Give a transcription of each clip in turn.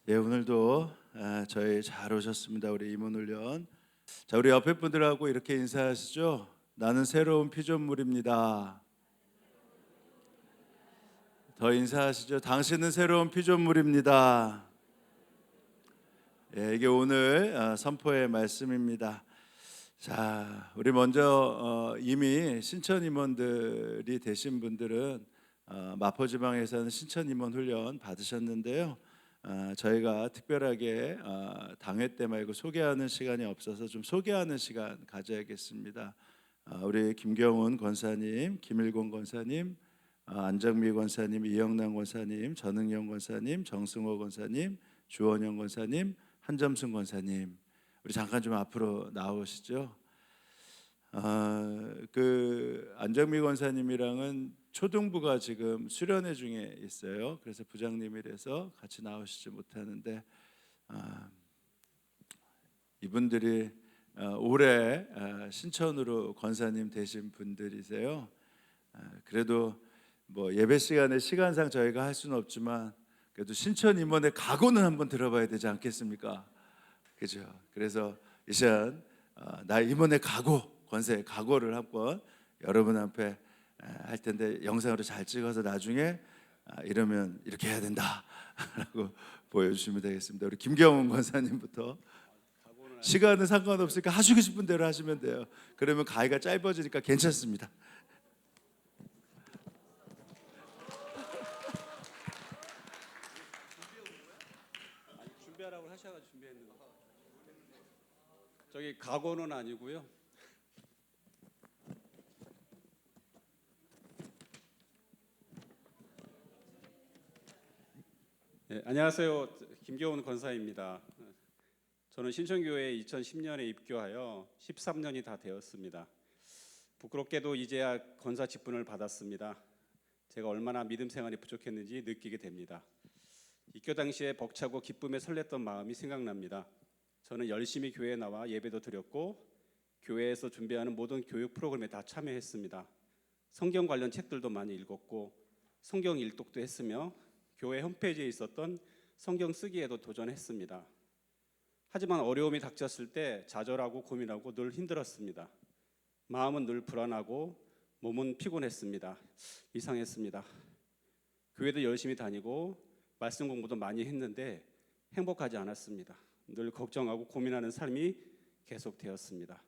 예, 오늘도 저희 잘 오셨습니다. 우리 임원훈련. 자, 우리 옆에 분들하고 이렇게 인사하시죠. 나는 새로운 피조물입니다. 더 인사하시죠. 당신은 새로운 피조물입니다. 예, 이게 오늘 선포의 말씀입니다. 자, 우리 먼저 이미 신천 임원들이 되신 분들은 마포지방에서는 신천 임원 훈련 받으셨는데요. 저희가 특별하게 당회 때 말고 소개하는 시간이 없어서 좀 소개하는 시간 가져야겠습니다. 우리 김경훈 권사님, 김일곤 권사님, 안정미 권사님, 이영남 권사님, 전응영 권사님, 정승호 권사님, 주원영 권사님, 한점순 권사님, 우리 잠깐 좀 앞으로 나오시죠. 그 안정미 권사님이랑은 초등부가 지금 수련회 중에 있어요. 그래서 부장님이라서 같이 나오시지 못하는데 이분들이 올해 신천으로 권사님 되신 분들이세요. 그래도 뭐 예배 시간에 시간상 저희가 할 수는 없지만 그래도 신천 임원의 각오는 한번 들어봐야 되지 않겠습니까? 그죠? 그래서 이 시간 나 임원의 각오, 권세의 각오를 한번 여러분 앞에 할 텐데 영상으로 잘 찍어서 나중에 이러면 이렇게 해야 된다라고 보여주시면 되겠습니다. 우리 김경훈 권사님부터. 시간은 상관없으니까 하시고 싶은 대로 하시면 돼요. 그러면 가위가 짧아지니까 괜찮습니다. 준비하라고 하셔가지고 준비했는데 저기 각오는 아니고요. 네, 안녕하세요. 김경훈 권사입니다. 저는 신천교회에 2010년에 입교하여 13년이 다 되었습니다. 부끄럽게도 이제야 권사 직분을 받았습니다. 제가 얼마나 믿음 생활이 부족했는지 느끼게 됩니다. 입교 당시에 벅차고 기쁨에 설렜던 마음이 생각납니다. 저는 열심히 교회에 나와 예배도 드렸고 교회에서 준비하는 모든 교육 프로그램에 다 참여했습니다. 성경 관련 책들도 많이 읽었고 성경 일독도 했으며 교회 홈페이지에 있었던 성경 쓰기에도 도전했습니다. 하지만 어려움이 닥쳤을 때 좌절하고 고민하고 늘 힘들었습니다. 마음은 늘 불안하고 몸은 피곤했습니다. 이상했습니다. 교회도 열심히 다니고 말씀 공부도 많이 했는데 행복하지 않았습니다. 늘 걱정하고 고민하는 삶이 계속되었습니다.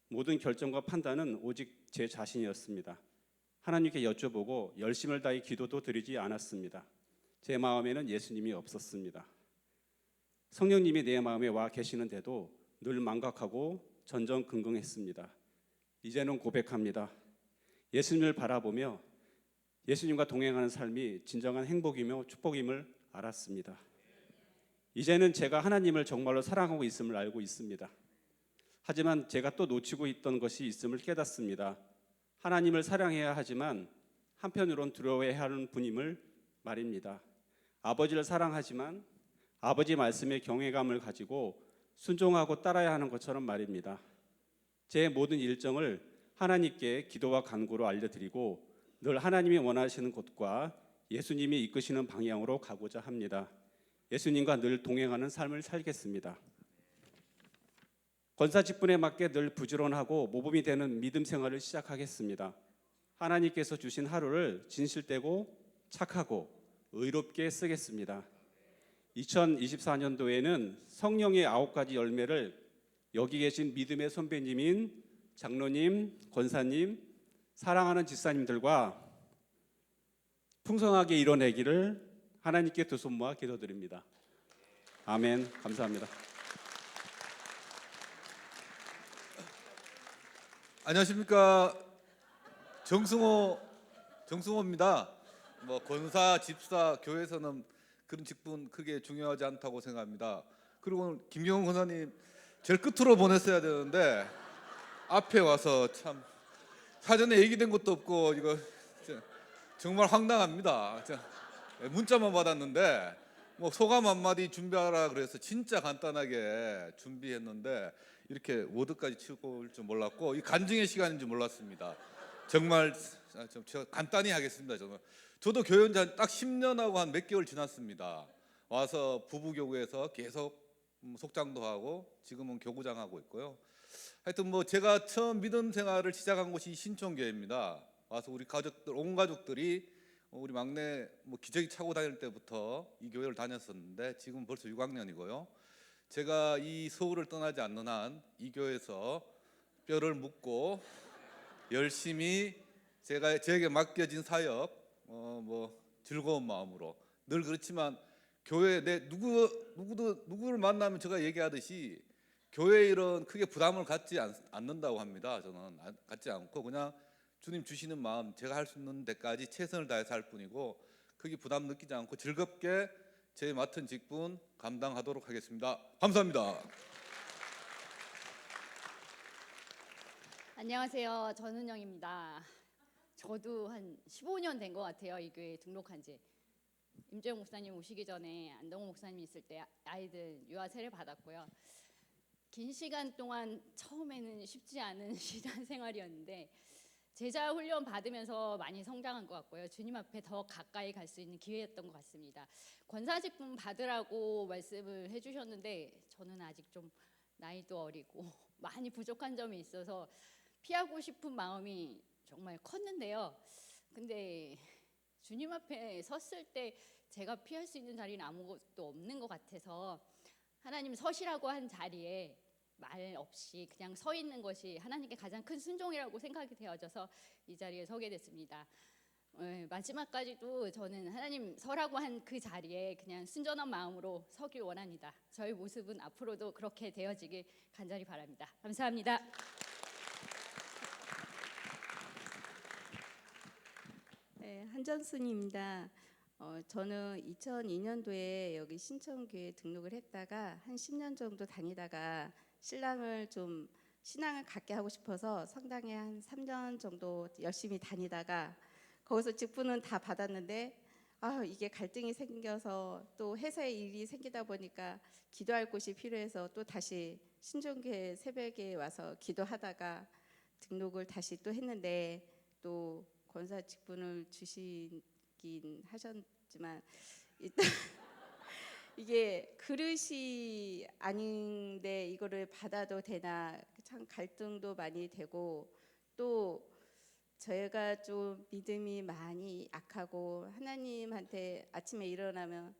모든 결정과 판단은 오직 제 자신이었습니다. 하나님께 여쭤보고 열심을 다해 기도도 드리지 않았습니다. 제 마음에는 예수님이 없었습니다. 성령님이 내 마음에 와 계시는데도 늘 망각하고 전전긍긍했습니다. 이제는 고백합니다. 예수님을 바라보며 예수님과 동행하는 삶이 진정한 행복이며 축복임을 알았습니다. 이제는 제가 하나님을 정말로 사랑하고 있음을 알고 있습니다. 하지만 제가 또 놓치고 있던 것이 있음을 깨닫습니다. 하나님을 사랑해야 하지만 한편으론 두려워해야 하는 분임을 말입니다. 아버지를 사랑하지만 아버지 말씀에 경외감을 가지고 순종하고 따라야 하는 것처럼 말입니다. 제 모든 일정을 하나님께 기도와 간구로 알려드리고 늘 하나님이 원하시는 곳과 예수님이 이끄시는 방향으로 가고자 합니다. 예수님과 늘 동행하는 삶을 살겠습니다. 권사 직분에 맞게 늘 부지런하고 모범이 되는 믿음 생활을 시작하겠습니다. 하나님께서 주신 하루를 진실되고 착하고 의롭게 쓰겠습니다. 2024년도에는 성령의 9가지 열매를 여기 계신 믿음의 선배님인 장로님, 권사님, 사랑하는 집사님들과 풍성하게 이뤄내기를 하나님께 두 손 모아 기도드립니다. 아멘. 감사합니다. 안녕하십니까. 정승호입니다. 뭐 권사, 집사, 교회에서는 그런 직분 크게 중요하지 않다고 생각합니다. 그리고 김경훈 권사님 제일 끝으로 보냈어야 되는데 앞에 와서 참 사전에 얘기된 것도 없고 이거 정말 황당합니다. 문자만 받았는데 뭐 소감 한마디 준비하라 그래서 진짜 간단하게 준비했는데 이렇게 워드까지 치고 올 줄 몰랐고 이 간증의 시간인 줄 몰랐습니다. 정말 제가 간단히 하겠습니다. 저도 교회 온 지 딱 10년하고 한 몇 개월 지났습니다. 와서 부부교구에서 계속 속장도 하고 지금은 교구장 하고 있고요. 하여튼 뭐 제가 처음 믿음 생활을 시작한 곳이 신촌교회입니다. 와서 우리 가족들 온 가족들이 우리 막내 뭐 기저귀 차고 다닐 때부터 이 교회를 다녔었는데 지금 벌써 6학년이고요. 제가 이 서울을 떠나지 않는 한 이 교회에서 뼈를 묻고 열심히 제게 맡겨진 사역 뭐 즐거운 마음으로 늘 그렇지만 교회 내 누구를 만나면 제가 얘기하듯이 교회 일은 크게 부담을 갖지 않는다고 합니다. 저는 갖지 않고 그냥 주님 주시는 마음 제가 할 수 있는 데까지 최선을 다해서 할 뿐이고 크게 부담 느끼지 않고 즐겁게 제 맡은 직분 감당하도록 하겠습니다. 감사합니다. 안녕하세요. 전은영입니다. 저도 한 15년 된 것 같아요. 이 교회 등록한 지. 임재용 목사님 오시기 전에 안동호 목사님 있을 때 아이들 유아 세례 받았고요. 긴 시간 동안 처음에는 쉽지 않은 신앙 생활이었는데 제자 훈련 받으면서 많이 성장한 것 같고요. 주님 앞에 더 가까이 갈 수 있는 기회였던 것 같습니다. 권사직분 받으라고 말씀을 해주셨는데 저는 아직 좀 나이도 어리고 많이 부족한 점이 있어서 피하고 싶은 마음이 정말 컸는데요. 근데 주님 앞에 섰을 때 제가 피할 수 있는 자리는 아무것도 없는 것 같아서 하나님 서시라고 한 자리에 말 없이 그냥 서 있는 것이 하나님께 가장 큰 순종이라고 생각이 되어져서 이 자리에 서게 됐습니다. 마지막까지도 저는 하나님 서라고 한 그 자리에 그냥 순전한 마음으로 서길 원합니다. 저희 모습은 앞으로도 그렇게 되어지길 간절히 바랍니다. 감사합니다. 네, 한전순입니다. 저는 2002년도에 여기 신천교회 등록을 했다가 한 10년 정도 다니다가 신랑을 좀 신앙을 갖게 하고 싶어서 성당에 한 3년 정도 열심히 다니다가 거기서 직분은 다 받았는데 이게 갈등이 생겨서 또 회사에 일이 생기다 보니까 기도할 곳이 필요해서 또 다시 신천교회 새벽에 와서 기도하다가 등록을 다시 또 했는데 또 권사 직분을 주시긴 하셨지만 일단 이게 그릇이 아닌데 이거를 받아도 되나 참 갈등도 많이 되고 또 저희가 좀 믿음이 많이 약하고 하나님한테 아침에 일어나면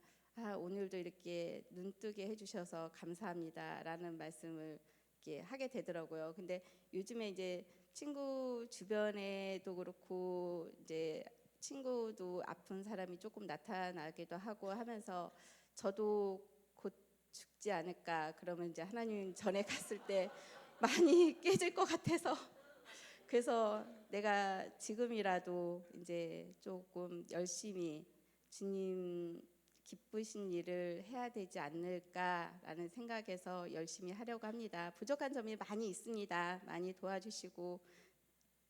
오늘도 이렇게 눈뜨게 해주셔서 감사합니다라는 말씀을 이렇게 하게 되더라고요. 근데 요즘에 이제 친구 주변에도 그렇고 이제 친구도 아픈 사람이 조금 나타나기도 하고 하면서 저도 곧 죽지 않을까 그러면 이제 하나님 전에 갔을 때 많이 깨질 것 같아서 그래서 내가 지금이라도 이제 조금 열심히 주님 기쁘신 일을 해야 되지 않을까라는 생각에서 열심히 하려고 합니다. 부족한 점이 많이 있습니다. 많이 도와주시고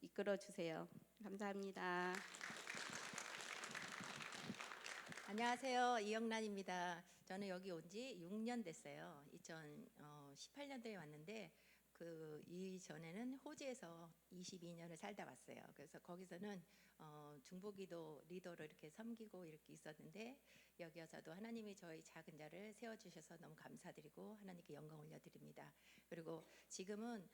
이끌어 주세요. 감사합니다. 안녕하세요. 이영란입니다. 저는 여기 온 지 6년 됐어요. 2018년도에 왔는데 그 이전에는 호주에서 22년을 살다 왔어요. 그래서 거기서는 중보기도 리더로 이렇게 섬기고 이렇게 있었는데 여기 와서도 하나님이 저희 작은 자를 세워주셔서 너무 감사드리고 하나님께 영광 올려드립니다. 그리고 지금은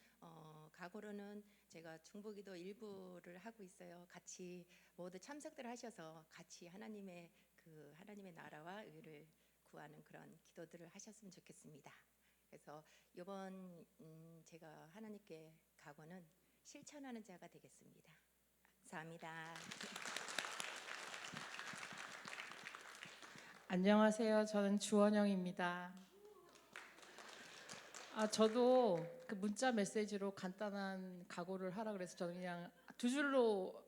과거로는 제가 중보기도 일부를 하고 있어요. 같이 모두 참석들 하셔서 같이 하나님의 나라와 의를 구하는 그런 기도들을 하셨으면 좋겠습니다. 그래서 이번 제가 하나님께 각오는 실천하는 자가 되겠습니다. 감사합니다. 안녕하세요. 저는 주원영입니다. 저도 그 문자 메시지로 간단한 각오를 하라 그래서 저는 그냥 두 줄로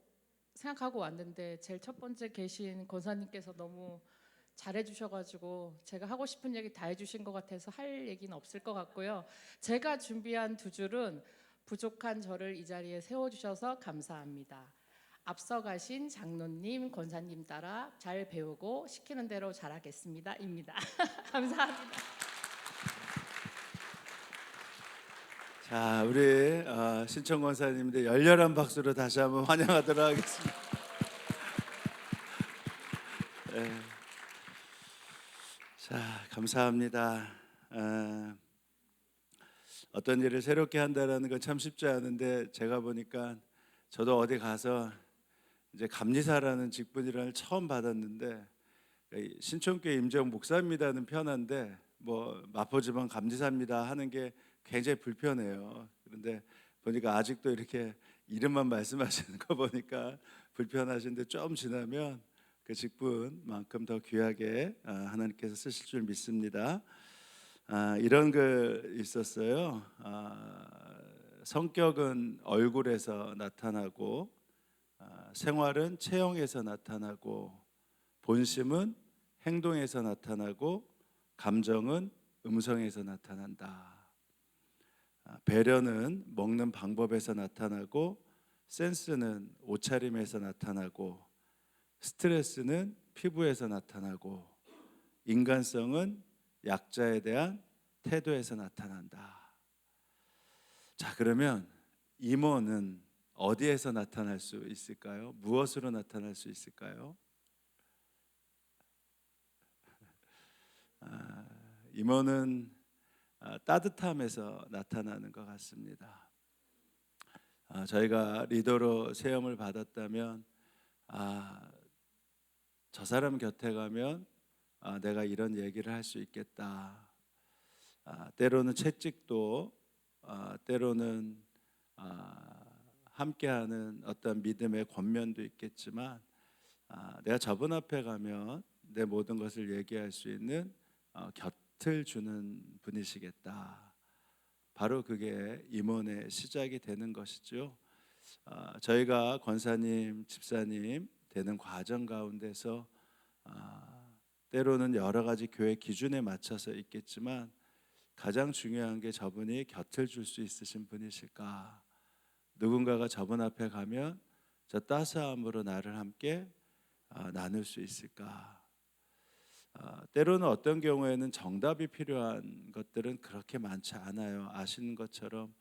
생각하고 왔는데 제일 첫 번째 계신 권사님께서 너무 잘해주셔가지고 제가 하고 싶은 얘기 다 해주신 것 같아서 할 얘기는 없을 것 같고요. 제가 준비한 두 줄은 부족한 저를 이 자리에 세워주셔서 감사합니다. 앞서 가신 장로님, 권사님 따라 잘 배우고 시키는 대로 잘하겠습니다. 입니다. 감사합니다. 자, 우리 신청 권사님들 열렬한 박수로 다시 한번 환영하도록 하겠습니다. 네. 자, 감사합니다. 어떤 일을 새롭게 한다라는 건 참 쉽지 않은데 제가 보니까 저도 어디 가서 이제 감리사라는 직분이란을 처음 받았는데 신촌교회 임재용 목사입니다는 편한데 뭐 마포지방 감리사입니다 하는 게 굉장히 불편해요. 그런데 보니까 아직도 이렇게 이름만 말씀하시는 거 보니까 불편하신데 좀 지나면 그 직분만큼 더 귀하게 하나님께서 쓰실 줄 믿습니다. 이런 글 있었어요. 성격은 얼굴에서 나타나고 생활은 체형에서 나타나고 본심은 행동에서 나타나고 감정은 음성에서 나타난다. 배려는 먹는 방법에서 나타나고 센스는 옷차림에서 나타나고 스트레스는 피부에서 나타나고 인간성은 약자에 대한 태도에서 나타난다. 자, 그러면 임원은 어디에서 나타날 수 있을까요? 무엇으로 나타날 수 있을까요? 임원은 따뜻함에서 나타나는 것 같습니다. 저희가 리더로 세움을 받았다면 저 사람 곁에 가면 내가 이런 얘기를 할 수 있겠다. 때로는 채찍도 때로는 함께하는 어떤 믿음의 권면도 있겠지만 내가 저분 앞에 가면 내 모든 것을 얘기할 수 있는 곁을 주는 분이시겠다. 바로 그게 임원의 시작이 되는 것이죠. 저희가 권사님, 집사님 되는 과정 가운데서 때로는 여러 가지 교회 기준에 맞춰서 있겠지만 가장 중요한 게 저분이 곁을 줄 수 있으신 분이실까? 누군가가 저분 앞에 가면 저 따스함으로 나를 함께 나눌 수 있을까? 때로는 어떤 경우에는 정답이 필요한 것들은 그렇게 많지 않아요. 아시는 것처럼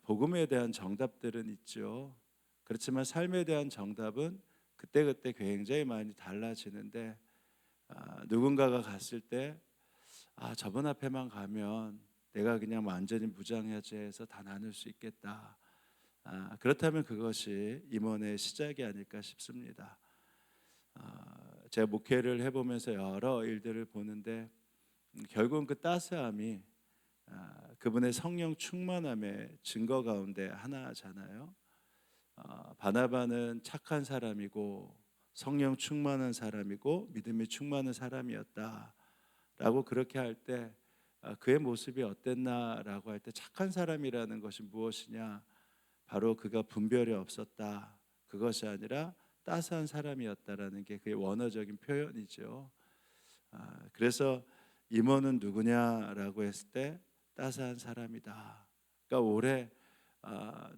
복음에 대한 정답들은 있죠. 그렇지만 삶에 대한 정답은 그때그때 굉장히 많이 달라지는데 누군가가 갔을 때 저분 앞에만 가면 내가 그냥 완전히 무장해제해서 다 나눌 수 있겠다. 그렇다면 그것이 임원의 시작이 아닐까 싶습니다. 제가 목회를 해보면서 여러 일들을 보는데 결국은 그 따스함이 그분의 성령 충만함의 증거 가운데 하나잖아요. 바나바는 착한 사람이고 성령 충만한 사람이고 믿음이 충만한 사람이었다라고 그렇게 할 때 그의 모습이 어땠나라고 할 때 착한 사람이라는 것이 무엇이냐? 바로 그가 분별이 없었다. 그것이 아니라 따스한 사람이었다라는 게 그의 원어적인 표현이죠. 그래서 임원은 누구냐라고 했을 때 따스한 사람이다. 그러니까 올해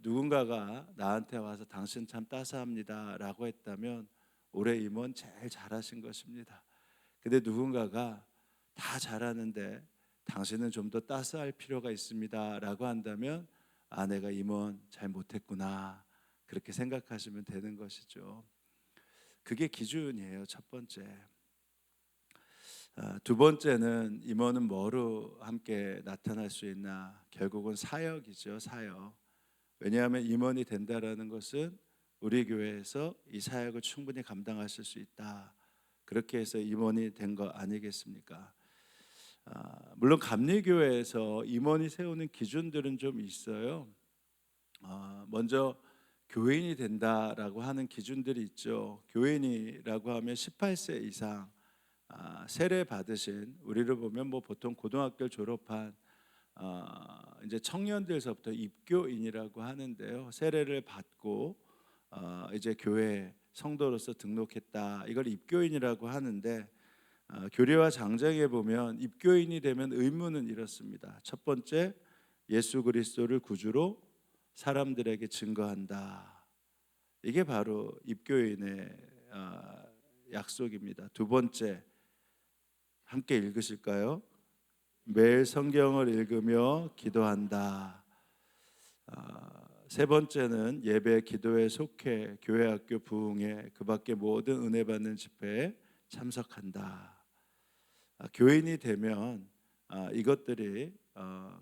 누군가가 나한테 와서 당신 참 따스합니다라고 했다면 올해 임원 제일 잘하신 것입니다. 근데 누군가가 다 잘하는데 당신은 좀 더 따스할 필요가 있습니다라고 한다면 내가 임원 잘 못했구나 그렇게 생각하시면 되는 것이죠. 그게 기준이에요. 첫 번째. 두 번째는 임원은 뭐로 함께 나타날 수 있나? 결국은 사역이죠. 사역. 왜냐하면 임원이 된다라는 것은 우리 교회에서 이 사역을 충분히 감당하실 수 있다. 그렇게 해서 임원이 된 거 아니겠습니까? 물론 감리교회에서 임원이 세우는 기준들은 좀 있어요. 먼저 교인이 된다라고 하는 기준들이 있죠. 교인이라고 하면 18세 이상 세례 받으신, 우리를 보면 뭐 보통 고등학교 졸업한 이제 청년들서부터 입교인이라고 하는데요. 세례를 받고 이제 교회 성도로서 등록했다. 이걸 입교인이라고 하는데 교리와 장정에 보면 입교인이 되면 의무는 이렇습니다. 첫 번째, 예수 그리스도를 구주로 사람들에게 증거한다. 이게 바로 입교인의 약속입니다. 두 번째, 함께 읽으실까요? 매일 성경을 읽으며 기도한다. 세 번째는 예배, 기도에 속해 교회, 학교, 부흥회, 그 밖에 모든 은혜 받는 집회에 참석한다. 교인이 되면 이것들이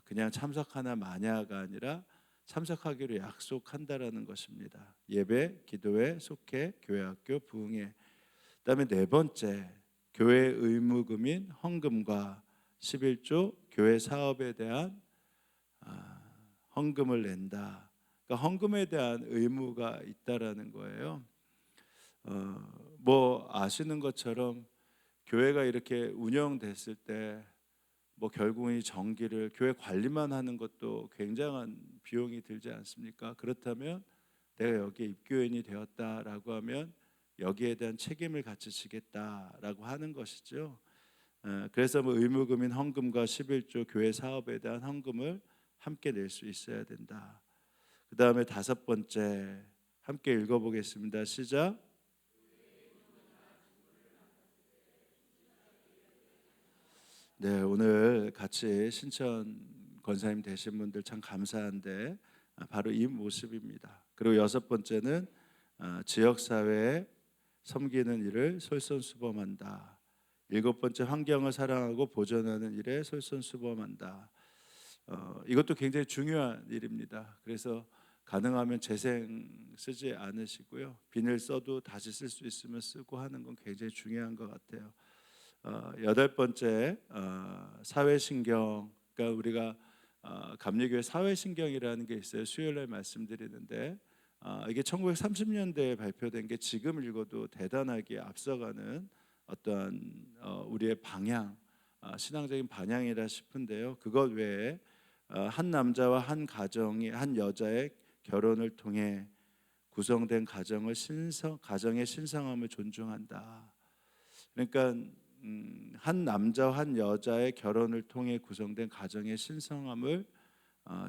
그냥 참석하나 마냐가 아니라 참석하기로 약속한다라는 것입니다. 예배, 기도회, 속회, 교회학교, 부흥회. 그다음에 네 번째, 교회 의무금인 헌금과 11조 교회 사업에 대한 헌금을 낸다. 그러니까 헌금에 대한 의무가 있다라는 거예요. 뭐 아시는 것처럼 교회가 이렇게 운영됐을 때 뭐 결국은 이 정기를 교회 관리만 하는 것도 굉장한 비용이 들지 않습니까? 그렇다면 내가 여기에 입교인이 되었다라고 하면 여기에 대한 책임을 같이 지겠다라고 하는 것이죠. 그래서 뭐 의무금인 헌금과 11조 교회 사업에 대한 헌금을 함께 낼 수 있어야 된다. 그 다음에 다섯 번째 함께 읽어보겠습니다. 시작. 네, 오늘 같이 신천 권사님 되신 분들 참 감사한데 바로 이 모습입니다. 그리고 여섯 번째는 지역사회에 섬기는 일을 솔선수범한다. 일곱 번째, 환경을 사랑하고 보존하는 일에 솔선수범한다. 이것도 굉장히 중요한 일입니다. 그래서 가능하면 재생 쓰지 않으시고요. 비닐 써도 다시 쓸 수 있으면 쓰고 하는 건 굉장히 중요한 것 같아요. 여덟 번째, 사회신경. 그러니까 우리가 감리교회 사회신경이라는 게 있어요. 수요일날 말씀드리는데 이게 1930년대에 발표된 게 지금 읽어도 대단하게 앞서가는 어떠한 우리의 방향, 신앙적인 방향이라 싶은데요. 그것 외에 한 남자와 한 가정이 한 여자의 결혼을 통해 구성된 가정의 신성함을 존중한다. 그러니까 한 남자와 한 여자의 결혼을 통해 구성된 가정의 신성함을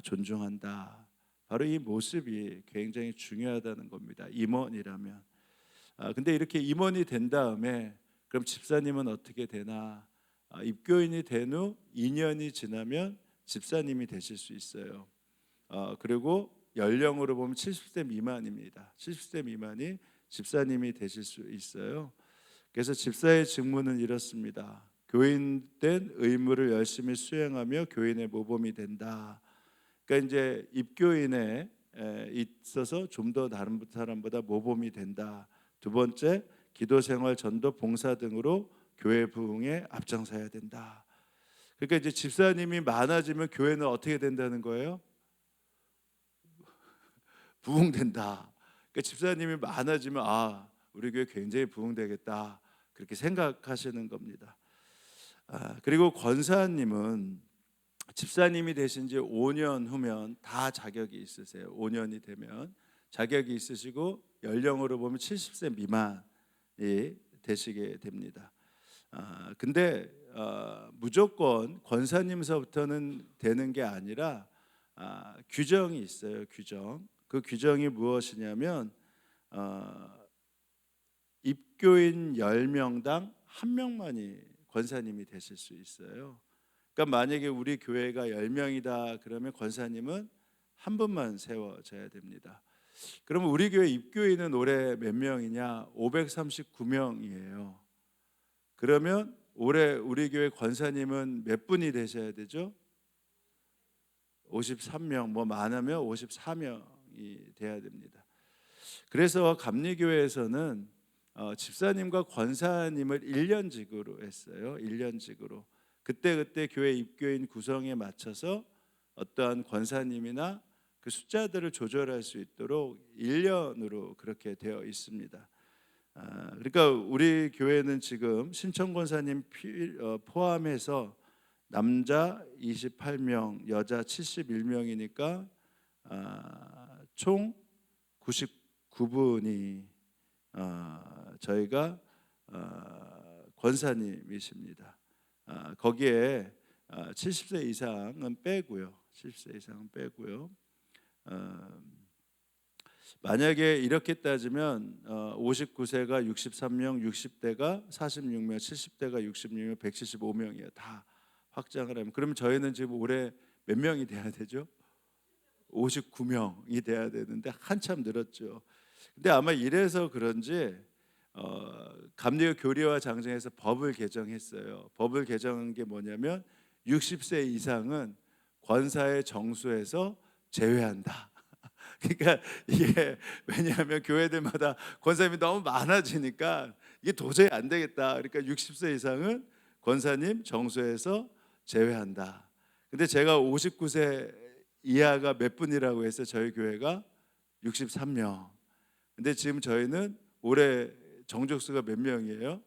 존중한다. 바로 이 모습이 굉장히 중요하다는 겁니다. 임원이라면. 근데 이렇게 임원이 된 다음에 그럼 집사님은 어떻게 되나? 입교인이 된 후 2년이 지나면 집사님이 되실 수 있어요. 그리고 연령으로 보면 70세 미만입니다. 70세 미만이 집사님이 되실 수 있어요. 그래서 집사의 직무는 이렇습니다. 교인된 의무를 열심히 수행하며 교인의 모범이 된다. 그러니까 이제 입교인에 있어서 좀 더 다른 사람보다 모범이 된다. 두 번째, 기도 생활, 전도, 봉사 등으로 교회 부흥에 앞장서야 된다. 그러니까 이제 집사님이 많아지면 교회는 어떻게 된다는 거예요? 부흥된다. 그러니까 집사님이 많아지면 우리 교회 굉장히 부흥되겠다. 그렇게 생각하시는 겁니다. 그리고 권사님은 집사님이 되신 지 5년 후면 다 자격이 있으세요. 5년이 되면 자격이 있으시고 연령으로 보면 70세 미만이 되시게 됩니다. 근데 무조건 권사님서부터는 되는 게 아니라 규정이 있어요. 규정. 그 규정이 무엇이냐면 입교인 10명당 1명만이 권사님이 되실 수 있어요. 그러니까 만약에 우리 교회가 10명이다 그러면 권사님은 한 분만 세워져야 됩니다. 그러면 우리 교회 입교인은 올해 몇 명이냐? 539명이에요. 그러면 올해 우리 교회 권사님은 몇 분이 되셔야 되죠? 53명, 뭐 많으면 54명이 돼야 됩니다. 그래서 감리교회에서는 집사님과 권사님을 1년직으로 했어요. 1년직으로. 그때 교회 입교인 구성에 맞춰서 어떠한 권사님이나 그 숫자들을 조절할 수 있도록 1년으로 그렇게 되어 있습니다. 그러니까 우리 교회는 지금 신청 권사님 포함해서 남자 28명, 여자 71명이니까 총 99분이 저희가 권사님이십니다. 거기에 70세 이상은 빼고요. 70세 이상은 빼고요. 만약에 이렇게 따지면 59세가 63명, 60대가 46명, 70대가 66명, 175명이에요. 다 확장을 하면 그러면 저희는 지금 올해 몇 명이 돼야 되죠? 59명이 돼야 되는데 한참 늘었죠. 근데 아마 이래서 그런지 감리교 교리와 장정에서 법을 개정했어요. 법을 개정한 게 뭐냐면 60세 이상은 권사의 정수에서 제외한다. 그러니까 이게 왜냐하면 교회들마다 권사님이 너무 많아지니까 이게 도저히 안 되겠다. 그러니까 60세 이상은 권사님 정수에서 제외한다. 근데 제가 59세 이하가 몇 분이라고 해서 저희 교회가 63명. 근데 지금 저희는 올해 정족수가 몇 명이에요?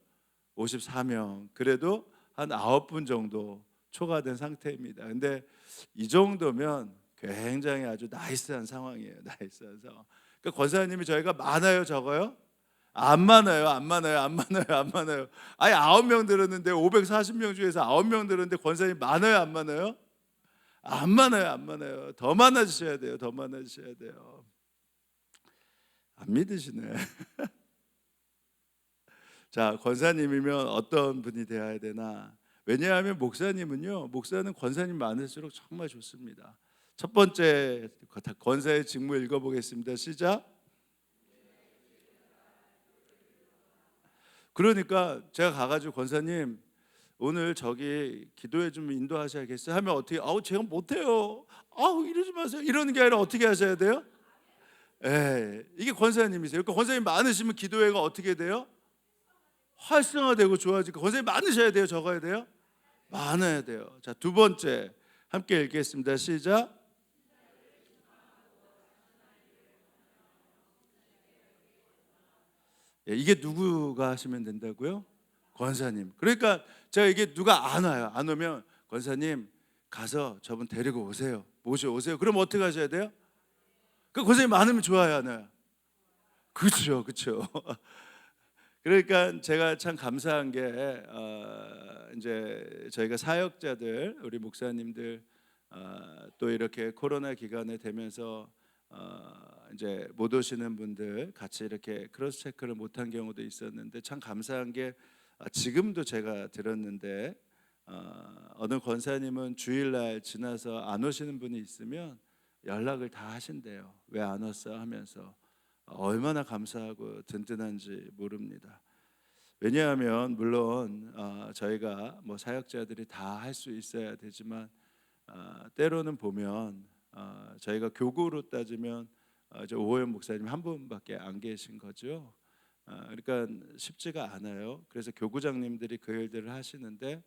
54명. 그래도 한 9분 정도 초과된 상태입니다. 근데 이 정도면 굉장히 아주 나이스한 상황이에요. 나이스한 상황. 그러니까 권사님이 저희가 많아요, 적어요? 안 많아요. 안 많아요. 안 많아요. 안 많아요. 아예 9명 들었는데 540명 중에서 9명 들었는데 권사님 많아요, 안 많아요? 안 많아요. 안 많아요. 더 많아지셔야 돼요. 더 많아지셔야 돼요. 안 믿으시네. 자, 권사님이면 어떤 분이 되어야 되나? 왜냐하면 목사는 권사님 많을수록 정말 좋습니다. 첫 번째 권사의 직무 읽어보겠습니다. 시작. 그러니까 제가 가가지고 권사님 오늘 저기 기도해 좀 인도하셔야겠어요 하면 어떻게? 제가 못해요. 이러지 마세요. 이러는 게 아니라 어떻게 하셔야 돼요? 이게 권사님이세요. 그러니까 권사님 많으시면 기도회가 어떻게 돼요? 활성화되고 좋아지고. 권사님 많으셔야 돼요? 적어야 돼요? 많아야 돼요. 자, 두 번째 함께 읽겠습니다. 시작. 이게 누구가 하시면 된다고요? 권사님. 그러니까 제가 이게 누가 안 와요. 안 오면 권사님 가서 저분 데리고 오세요. 모셔오세요. 그럼 어떻게 하셔야 돼요? 그 권사님 많으면 좋아요, 안 와요? 그렇죠, 그렇죠. 그러니까 제가 참 감사한 게 이제 저희가 사역자들, 우리 목사님들 또 이렇게 코로나 기간에 되면서 이제 못 오시는 분들 같이 이렇게 크로스 체크를 못한 경우도 있었는데 참 감사한 게 지금도 제가 들었는데 어느 권사님은 주일날 지나서 안 오시는 분이 있으면 연락을 다 하신대요. 왜 안 왔어 하면서. 얼마나 감사하고 든든한지 모릅니다. 왜냐하면 물론 저희가 뭐 사역자들이 다 할 수 있어야 되지만 때로는 보면 저희가 교구로 따지면 이제 오호연 목사님 한 분밖에 안 계신 거죠. 그러니까 쉽지가 않아요. 그래서 교구장님들이 그 일들을 하시는데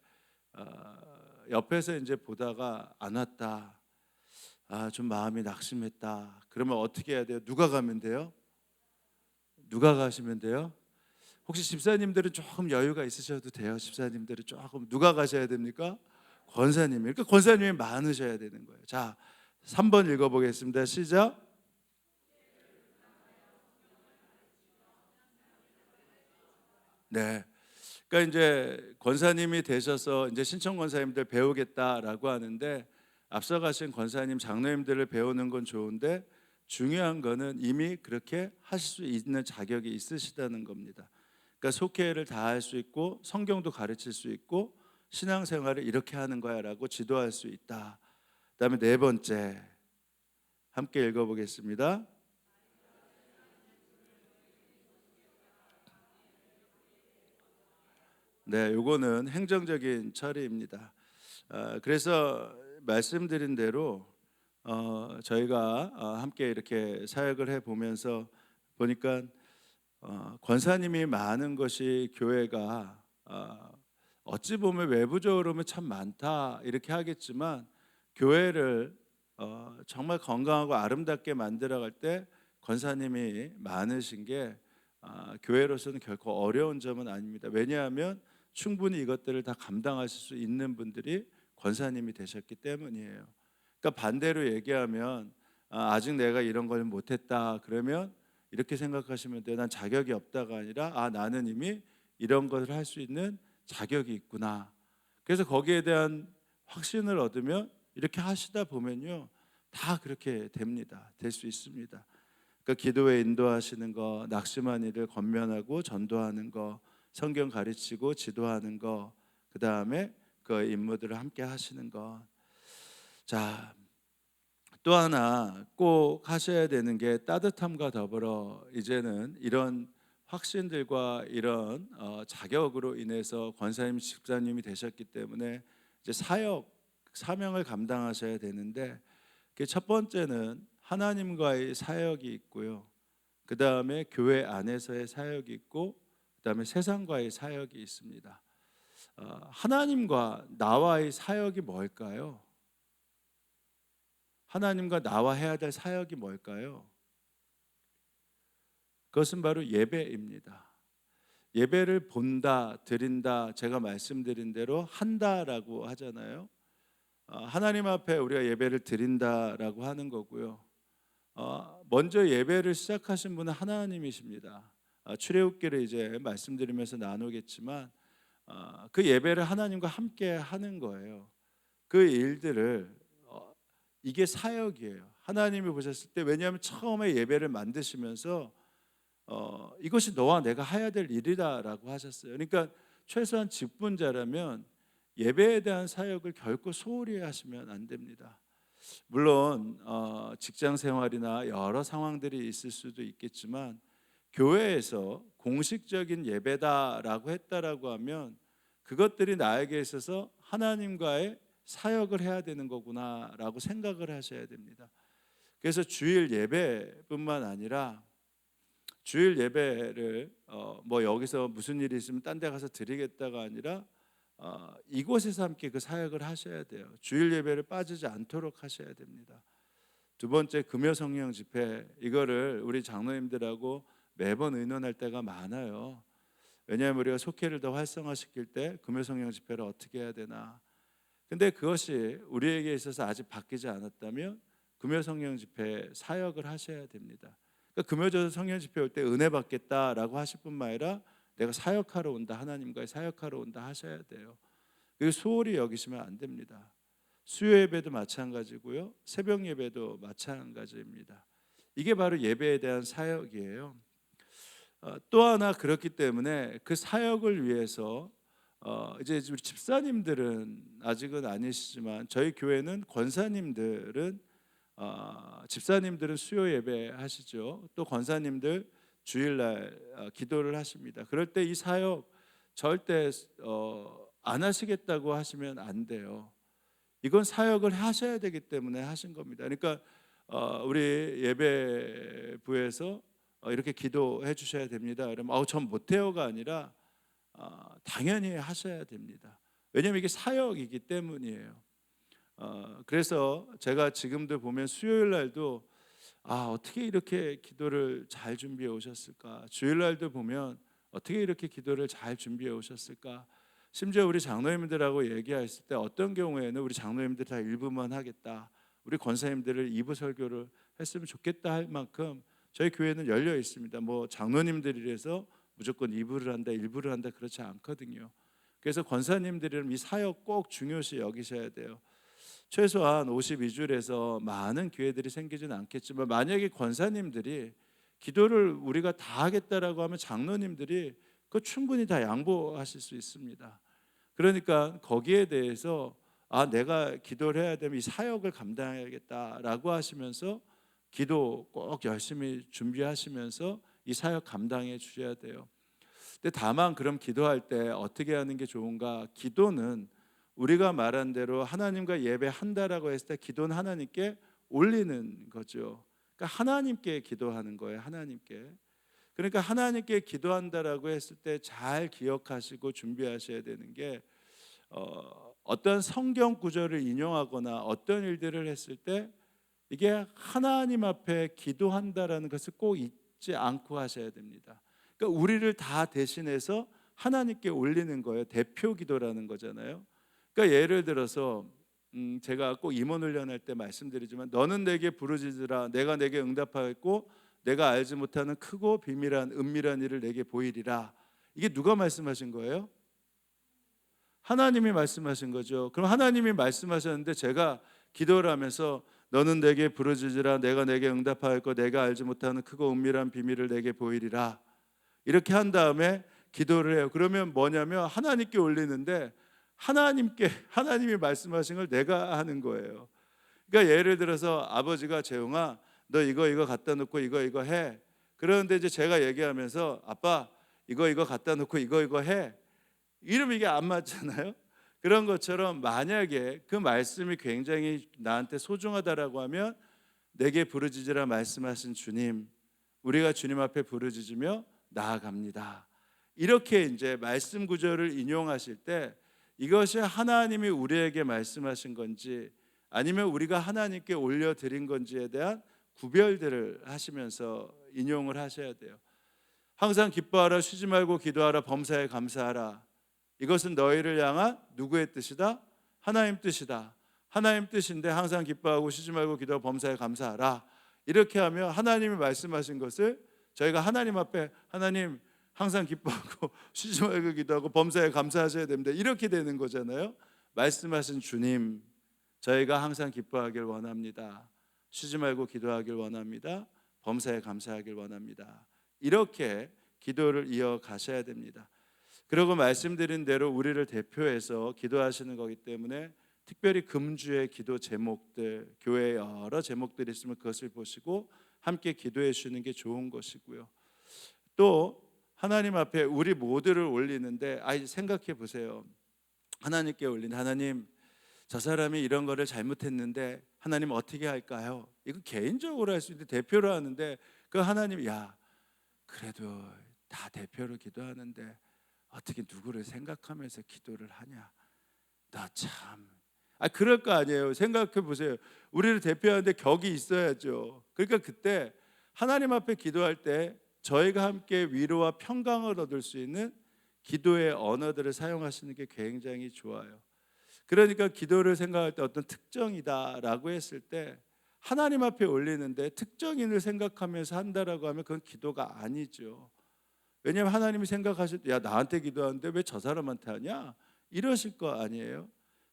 옆에서 이제 보다가 안 왔다. 좀 마음이 낙심했다. 그러면 어떻게 해야 돼요? 누가 가면 돼요? 누가 가시면 돼요? 혹시 집사님들은 조금 여유가 있으셔도 돼요. 집사님들은 조금 누가 가셔야 됩니까? 권사님이. 그러니까 권사님이 많으셔야 되는 거예요. 자, 3번 읽어보겠습니다. 시작. 네. 그러니까 이제 권사님이 되셔서 이제 신청 권사님들 배우겠다라고 하는데 앞서가신 권사님 장로님들을 배우는 건 좋은데 중요한 거는 이미 그렇게 하실 수 있는 자격이 있으시다는 겁니다. 그러니까 속회를 다 할 수 있고 성경도 가르칠 수 있고 신앙생활을 이렇게 하는 거야라고 지도할 수 있다. 그다음에 네 번째 함께 읽어보겠습니다. 네, 요거는 행정적인 처리입니다. 그래서 말씀드린 대로 저희가 함께 이렇게 사역을 해 보면서 보니까 권사님이 많은 것이 교회가 어찌 보면 외부적으로는 참 많다 이렇게 하겠지만 교회를 정말 건강하고 아름답게 만들어갈 때 권사님이 많으신 게 교회로서는 결코 어려운 점은 아닙니다. 왜냐하면 충분히 이것들을 다 감당하실 수 있는 분들이 권사님이 되셨기 때문이에요. 그러니까 반대로 얘기하면 아직 내가 이런 걸 못했다 그러면 이렇게 생각하시면 돼요. 난 자격이 없다가 아니라 나는 이미 이런 것을 할 수 있는 자격이 있구나. 그래서 거기에 대한 확신을 얻으면 이렇게 하시다 보면요 다 그렇게 됩니다. 될 수 있습니다. 그러니까 기도에 인도하시는 거, 낙심한 이를 권면하고 전도하는 거, 성경 가르치고 지도하는 거, 그 다음에 그 임무들을 함께 하시는 것. 자, 또 하나 꼭 하셔야 되는 게 따뜻함과 더불어 이제는 이런 확신들과 이런 자격으로 인해서 권사님 집사님이 되셨기 때문에 이제 사명을 감당하셔야 되는데, 그 첫 번째는 하나님과의 사역이 있고요. 그 다음에 교회 안에서의 사역이 있고, 그 다음에 세상과의 사역이 있습니다. 하나님과 나와의 사역이 뭘까요? 하나님과 나와 해야 될 사역이 뭘까요? 그것은 바로 예배입니다. 예배를 본다, 드린다, 제가 말씀드린 대로 한다라고 하잖아요. 하나님 앞에 우리가 예배를 드린다라고 하는 거고요. 먼저 예배를 시작하신 분은 하나님이십니다. 출애굽기를 이제 말씀드리면서 나누겠지만 그 예배를 하나님과 함께 하는 거예요. 그 일들을 이게 사역이에요. 하나님이 보셨을 때, 왜냐하면 처음에 예배를 만드시면서 이것이 너와 내가 해야 될 일이다라고 하셨어요. 그러니까 최소한 직분자라면 예배에 대한 사역을 결코 소홀히 하시면 안 됩니다. 물론 직장 생활이나 여러 상황들이 있을 수도 있겠지만, 교회에서 공식적인 예배다라고 했다라고 하면 그것들이 나에게 있어서 하나님과의 사역을 해야 되는 거구나라고 생각을 하셔야 됩니다. 그래서 주일 예배뿐만 아니라 주일 예배를 뭐 여기서 무슨 일이 있으면 딴 데 가서 드리겠다가 아니라 이곳에서 함께 그 사역을 하셔야 돼요. 주일 예배를 빠지지 않도록 하셔야 됩니다. 두 번째, 금요 성령 집회, 이거를 우리 장로님들하고 매번 의논할 때가 많아요. 왜냐하면 우리가 속회를 더 활성화시킬 때 금요 성령 집회를 어떻게 해야 되나. 근데 그것이 우리에게 있어서 아직 바뀌지 않았다면 금요 성령 집회 사역을 하셔야 됩니다. 그러니까 금요 성령 집회 올 때 은혜 받겠다라고 하실 뿐만 아니라 내가 사역하러 온다, 하나님과의 사역하러 온다 하셔야 돼요. 그리고 소홀히 여기시면 안 됩니다. 수요 예배도 마찬가지고요, 새벽 예배도 마찬가지입니다. 이게 바로 예배에 대한 사역이에요. 또 하나, 그렇기 때문에 그 사역을 위해서 이제 우리 집사님들은 아직은 아니시지만 저희 교회는 권사님들은 집사님들은 수요 예배 하시죠. 또 권사님들 주일날 기도를 하십니다. 그럴 때 이 사역 절대 안 하시겠다고 하시면 안 돼요. 이건 사역을 하셔야 되기 때문에 하신 겁니다. 그러니까 우리 예배부에서 이렇게 기도해 주셔야 됩니다. 그러면 전 못해요가 아니라 당연히 하셔야 됩니다. 왜냐하면 이게 사역이기 때문이에요. 그래서 제가 지금도 보면 수요일 날도 어떻게 이렇게 기도를 잘 준비해 오셨을까, 주일 날도 보면 어떻게 이렇게 기도를 잘 준비해 오셨을까. 심지어 우리 장로님들하고 얘기했을 때 어떤 경우에는 우리 장로님들 다 1부만 하겠다, 우리 권사님들을 2부 설교를 했으면 좋겠다 할 만큼 저희 교회는 열려 있습니다. 뭐 장로님들이라서 무조건 2부를 한다, 1부를 한다 그렇지 않거든요. 그래서 권사님들은 이 사역 꼭 중요시 여기셔야 돼요. 최소한 52줄에서 많은 기회들이 생기지는 않겠지만, 만약에 권사님들이 기도를 우리가 다 하겠다라고 하면 장로님들이 그 충분히 다 양보하실 수 있습니다. 그러니까 거기에 대해서 내가 기도를 해야 되면 이 사역을 감당해야겠다라고 하시면서 기도 꼭 열심히 준비하시면서 이 사역 감당해 주셔야 돼요. 근데 다만 그럼 기도할 때 어떻게 하는 게 좋은가? 기도는 우리가 말한 대로 하나님과 예배한다라고 했을 때 기도는 하나님께 올리는 거죠. 그러니까 하나님께 기도하는 거예요. 하나님께. 그러니까 하나님께 기도한다라고 했을 때 잘 기억하시고 준비하셔야 되는 게, 어떤 성경 구절을 인용하거나 어떤 일들을 했을 때 이게 하나님 앞에 기도한다라는 것을 꼭 잊지 않고 하셔야 됩니다. 그러니까 우리를 다 대신해서 하나님께 올리는 거예요. 대표 기도라는 거잖아요. 그러니까 예를 들어서 제가 꼭 임원 훈련할 때 말씀드리지만, 너는 내게 부르짖으라, 내가 내게 응답하겠고 내가 알지 못하는 크고 비밀한 은밀한 일을 내게 보이리라. 이게 누가 말씀하신 거예요? 하나님이 말씀하신 거죠. 그럼 하나님이 말씀하셨는데 제가 기도를 하면서 너는 내게 부르짖으라, 내가 내게 응답하겠고 내가 알지 못하는 크고 은밀한 비밀을 내게 보이리라, 이렇게 한 다음에 기도를 해요. 그러면 뭐냐면 하나님께 올리는데 하나님이 말씀하신 걸 내가 하는 거예요. 그러니까 예를 들어서 아버지가 재용아 너 이거 갖다 놓고 이거 해. 그런데 이제 제가 얘기하면서 아빠 이거 갖다 놓고 이거 해. 이러면 이게 안 맞잖아요. 그런 것처럼 만약에 그 말씀이 굉장히 나한테 소중하다라고 하면 내게 부르짖으라 말씀하신 주님, 우리가 주님 앞에 부르짖으며 나아갑니다. 이렇게 이제 말씀 구절을 인용하실 때 이것이 하나님이 우리에게 말씀하신 건지 아니면 우리가 하나님께 올려드린 건지에 대한 구별들을 하시면서 인용을 하셔야 돼요. 항상 기뻐하라, 쉬지 말고 기도하라, 범사에 감사하라. 이것은 너희를 향한 누구의 뜻이다? 하나님 뜻이다. 하나님 뜻인데 항상 기뻐하고 쉬지 말고 기도하고 범사에 감사하라. 이렇게 하면 하나님이 말씀하신 것을 저희가 하나님 앞에 하나님 항상 기뻐하고 쉬지 말고 기도하고 범사에 감사하셔야 됩니다. 이렇게 되는 거잖아요. 말씀하신 주님, 저희가 항상 기뻐하길 원합니다. 쉬지 말고 기도하길 원합니다. 범사에 감사하길 원합니다. 이렇게 기도를 이어가셔야 됩니다. 그리고 말씀드린 대로 우리를 대표해서 기도하시는 거기 때문에 특별히 금주의 기도 제목들, 교회에 여러 제목들이 있으면 그것을 보시고 함께 기도해 주시는 게 좋은 것이고요. 또 하나님 앞에 우리 모두를 올리는데 생각해 보세요. 하나님께 올린 하나님, 저 사람이 이런 거를 잘못했는데 하나님 어떻게 할까요? 이거 개인적으로 할 수 있는데 대표로 하는데 그 하나님, 야 그래도 다 대표로 기도하는데 어떻게 누구를 생각하면서 기도를 하냐? 나 참 그럴 거 아니에요. 생각해 보세요. 우리를 대표하는데 격이 있어야죠. 그러니까 그때 하나님 앞에 기도할 때 저희가 함께 위로와 평강을 얻을 수 있는 기도의 언어들을 사용하시는 게 굉장히 좋아요. 그러니까 기도를 생각할 때 어떤 특정이다라고 했을 때 하나님 앞에 올리는데 특정인을 생각하면서 한다라고 하면 그건 기도가 아니죠. 왜냐하면 하나님이 생각하실 때 야 나한테 기도하는데 왜 저 사람한테 하냐? 이러실 거 아니에요.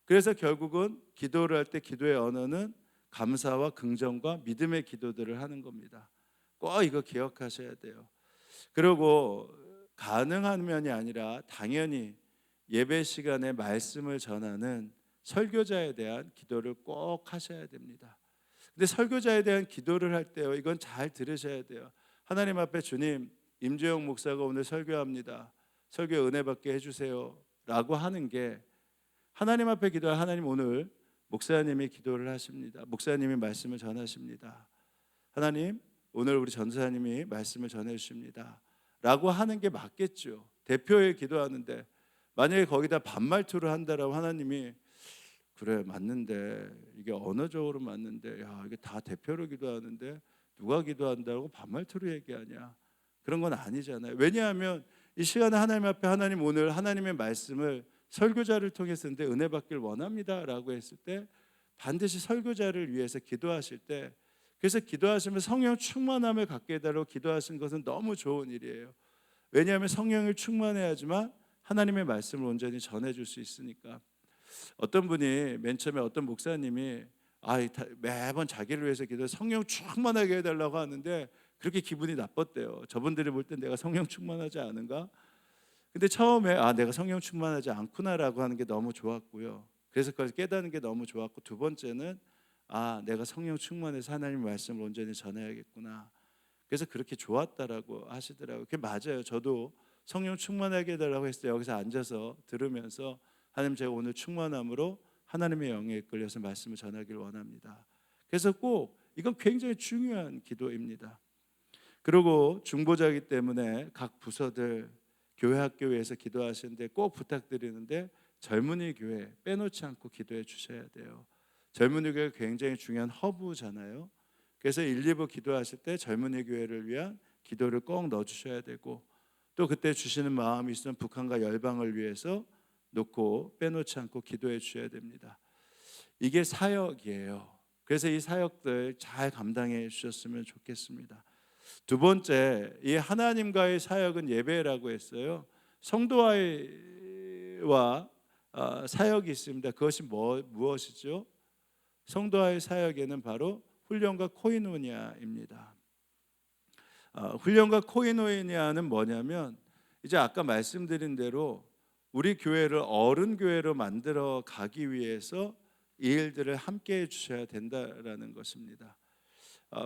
그래서 결국은 기도를 할 때 기도의 언어는 감사와 긍정과 믿음의 기도들을 하는 겁니다. 꼭 이거 기억하셔야 돼요. 그리고 가능한 면이 아니라 당연히 예배 시간에 말씀을 전하는 설교자에 대한 기도를 꼭 하셔야 됩니다. 근데 설교자에 대한 기도를 할 때요, 이건 잘 들으셔야 돼요. 하나님 앞에 주님, 임재용 목사가 오늘 설교합니다. 설교 은혜 받게 해주세요 라고 하는 게 하나님 앞에 기도할 하나님, 오늘 목사님이 기도를 하십니다. 목사님이 말씀을 전하십니다. 하나님, 오늘 우리 전사님이 말씀을 전해주십니다 라고 하는 게 맞겠죠. 대표에 기도하는데 만약에 거기다 반말투를 한다라고 하나님이 그래 맞는데 이게 언어적으로 맞는데 야 이게 다 대표로 기도하는데 누가 기도한다고 반말투로 얘기하냐, 그런 건 아니잖아요. 왜냐하면 이 시간에 하나님 앞에 하나님, 오늘 하나님의 말씀을 설교자를 통해서 듣는데 은혜 받길 원합니다 라고 했을 때 반드시 설교자를 위해서 기도하실 때, 그래서 기도하시면 성령 충만함을 갖게 해달라고 기도하시는 것은 너무 좋은 일이에요. 왜냐하면 성령을 충만해야지만 하나님의 말씀을 온전히 전해줄 수 있으니까. 어떤 분이 맨 처음에 어떤 목사님이 매번 자기를 위해서 기도해 성령 충만하게 해달라고 하는데 그렇게 기분이 나빴대요. 저분들이 볼 때 내가 성령 충만하지 않은가? 근데 처음에 내가 성령 충만하지 않구나라고 하는 게 너무 좋았고요. 그래서 그걸 깨닫는 게 너무 좋았고, 두 번째는 내가 성령 충만해서 하나님의 말씀을 온전히 전해야겠구나. 그래서 그렇게 좋았다라고 하시더라고요. 그게 맞아요. 저도 성령 충만하게 해달라고 했을 때 여기서 앉아서 들으면서 하나님, 제가 오늘 충만함으로 하나님의 영에 이끌려서 말씀을 전하길 원합니다. 그래서 꼭 이건 굉장히 중요한 기도입니다. 그리고 중보자이기 때문에 각 부서들 교회 학교에서 기도하시는데 꼭 부탁드리는데 젊은이 교회 빼놓지 않고 기도해 주셔야 돼요. 젊은이 교회가 굉장히 중요한 허브잖아요. 그래서 1, 2부 기도하실 때 젊은이 교회를 위한 기도를 꼭 넣어주셔야 되고, 또 그때 주시는 마음이 있으면 북한과 열방을 위해서 놓고 빼놓지 않고 기도해 주셔야 됩니다. 이게 사역이에요. 그래서 이 사역들 잘 감당해 주셨으면 좋겠습니다. 두 번째, 이 하나님과의 사역은 예배라고 했어요. 성도와의 사역이 있습니다. 그것이 무엇이죠? 성도와의 사역에는 바로 훈련과 코이노니아입니다. 훈련과 코이노니아는 뭐냐면, 이제 아까 말씀드린 대로 우리 교회를 어른 교회로 만들어 가기 위해서 이 일들을 함께 해주셔야 된다라는 것입니다.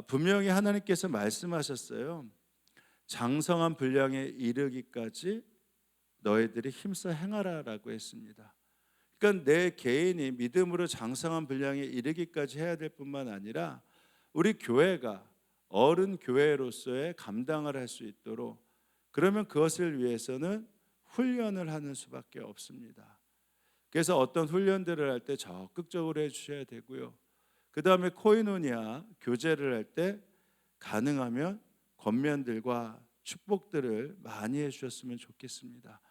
분명히 하나님께서 말씀하셨어요. 장성한 분량에 이르기까지 너희들이 힘써 행하라라고 했습니다. 그러니까 내 개인이 믿음으로 장성한 분량에 이르기까지 해야 될 뿐만 아니라 우리 교회가 어른 교회로서의 감당을 할 수 있도록, 그러면 그것을 위해서는 훈련을 하는 수밖에 없습니다. 그래서 어떤 훈련들을 할 때 적극적으로 해주셔야 되고요. 그 다음에 코이노니아 교제를 할 때 가능하면 권면들과 축복들을 많이 해주셨으면 좋겠습니다.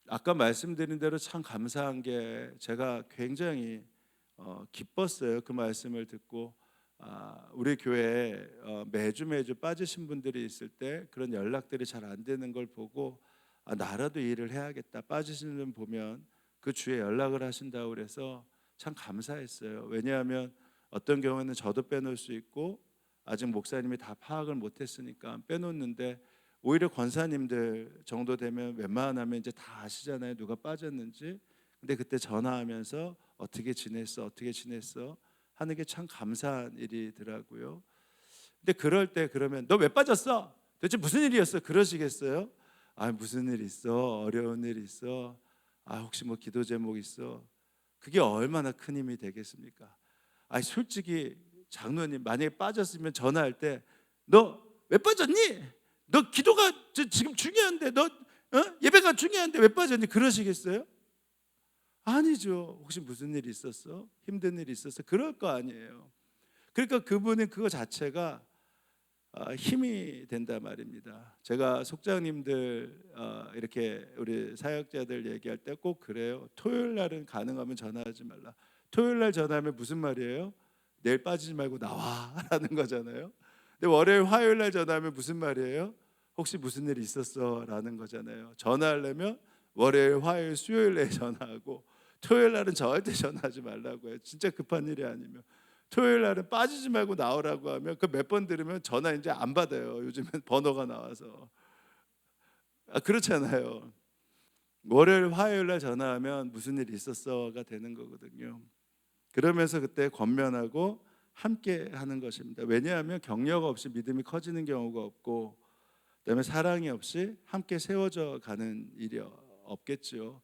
아까 말씀드린 대로 참 감사한 게 제가 굉장히 기뻤어요. 그 말씀을 듣고 우리 교회에 매주 빠지신 분들이 있을 때 그런 연락들이 잘 안 되는 걸 보고 나라도 일을 해야겠다. 빠지시는 분 보면 그 주에 연락을 하신다고 그래서 참 감사했어요. 왜냐하면 어떤 경우에는 저도 빼놓을 수 있고 아직 목사님이 다 파악을 못했으니까 빼놓는데, 오히려 권사님들 정도 되면 웬만하면 이제 다 아시잖아요. 누가 빠졌는지. 근데 그때 전화하면서 어떻게 지냈어 하는 게 참 감사한 일이더라고요. 근데 그럴 때 그러면 너 왜 빠졌어? 도대체 무슨 일이었어? 그러시겠어요? 무슨 일 있어? 어려운 일 있어? 혹시 뭐 기도 제목 있어? 그게 얼마나 큰 힘이 되겠습니까? 솔직히 장로님 만약에 빠졌으면 전화할 때 너 왜 빠졌니? 너 기도가 지금 중요한데, 너 예배가 중요한데 왜 빠졌니? 그러시겠어요? 아니죠. 혹시 무슨 일이 있었어? 힘든 일이 있었어? 그럴 거 아니에요. 그러니까 그분은 그거 자체가 힘이 된다 말입니다. 제가 속장님들 이렇게 우리 사역자들 얘기할 때 꼭 그래요. 토요일 날은 가능하면 전화하지 말라. 토요일 날 전화하면 무슨 말이에요? 내일 빠지지 말고 나와라는 거잖아요. 근데 월요일 화요일 날 전화하면 무슨 말이에요? 혹시 무슨 일 있었어? 라는 거잖아요. 전화하려면 월요일 화요일 수요일에 전화하고 토요일 날은 절대 전화하지 말라고 해요. 진짜 급한 일이 아니면. 토요일 날은 빠지지 말고 나오라고 하면 그 몇 번 들으면 전화 이제 안 받아요. 요즘엔 번호가 나와서. 그렇잖아요. 월요일 화요일 날 전화하면 무슨 일이 있었어가 되는 거거든요. 그러면서 그때 권면하고 함께 하는 것입니다. 왜냐하면 격려 없이 믿음이 커지는 경우가 없고, 그다음에 사랑이 없이 함께 세워져 가는 일이 없겠죠.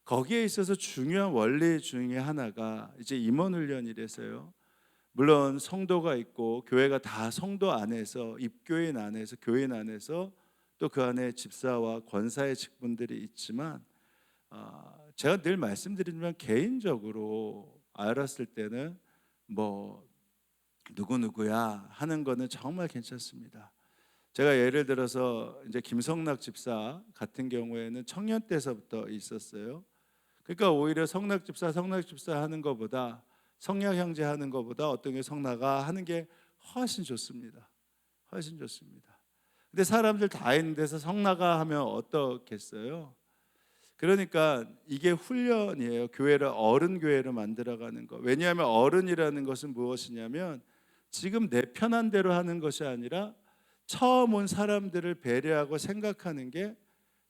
거기에 있어서 중요한 원리 중에 하나가 이제 임원 훈련이라서요. 물론 성도가 있고 교회가 다 성도 안에서, 입교인 안에서, 교인 안에서 또 그 안에 집사와 권사의 직분들이 있지만, 제가 늘 말씀드리지만 개인적으로 알았을 때는 뭐 누구야 하는 거는 정말 괜찮습니다. 제가 예를 들어서 이제 김성락 집사 같은 경우에는 청년 때서부터 있었어요. 그러니까 오히려 성락 집사 하는 것보다, 성락 형제 하는 것보다 어떤 게 성나가 하는 게 훨씬 좋습니다. 훨씬 좋습니다. 근데 사람들 다 있는 데서 성나가 하면 어떻겠어요? 그러니까 이게 훈련이에요. 교회를 어른 교회로 만들어가는 거. 왜냐하면 어른이라는 것은 무엇이냐면 지금 내 편한 대로 하는 것이 아니라 처음 온 사람들을 배려하고 생각하는 게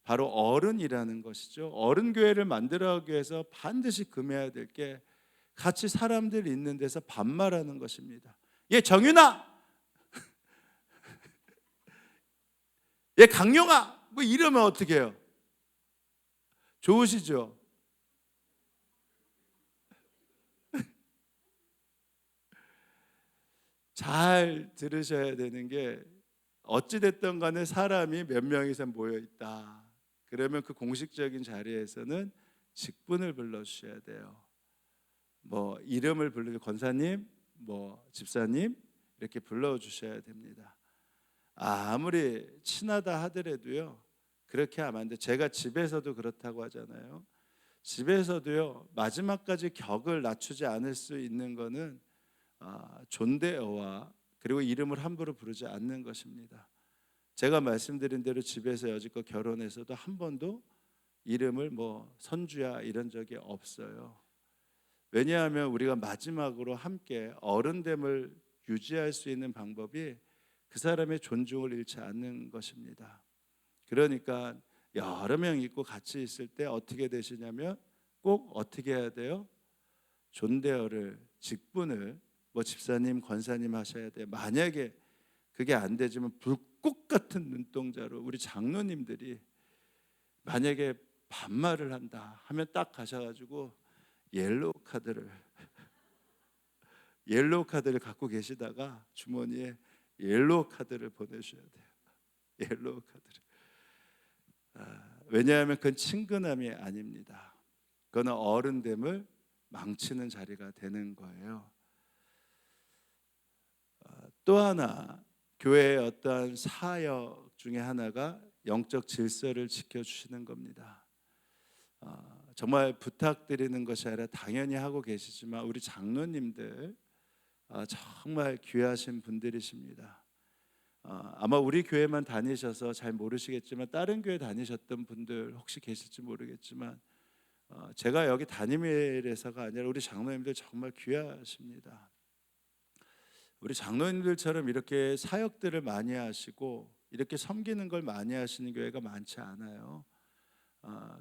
바로 어른이라는 것이죠. 어른 교회를 만들어가기 위해서 반드시 금해야 될 게 같이 사람들 있는 데서 반말하는 것입니다. 얘 정윤아, 얘 강용아, 뭐 이러면 어떻게 해요? 좋으시죠? 잘 들으셔야 되는 게, 어찌됐든 간에 사람이 몇 명이서 모여 있다. 그러면 그 공식적인 자리에서는 직분을 불러주셔야 돼요. 뭐 이름을 불러, 권사님, 뭐 집사님 이렇게 불러주셔야 됩니다. 아무리 친하다 하더라도요, 그렇게 하면 안 돼. 제가 집에서도 그렇다고 하잖아요. 집에서도요, 마지막까지 격을 낮추지 않을 수 있는 거는 존대어와 그리고 이름을 함부로 부르지 않는 것입니다. 제가 말씀드린 대로 집에서 여지껏 결혼해서도 한 번도 이름을 뭐 선주야 이런 적이 없어요. 왜냐하면 우리가 마지막으로 함께 어른됨을 유지할 수 있는 방법이 그 사람의 존중을 잃지 않는 것입니다. 그러니까 여러 명 있고 같이 있을 때 어떻게 되시냐면 꼭 어떻게 해야 돼요? 존대어를, 직분을 뭐 집사님, 권사님 하셔야 돼요. 만약에 그게 안 되지만 불꽃 같은 눈동자로 우리 장로님들이 만약에 반말을 한다 하면 딱 가셔가지고 옐로우 카드를 갖고 계시다가 주머니에 옐로우 카드를 보내셔야 돼요. 옐로우 카드를. 왜냐하면 그건 친근함이 아닙니다. 그건 어른됨을 망치는 자리가 되는 거예요. 또 하나 교회의 어떠한 사역 중에 하나가 영적 질서를 지켜주시는 겁니다. 정말 부탁드리는 것이 아니라 당연히 하고 계시지만 우리 장로님들 정말 귀하신 분들이십니다. 아마 우리 교회만 다니셔서 잘 모르시겠지만 다른 교회 다니셨던 분들 혹시 계실지 모르겠지만 제가 여기 담임이라서가 아니라 우리 장로님들 정말 귀하십니다. 우리 장로님들처럼 이렇게 사역들을 많이 하시고 이렇게 섬기는 걸 많이 하시는 교회가 많지 않아요.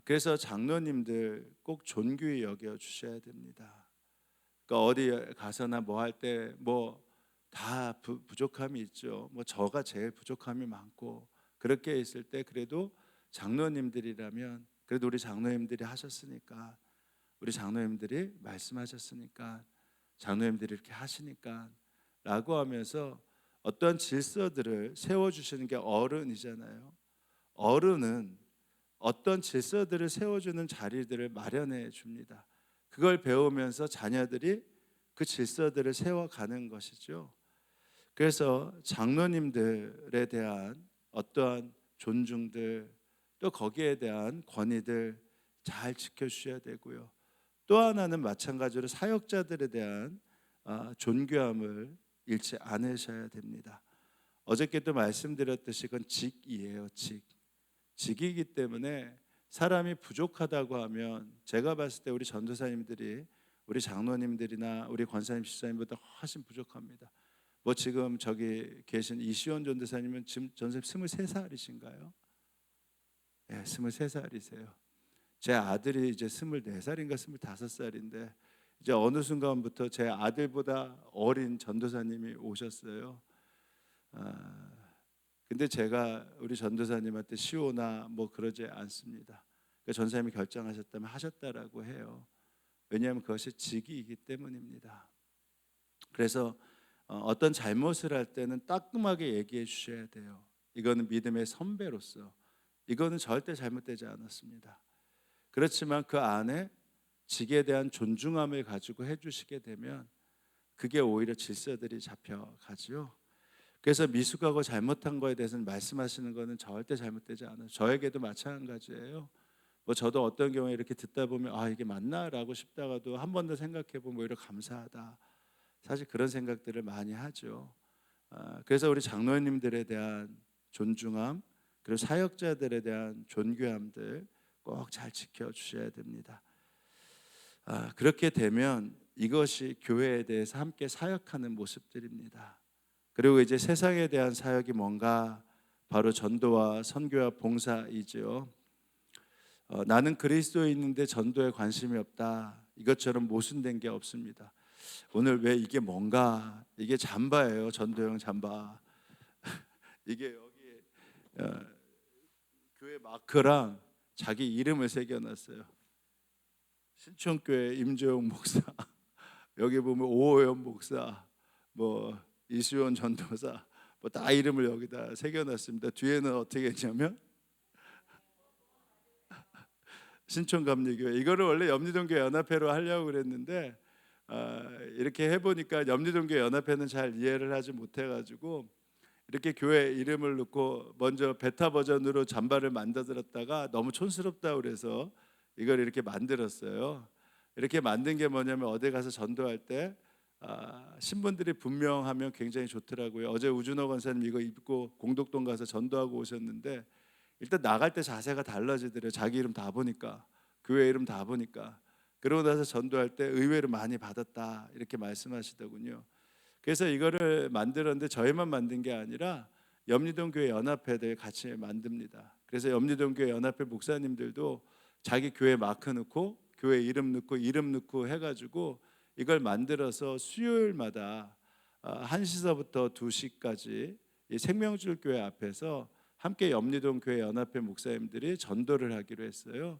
그래서 장로님들 꼭 존귀히 여겨 주셔야 됩니다. 그러니까 어디 가서나 뭐 할 때 뭐 다 부족함이 있죠. 뭐 저가 제일 부족함이 많고 그렇게 있을 때 그래도 장로님들이라면 그래도 우리 장로님들이 하셨으니까 우리 장로님들이 말씀하셨으니까 장로님들이 이렇게 하시니까 라고 하면서 어떤 질서들을 세워주시는 게 어른이잖아요. 어른은 어떤 질서들을 세워주는 자리들을 마련해 줍니다. 그걸 배우면서 자녀들이 그 질서들을 세워가는 것이죠. 그래서 장로님들에 대한 어떠한 존중들 또 거기에 대한 권위들 잘 지켜주셔야 되고요. 또 하나는 마찬가지로 사역자들에 대한 존귀함을 잃지 않으셔야 됩니다. 어저께도 말씀드렸듯이 그건 직이에요. 직이기 때문에 사람이 부족하다고 하면 제가 봤을 때 우리 전도사님들이 우리 장로님들이나 우리 권사님 집사님보다 훨씬 부족합니다. 뭐 지금 저기 계신 이시원 전도사님은 지금 전도사님 23살이신가요? 네, 23살이세요. 제 아들이 이제 24살인가 25살인데 이제 어느 순간부터 제 아들보다 어린 전도사님이 오셨어요. 근데 제가 우리 전도사님한테 시오나 뭐 그러지 않습니다. 그러니까 전사님이 결정하셨다면 하셨다라고 해요. 왜냐하면 그것이 직이기 때문입니다. 그래서 어떤 잘못을 할 때는 따끔하게 얘기해 주셔야 돼요. 이거는 믿음의 선배로서 이거는 절대 잘못되지 않았습니다. 그렇지만 그 안에 직에 대한 존중함을 가지고 해주시게 되면 그게 오히려 질서들이 잡혀가죠. 그래서 미숙하고 잘못한 거에 대해서는 말씀하시는 거는 절대 잘못되지 않아요. 저에게도 마찬가지예요. 뭐 저도 어떤 경우에 이렇게 듣다 보면 이게 맞나라고 싶다가도 한 번 더 생각해 보면 오히려 감사하다. 사실 그런 생각들을 많이 하죠. 그래서 우리 장로님들에 대한 존중함 그리고 사역자들에 대한 존귀함들 꼭 잘 지켜주셔야 됩니다. 그렇게 되면 이것이 교회에 대해서 함께 사역하는 모습들입니다. 그리고 이제 세상에 대한 사역이 뭔가 바로 전도와 선교와 봉사이죠. 나는 그리스도인인데 전도에 관심이 없다. 이것처럼 모순된 게 없습니다. 오늘 왜 이게 뭔가 이게 잠바예요. 전도용 잠바. 이게 여기 교회 마크랑 자기 이름을 새겨놨어요. 신촌교회 임재용 목사, 여기 보면 오호연 목사, 뭐 이수연 전도사, 뭐 다 이름을 여기다 새겨놨습니다. 뒤에는 어떻게 했냐면 신촌감리교회. 이거를 원래 염리동교회 연합회로 하려고 그랬는데 이렇게 해보니까 염리동교회 연합회는 잘 이해를 하지 못해가지고 이렇게 교회 이름을 넣고 먼저 베타 버전으로 잠바를 만들었다가 너무 촌스럽다고 그래서 이걸 이렇게 만들었어요. 이렇게 만든 게 뭐냐면 어디 가서 전도할 때 신분들이 분명하면 굉장히 좋더라고요. 어제 우준호 권사님 이거 입고 공덕동 가서 전도하고 오셨는데 일단 나갈 때 자세가 달라지더래요. 자기 이름 다 보니까, 교회 이름 다 보니까. 그러고 나서 전도할 때 의외로 많이 받았다 이렇게 말씀하시더군요. 그래서 이거를 만들었는데 저희만 만든 게 아니라 염리동교회 연합회들 같이 만듭니다. 그래서 염리동교회 연합회 목사님들도 자기 교회 마크 넣고 교회 이름 넣고 해가지고 이걸 만들어서 수요일마다 1시서부터 2시까지 이 생명줄 교회 앞에서 함께 염리동 교회 연합회 목사님들이 전도를 하기로 했어요.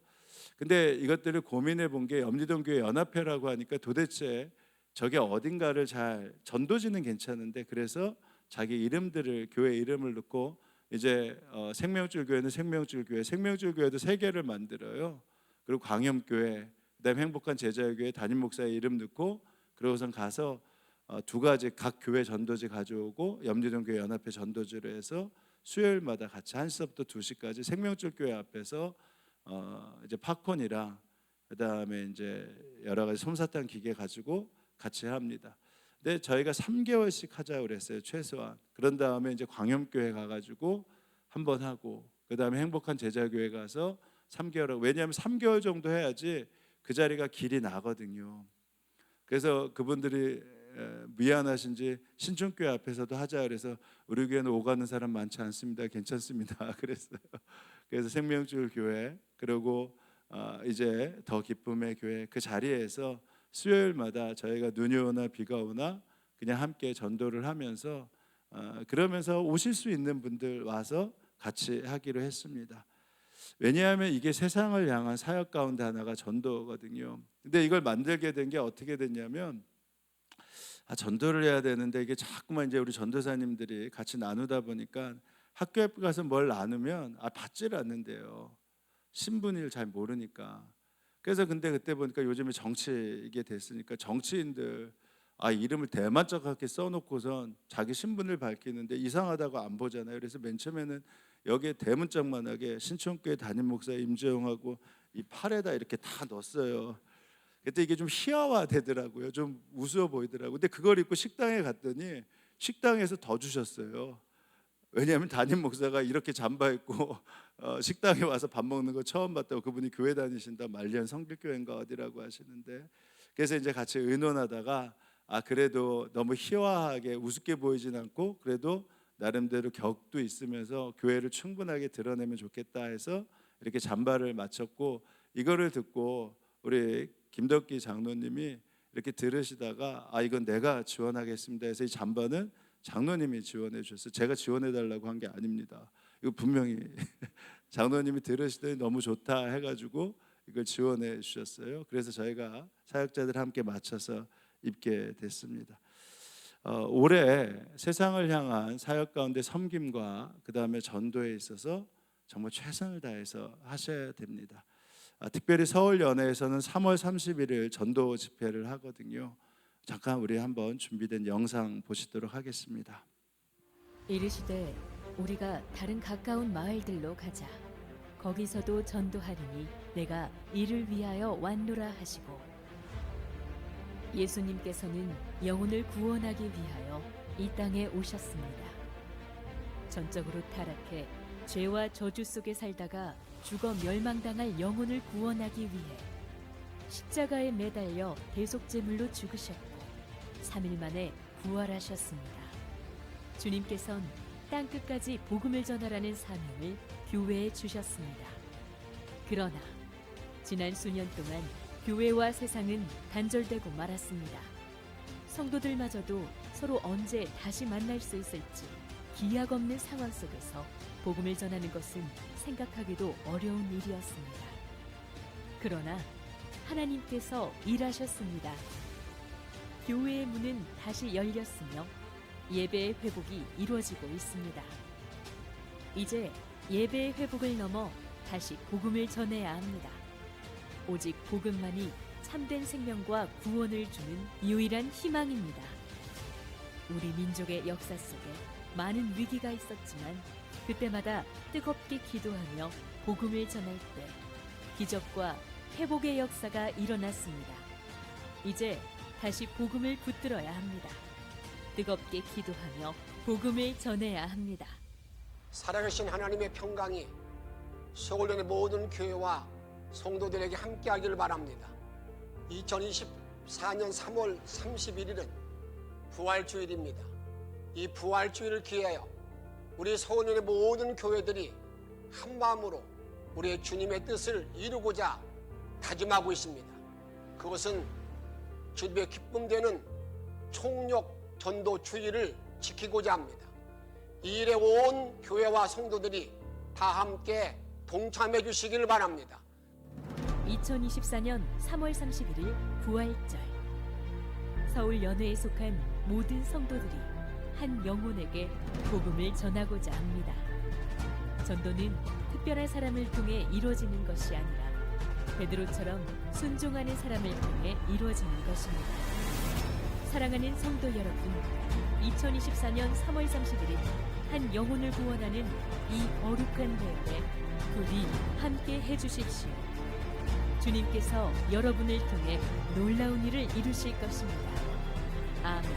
근데 이것들을 고민해 본 게 염리동 교회 연합회라고 하니까 도대체 저게 어딘가를 잘 전도지는 괜찮은데 그래서 자기 이름들을 교회 이름을 넣고 이제 생명줄 교회는 생명줄 교회, 생명줄 교회도 3개를 만들어요. 그리고 광염교회, 그다음에 행복한 제자교회 담임 목사의 이름 넣고 그러고선 가서 2가지 각 교회 전도지 가져오고 염리동 교회 연합회 전도지로 해서 수요일마다 같이 1시부터 2시까지 생명줄 교회 앞에서 이제 팝콘이랑 그다음에 이제 여러 가지 솜사탕 기계 가지고 같이 합니다. 근데 저희가 3개월씩 하자고 그랬어요, 최소한. 그런 다음에 이제 광염교회 가가지고 한번 하고 그다음에 행복한 제자교회 가서 3개월 하고, 왜냐하면 3개월 정도 해야지 그 자리가 길이 나거든요. 그래서 그분들이 미안하신지 신촌교회 앞에서도 하자 그래서 우리 교회는 오가는 사람 많지 않습니다, 괜찮습니다 그랬어요. 그래서 생명줄 교회 그리고 이제 더 기쁨의 교회 그 자리에서 수요일마다 저희가 눈이 오나 비가 오나 그냥 함께 전도를 하면서 그러면서 오실 수 있는 분들 와서 같이 하기로 했습니다. 왜냐하면 이게 세상을 향한 사역 가운데 하나가 전도거든요. 근데 이걸 만들게 된 게 어떻게 됐냐면 전도를 해야 되는데 이게 자꾸만 이제 우리 전도사님들이 같이 나누다 보니까 학교에 가서 뭘 나누면 받질 않는데요. 신분을 잘 모르니까. 그래서 근데 그때 보니까 요즘에 정치 이게 됐으니까 정치인들 이름을 대만짝하게 써놓고선 자기 신분을 밝히는데 이상하다고 안 보잖아요. 그래서 맨 처음에는 여기에 대문짝만하게 신촌교회 담임 목사 임재용하고 이 팔에다 이렇게 다 넣었어요. 그때 이게 좀 희화화 되더라고요. 좀 우스워 보이더라고요. 근데 그걸 입고 식당에 갔더니 식당에서 더 주셨어요. 왜냐하면 담임 목사가 이렇게 잠바 입고 식당에 와서 밥 먹는 거 처음 봤다고. 그분이 교회 다니신다, 말리안 성길교회인가 어디라고 하시는데, 그래서 이제 같이 의논하다가 그래도 너무 희화하게 우습게 보이진 않고 그래도 나름대로 격도 있으면서 교회를 충분하게 드러내면 좋겠다 해서 이렇게 잠바를 맞췄고, 이거를 듣고 우리 김덕기 장로님이 이렇게 들으시다가 이건 내가 지원하겠습니다 해서 이 잠바는 장로님이 지원해 주셨어요. 제가 지원해 달라고 한 게 아닙니다. 이거 분명히 장로님이 들으시더니 너무 좋다 해가지고 이걸 지원해 주셨어요. 그래서 저희가 사역자들 함께 맞춰서 입게 됐습니다. 올해 세상을 향한 사역 가운데 섬김과 그 다음에 전도에 있어서 정말 최선을 다해서 하셔야 됩니다. 특별히 서울 연회에서는 3월 31일 전도 집회를 하거든요. 잠깐 우리 한번 준비된 영상 보시도록 하겠습니다. 이르시되 우리가 다른 가까운 마을들로 가자. 거기서도 전도하리니 내가 이를 위하여 왔노라 하시고, 예수님께서는 영혼을 구원하기 위하여 이 땅에 오셨습니다. 전적으로 타락해 죄와 저주 속에 살다가 죽어 멸망당할 영혼을 구원하기 위해 십자가에 매달려 대속제물로 죽으셨고 3일 만에 부활하셨습니다. 주님께서는 땅 끝까지 복음을 전하라는 사명을 교회에 주셨습니다. 그러나 지난 수년 동안 교회와 세상은 단절되고 말았습니다. 성도들마저도 서로 언제 다시 만날 수 있을지 기약 없는 상황 속에서 복음을 전하는 것은 생각하기도 어려운 일이었습니다. 그러나 하나님께서 일하셨습니다. 교회의 문은 다시 열렸으며 예배의 회복이 이루어지고 있습니다. 이제 예배의 회복을 넘어 다시 복음을 전해야 합니다. 오직 복음만이 참된 생명과 구원을 주는 유일한 희망입니다. 우리 민족의 역사 속에 많은 위기가 있었지만 그때마다 뜨겁게 기도하며 복음을 전할 때 기적과 회복의 역사가 일어났습니다. 이제 다시 복음을 붙들어야 합니다. 뜨겁게 기도하며 복음을 전해야 합니다. 살아계신 하나님의 평강이 서울연의 모든 교회와 성도들에게 함께하기를 바랍니다. 2024년 3월 31일은 부활주일입니다. 이 부활주일을 기해하여 우리 서울연의 모든 교회들이 한마음으로 우리의 주님의 뜻을 이루고자 다짐하고 있습니다. 그것은 주님의 기쁨되는 총력 전도 주의를 지키고자 합니다. 이 일에 온 교회와 성도들이 다 함께 동참해 주시기를 바랍니다. 2024년 3월 31일 부활절, 서울 연회에 속한 모든 성도들이 한 영혼에게 복음을 전하고자 합니다. 전도는 특별한 사람을 통해 이루어지는 것이 아니라 베드로처럼 순종하는 사람을 통해 이루어지는 것입니다. 사랑하는 성도 여러분, 2024년 3월 31일 한 영혼을 구원하는 이 거룩한 대회에 부디 함께 해주십시오. 주님께서 여러분을 통해 놀라운 일을 이루실 것입니다. 아멘.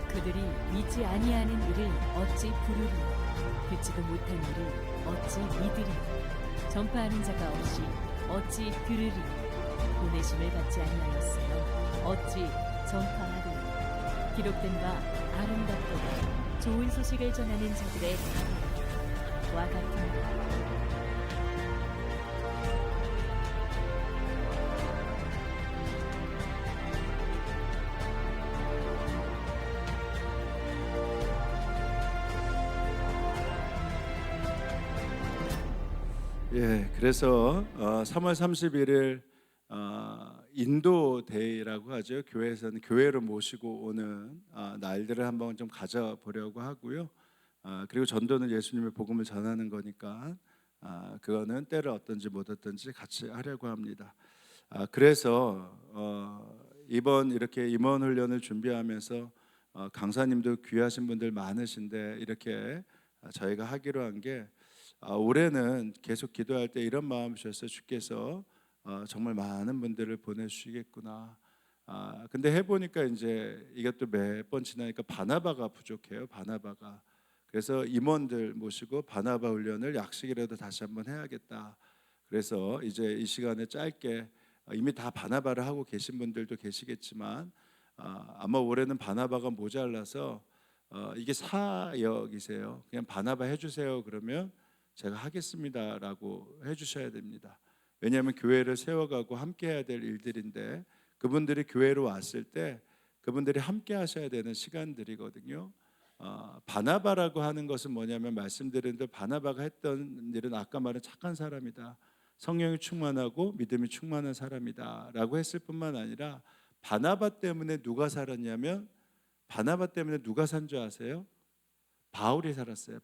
그들이 믿지 아니하는 일을 어찌 부르리, 듣지도 못한 일을 어찌 믿으리, 전파하는 자가 없이 어찌 들으리, 보내심을 받지 아니하였으면 어찌 전파하리. 기록된 바 아름답고 좋은 소식을 전하는 자들의 와 같습니다. 예, 그래서 3월 31일 인도 데이라고 하죠. 교회에서는 교회로 모시고 오는 날들을 한번 좀 가져보려고 하고요. 그리고 전도는 예수님의 복음을 전하는 거니까 그거는 때를 어떤지 못 어떤지 같이 하려고 합니다. 그래서 이번 이렇게 임원 훈련을 준비하면서 강사님도 귀하신 분들 많으신데 이렇게 저희가 하기로 한 게 올해는 계속 기도할 때 이런 마음이 주셨어요. 주께서 정말 많은 분들을 보내주시겠구나. 근데 해보니까 이제 이것도 몇 번 지나니까 바나바가 부족해요. 바나바가. 그래서 임원들 모시고 바나바 훈련을 약식이라도 다시 한번 해야겠다. 그래서 이제 이 시간에 짧게 이미 다 바나바를 하고 계신 분들도 계시겠지만 아마 올해는 바나바가 모자라서 이게 사역이세요. 그냥 바나바 해주세요. 그러면 제가 하겠습니다라고 해주셔야 됩니다. 왜냐하면 교회를 세워가고 함께 해야 될 일들인데 그분들이 교회로 왔을 때 그분들이 함께 하셔야 되는 시간들이거든요. 바나바라고 하는 것은 뭐냐면 말씀드렸는데 바나바가 했던 일은 아까 말한 착한 사람이다. 성령이 충만하고 믿음이 충만한 사람이다 라고 했을 뿐만 아니라 바나바 때문에 누가 살았냐면 바나바 때문에 누가 산 줄 아세요? 바울이 살았어요.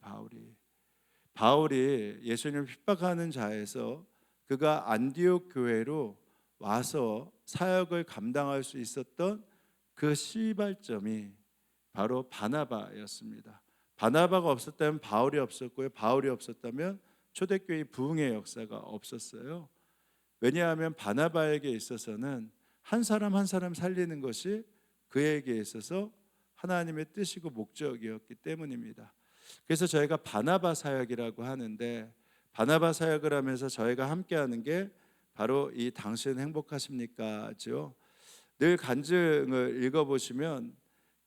바울이 예수님을 핍박하는 자에서 그가 안디옥 교회로 와서 사역을 감당할 수 있었던 그 시발점이 바로 바나바였습니다. 바나바가 없었다면 바울이 없었고요. 바울이 없었다면 초대교회 부흥의 역사가 없었어요. 왜냐하면 바나바에게 있어서는 한 사람 한 사람 살리는 것이 그에게 있어서 하나님의 뜻이고 목적이었기 때문입니다. 그래서 저희가 바나바 사역이라고 하는데 바나바 사역을 하면서 저희가 함께하는 게 바로 이 당신 행복하십니까죠. 늘 간증을 읽어보시면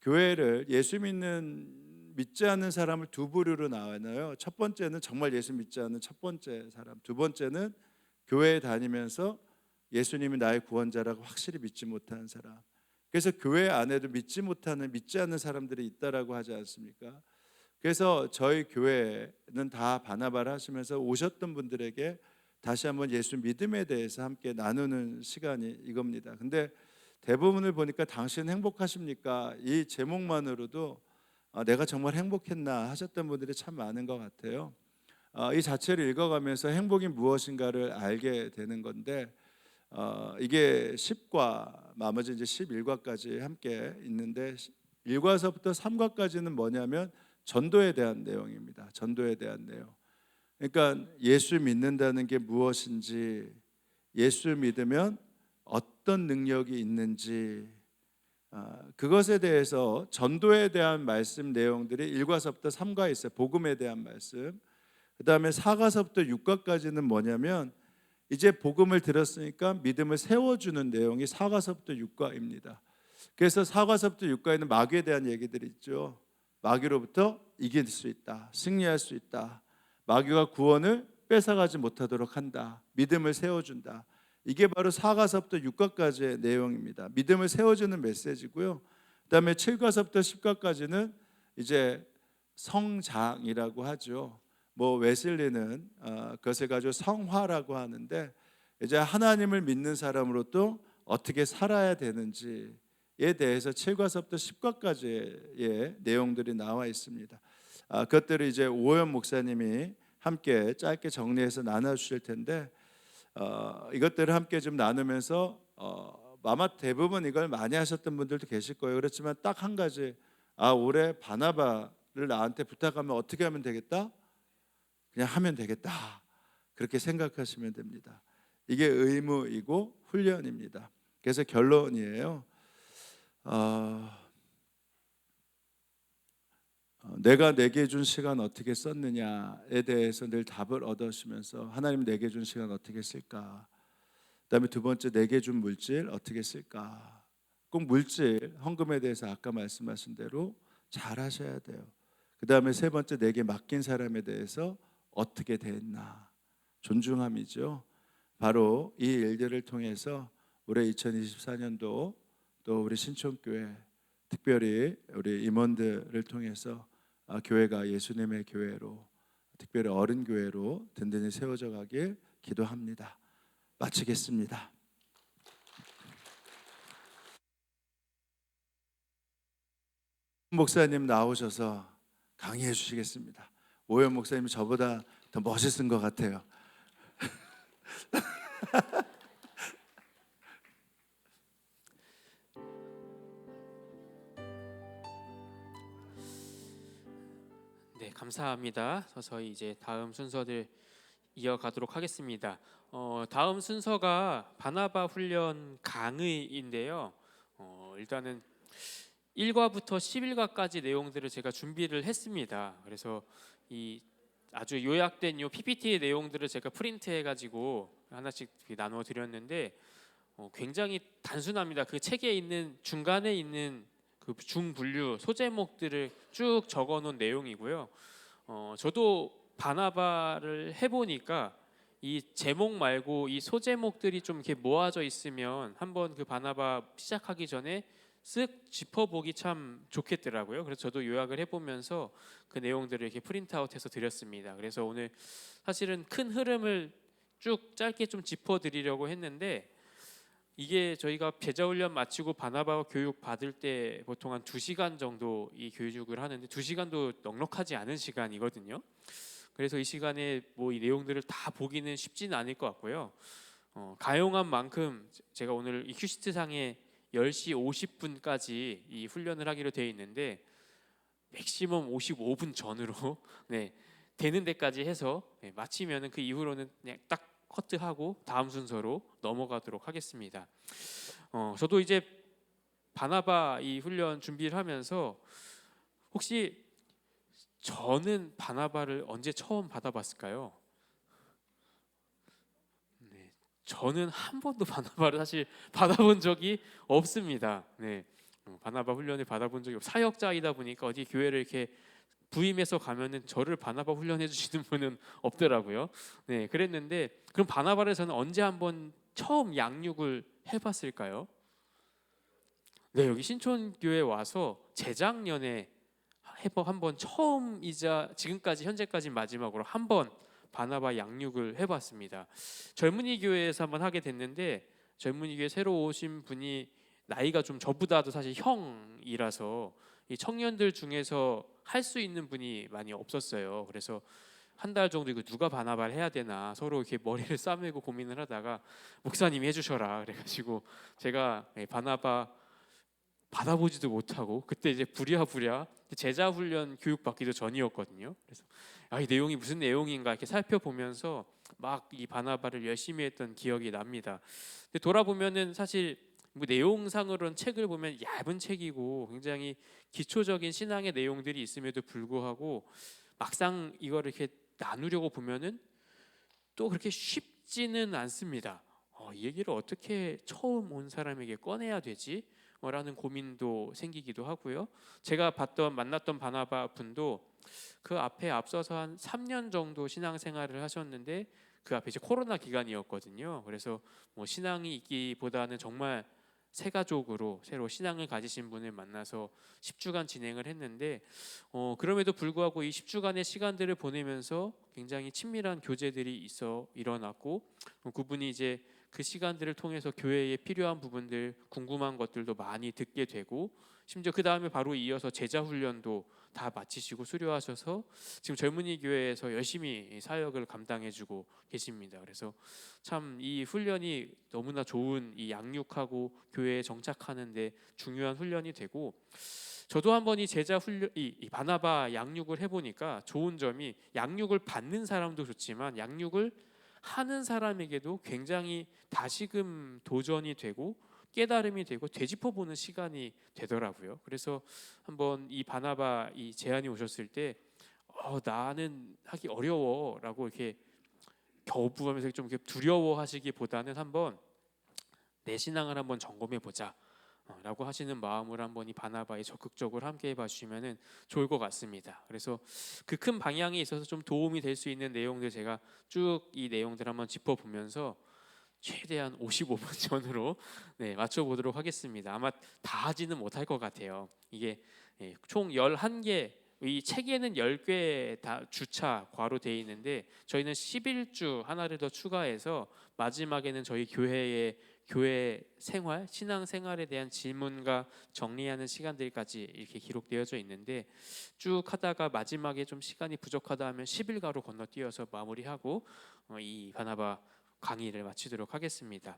교회를 예수 믿지 않는 사람을 두 부류로 나눠요. 첫 번째는 정말 예수 믿지 않는 첫 번째 사람, 두 번째는 교회에 다니면서 예수님이 나의 구원자라고 확실히 믿지 못하는 사람. 그래서 교회 안에도 믿지 않는 사람들이 있다라고 하지 않습니까? 그래서 저희 교회는 다 바나바를 하시면서 오셨던 분들에게 다시 한번 예수 믿음에 대해서 함께 나누는 시간이 이겁니다. 근데 대부분을 보니까 당신 행복하십니까? 이 제목만으로도 내가 정말 행복했나 하셨던 분들이 참 많은 것 같아요. 이 자체를 읽어가면서 행복이 무엇인가를 알게 되는 건데 이게 10과 나머지 이제 11과까지 함께 있는데 1과서부터 3과까지는 뭐냐면 전도에 대한 내용입니다. 전도에 대한 내용. 그러니까 예수 믿는다는 게 무엇인지, 예수 믿으면 어떤 능력이 있는지, 그것에 대해서 전도에 대한 말씀 내용들이 1과서부터 3과에 있어요. 복음에 대한 말씀. 그 다음에 4과서부터 6과까지는 뭐냐면 이제 복음을 들었으니까 믿음을 세워주는 내용이 4과서부터 6과입니다. 그래서 4과서부터 6과에는 마귀에 대한 얘기들이 있죠. 마귀로부터 이길 수 있다, 승리할 수 있다, 마귀가 구원을 뺏어가지 못하도록 한다, 믿음을 세워준다. 이게 바로 4과서부터 6과까지의 내용입니다. 믿음을 세워주는 메시지고요. 그 다음에 7과서부터 10과까지는 이제 성장이라고 하죠. 뭐 웨슬리는 그것을 가지고 성화라고 하는데, 이제 하나님을 믿는 사람으로 또 어떻게 살아야 되는지에 대해서 7과서부터 10과까지의 내용들이 나와 있습니다. 그것들을 이제 오호연 목사님이 함께 짧게 정리해서 나눠주실 텐데, 이것들을 함께 좀 나누면서 아마 대부분 이걸 많이 하셨던 분들도 계실 거예요. 그렇지만 딱 한 가지, 올해 바나바를 나한테 부탁하면 어떻게 하면 되겠다? 그냥 하면 되겠다. 그렇게 생각하시면 됩니다. 이게 의무이고 훈련입니다. 그래서 결론이에요. 내가 내게 준 시간 어떻게 썼느냐에 대해서 늘 답을 얻으시면서, 하나님 내게 준 시간 어떻게 쓸까? 그다음에 두 번째, 내게 준 물질 어떻게 쓸까? 꼭 물질, 헌금에 대해서 아까 말씀하신 대로 잘 하셔야 돼요. 그다음에 세 번째, 내게 맡긴 사람에 대해서 어떻게 대했나? 존중함이죠. 바로 이 일들을 통해서 올해 2024년도 또 우리 신촌교회, 특별히 우리 임원들을 통해서 교회가 예수님의 교회로, 특별히 어른 교회로 든든히 세워져 가길 기도합니다. 마치겠습니다. 목사님 나오셔서 강의해 주시겠습니다. 오현 목사님이 저보다 더 멋있은 것 같아요. 네, 감사합니다. 서서히 이제 다음 순서들 이어가도록 하겠습니다. 다음 순서가 바나바 훈련 강의인데요. 일단은 1과부터 11과까지 내용들을 제가 준비를 했습니다. 그래서 이 아주 요약된 요 PPT의 내용들을 제가 프린트해가지고 하나씩 나눠 드렸는데, 굉장히 단순합니다. 그 책에 있는 중간에 있는 그 중분류 소제목들을 쭉 적어놓은 내용이고요. 저도 바나바를 해보니까 이 제목 말고 이 소제목들이 좀 이렇게 모아져 있으면 한번 그 바나바 시작하기 전에 쓱 짚어보기 참 좋겠더라고요. 그래서 저도 요약을 해보면서 그 내용들을 이렇게 프린트아웃해서 드렸습니다. 그래서 오늘 사실은 큰 흐름을 쭉 짧게 좀 짚어드리려고 했는데, 이게 저희가 제자훈련 마치고 바나바 교육 받을 때 보통 한 2시간 정도 이 교육을 하는데, 2시간도 넉넉하지 않은 시간이거든요. 그래서 이 시간에 뭐 이 내용들을 다 보기는 쉽지는 않을 것 같고요. 가용한 만큼 제가 오늘 이 큐시트상에 10시 50분까지 이 훈련을 하기로 되어 있는데, 맥시멈 55분 전으로 되는 데까지 해서 마치면은 그 이후로는 그냥 딱 커트하고 다음 순서로 넘어가도록 하겠습니다. 저도 이제 바나바 이 훈련 준비를 하면서, 혹시 저는 바나바를 언제 처음 받아봤을까요? 저는 한 번도 바나바를 사실 받아본 적이 없습니다. 바나바 훈련을 받아본 적이 사역자이다 보니까 어디 교회를 이렇게 부임해서 가면은 저를 바나바 훈련해 주시는 분은 없더라고요. 그랬는데, 그럼 바나바를 저는 언제 한번 처음 양육을 해봤을까요? 여기 신촌교회 와서 재작년에 한번 처음이자 지금까지 현재까지 마지막으로 한번 바나바 양육을 해봤습니다. 젊은이 교회에서 한번 하게 됐는데, 젊은이 교회 새로 오신 분이 나이가 좀 저보다도 사실 형이라서 이 청년들 중에서 할 수 있는 분이 많이 없었어요. 그래서 한 달 정도 이거 누가 바나바를 해야 되나 서로 이렇게 머리를 싸매고 고민을 하다가 목사님이 해주셔라 그래가지고 제가 바나바 받아보지도 못하고, 그때 이제 부랴부랴 제자 훈련 교육 받기도 전이었거든요. 그래서 이 내용이 무슨 내용인가 이렇게 살펴보면서 막 이 바나바를 열심히 했던 기억이 납니다. 근데 돌아보면은 사실 뭐 내용상으로는 책을 보면 얇은 책이고 굉장히 기초적인 신앙의 내용들이 있음에도 불구하고, 막상 이걸 이렇게 나누려고 보면은 또 그렇게 쉽지는 않습니다. 이 얘기를 어떻게 처음 온 사람에게 꺼내야 되지? 라는 고민도 생기기도 하고요. 제가 만났던 바나바 분도 그 앞에 앞서서 한 3년 정도 신앙생활을 하셨는데, 그 앞에 이제 코로나 기간이었거든요. 그래서 뭐 신앙이 있기보다는 정말 새 가족으로 새로 신앙을 가지신 분을 만나서 10주간 진행을 했는데 그럼에도 불구하고 이 10주간의 시간들을 보내면서 굉장히 친밀한 교제들이 일어났고 그분이 이제 그 시간들을 통해서 교회에 필요한 부분들, 궁금한 것들도 많이 듣게 되고 심지어 그 다음에 바로 이어서 제자 훈련도 다 마치시고 수료하셔서 지금 젊은이 교회에서 열심히 사역을 감당해주고 계십니다. 그래서 참 이 훈련이 너무나 좋은 이 양육하고 교회에 정착하는데 중요한 훈련이 되고 저도 한번 이 제자 훈련, 이 바나바 양육을 해보니까 좋은 점이 양육을 받는 사람도 좋지만 양육을 하는 사람에게도 굉장히 다시금 도전이 되고 깨달음이 되고 되짚어보는 시간이 되더라고요. 그래서 한번 이 바나바 이 제안이 오셨을 때 나는 하기 어려워라고 이렇게 거부하면서 좀 이렇게 두려워하시기보다는 한번 내 신앙을 한번 점검해 보자. 라고 하시는 마음으로 한번 이 바나바에 적극적으로 함께 해봐 주시면 좋을 것 같습니다. 그래서 그 큰 방향에 있어서 좀 도움이 될 수 있는 내용들 제가 쭉 이 내용들 한번 짚어보면서 최대한 55분 전으로 맞춰보도록 하겠습니다. 아마 다 하지는 못할 것 같아요. 이게 총 11개, 이 책에는 10개 다 주차 괄호 되어 있는데 저희는 11주 하나를 더 추가해서 마지막에는 저희 교회 생활, 신앙 생활에 대한 질문과 정리하는 시간들까지 이렇게 기록되어져 있는데 쭉 하다가 마지막에 좀 시간이 부족하다 하면 10일가로 건너뛰어서 마무리하고 이 바나바 강의를 마치도록 하겠습니다.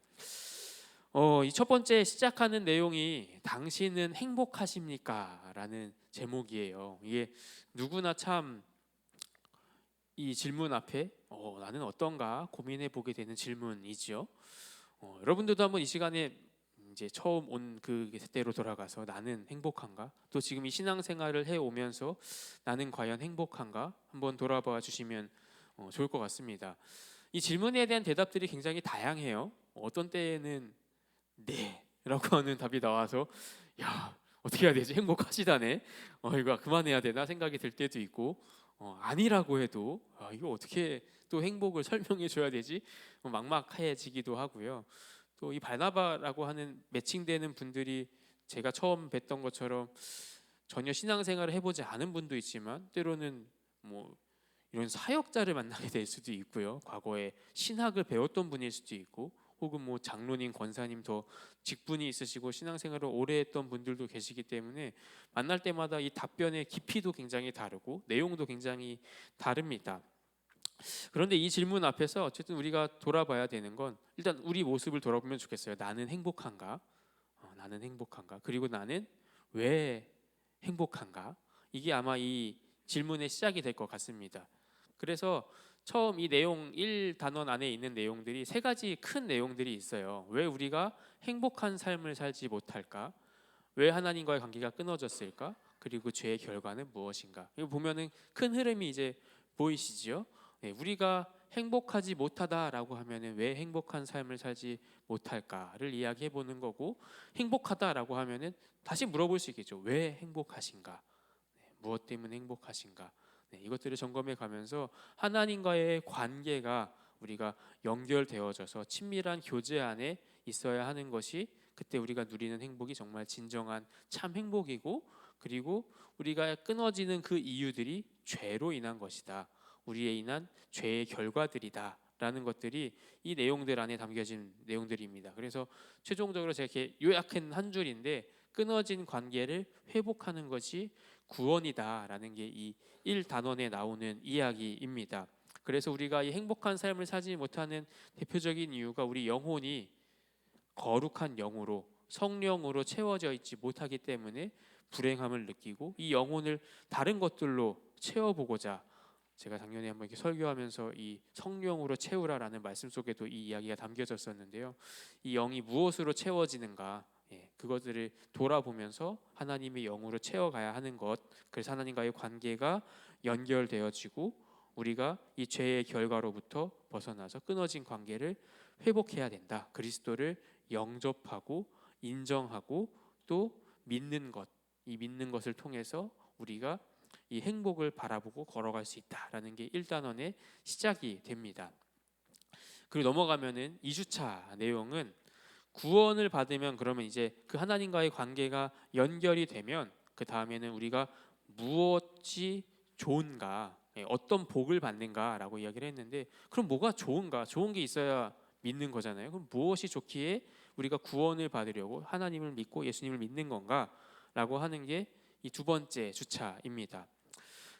이 첫 번째 시작하는 내용이 당신은 행복하십니까? 라는 제목이에요. 이게 누구나 참 이 질문 앞에 나는 어떤가 고민해 보게 되는 질문이죠. 여러분들도 한번 이 시간에 이제 처음 온 그때로 돌아가서 나는 행복한가? 또 지금 이 신앙생활을 해 오면서 나는 과연 행복한가? 한번 돌아봐 주시면 좋을 것 같습니다. 이 질문에 대한 대답들이 굉장히 다양해요. 어떤 때에는 네라고 하는 답이 나와서 야 어떻게 해야 되지? 행복하시다네. 이거 그만해야 되나 생각이 들 때도 있고 아니라고 해도 이거 어떻게 또 행복을 설명해 줘야 되지? 막막해지기도 하고요. 또 이 바나바라고 하는 매칭되는 분들이 제가 처음 뵀던 것처럼 전혀 신앙생활을 해보지 않은 분도 있지만 때로는 뭐 이런 사역자를 만나게 될 수도 있고요. 과거에 신학을 배웠던 분일 수도 있고 혹은 뭐 장로님, 권사님 더 직분이 있으시고 신앙생활을 오래 했던 분들도 계시기 때문에 만날 때마다 이 답변의 깊이도 굉장히 다르고 내용도 굉장히 다릅니다. 그런데 이 질문 앞에서 어쨌든 우리가 돌아봐야 되는 건 일단 우리 모습을 돌아보면 좋겠어요. 나는 행복한가? 나는 행복한가? 그리고 나는 왜 행복한가? 이게 아마 이 질문의 시작이 될 것 같습니다. 그래서 처음 이 내용 1단원 안에 있는 내용들이 세 가지 큰 내용들이 있어요. 왜 우리가 행복한 삶을 살지 못할까? 왜 하나님과의 관계가 끊어졌을까? 그리고 죄의 결과는 무엇인가? 이거 보면은 큰 흐름이 이제 보이시죠? 우리가 행복하지 못하다라고 하면은 왜 행복한 삶을 살지 못할까를 이야기해 보는 거고 행복하다라고 하면은 다시 물어볼 수 있겠죠. 왜 행복하신가? 무엇 때문에 행복하신가? 이것들을 점검해 가면서 하나님과의 관계가 우리가 연결되어져서 친밀한 교제 안에 있어야 하는 것이 그때 우리가 누리는 행복이 정말 진정한 참 행복이고 그리고 우리가 끊어지는 그 이유들이 죄로 인한 것이다. 우리에 인한 죄의 결과들이다. 라는 것들이 이 내용들 안에 담겨진 내용들입니다. 그래서 최종적으로 제가 이렇게 요약한 한 줄인데 끊어진 관계를 회복하는 것이 구원이다라는 게 이 1단원에 나오는 이야기입니다. 그래서 우리가 이 행복한 삶을 살지 못하는 대표적인 이유가 우리 영혼이 거룩한 영으로 성령으로 채워져 있지 못하기 때문에 불행함을 느끼고 이 영혼을 다른 것들로 채워보고자 제가 작년에 한번 이렇게 설교하면서 이 성령으로 채우라라는 말씀 속에도 이 이야기가 담겨졌었는데요. 이 영이 무엇으로 채워지는가? 그것들을 돌아보면서 하나님의 영으로 채워가야 하는 것. 그래서 하나님과의 관계가 연결되어지고 우리가 이 죄의 결과로부터 벗어나서 끊어진 관계를 회복해야 된다. 그리스도를 영접하고 인정하고 또 믿는 것. 이 믿는 것을 통해서 우리가 이 행복을 바라보고 걸어갈 수 있다라는 게 1단원의 시작이 됩니다. 그리고 넘어가면은 2주차 내용은 구원을 받으면 그러면 이제 그 하나님과의 관계가 연결이 되면 그 다음에는 우리가 무엇이 좋은가, 어떤 복을 받는가라고 이야기를 했는데, 그럼 뭐가 좋은가? 좋은 게 있어야 믿는 거잖아요. 그럼 무엇이 좋기에 우리가 구원을 받으려고 하나님을 믿고 예수님을 믿는 건가라고 하는 게 이 두 번째 주차입니다.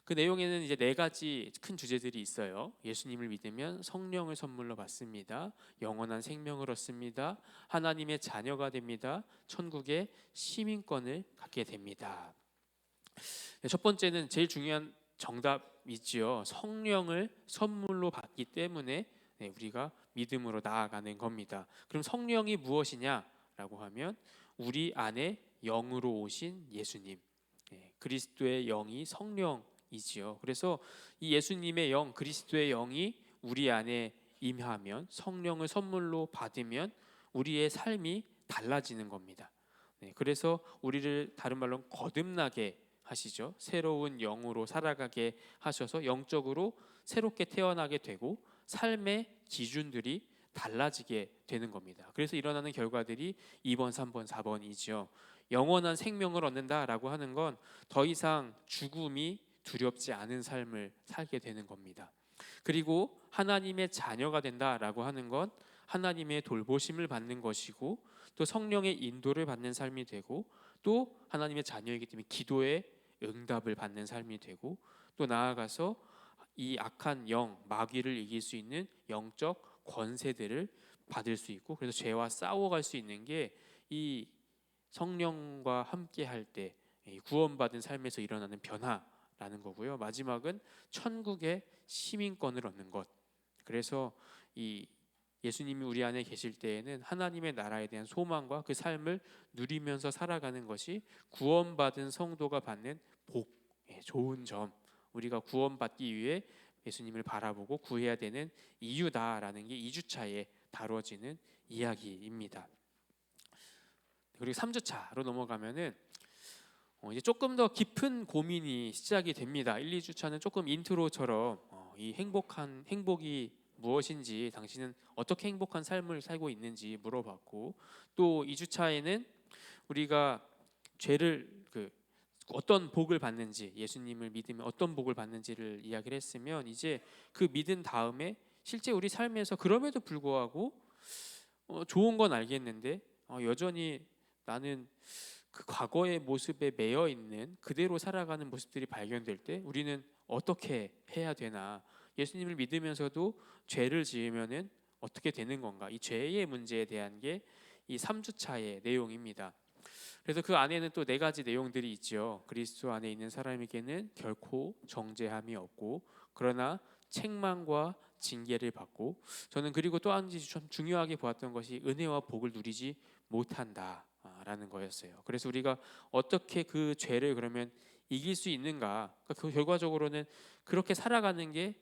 그 내용에는 이제 네 가지 큰 주제들이 있어요. 예수님을 믿으면 성령을 선물로 받습니다. 영원한 생명을 얻습니다. 하나님의 자녀가 됩니다. 천국의 시민권을 갖게 됩니다. 첫 번째는 제일 중요한 정답이지요. 성령을 선물로 받기 때문에 우리가 믿음으로 나아가는 겁니다. 그럼 성령이 무엇이냐라고 하면 우리 안에 영으로 오신 예수님, 그리스도의 영이 성령이지요. 그래서 이 예수님의 영, 그리스도의 영이 우리 안에 임하면, 성령을 선물로 받으면 우리의 삶이 달라지는 겁니다. 그래서 우리를 다른 말로 거듭나게 하시죠. 새로운 영으로 살아가게 하셔서 영적으로 새롭게 태어나게 되고 삶의 기준들이 달라지게 되는 겁니다. 그래서 일어나는 결과들이 2번, 3번, 4번이죠. 영원한 생명을 얻는다라고 하는 건 더 이상 죽음이 두렵지 않은 삶을 살게 되는 겁니다. 그리고 하나님의 자녀가 된다라고 하는 건 하나님의 돌보심을 받는 것이고, 또 성령의 인도를 받는 삶이 되고, 또 하나님의 자녀이기 때문에 기도에 응답을 받는 삶이 되고, 또 나아가서 이 악한 영, 마귀를 이길 수 있는 영적 권세들을 받을 수 있고, 그래서 죄와 싸워갈 수 있는 게 이 성령과 함께 할 때 구원받은 삶에서 일어나는 변화라는 거고요. 마지막은 천국의 시민권을 얻는 것. 그래서 이 예수님이 우리 안에 계실 때에는 하나님의 나라에 대한 소망과 그 삶을 누리면서 살아가는 것이 구원받은 성도가 받는 복, 좋은 점, 우리가 구원받기 위해 예수님을 바라보고 구해야 되는 이유다라는 게 2주차에 다뤄지는 이야기입니다. 그리고 3주차로 넘어가면은 이제 조금 더 깊은 고민이 시작이 됩니다. 1, 2주차는 조금 인트로처럼 이 행복이 무엇인지, 당신은 어떻게 행복한 삶을 살고 있는지 물어봤고, 또 2주차에는 우리가 죄를 어떤 복을 받는지, 예수님을 믿으면 어떤 복을 받는지를 이야기를 했으면, 이제 그 믿은 다음에 실제 우리 삶에서 그럼에도 불구하고 좋은 건 알겠는데 여전히 나는 그 과거의 모습에 매여 있는 그대로 살아가는 모습들이 발견될 때 우리는 어떻게 해야 되나, 예수님을 믿으면서도 죄를 지으면은 어떻게 되는 건가, 이 죄의 문제에 대한 게 이 3주차의 내용입니다. 그래서 그 안에는 또 네 가지 내용들이 있죠. 그리스도 안에 있는 사람에게는 결코 정죄함이 없고, 그러나 책망과 징계를 받고, 저는 그리고 또 한 가지 좀 중요하게 보았던 것이 은혜와 복을 누리지 못한다라는 거였어요. 그래서 우리가 어떻게 그 죄를 그러면 이길 수 있는가? 그 결과적으로는 그렇게 살아가는 게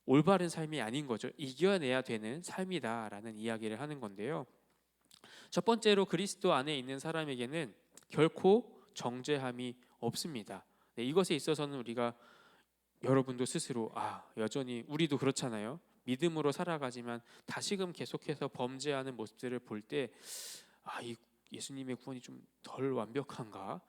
올바른 삶이 아닌 거죠. 이겨내야 되는 삶이다라는 이야기를 하는 건데요. 첫 번째로 그리스도 안에 있는 사람에게는 결코 정죄함이 없습니다. 이것에 있어서는 우리가, 여러분도 스스로 여전히 우리도 그렇잖아요. 믿음으로 살아가지만 다시금 계속해서 범죄하는 모습들을 볼 때 이 예수님의 구원이 좀 덜 완벽한가?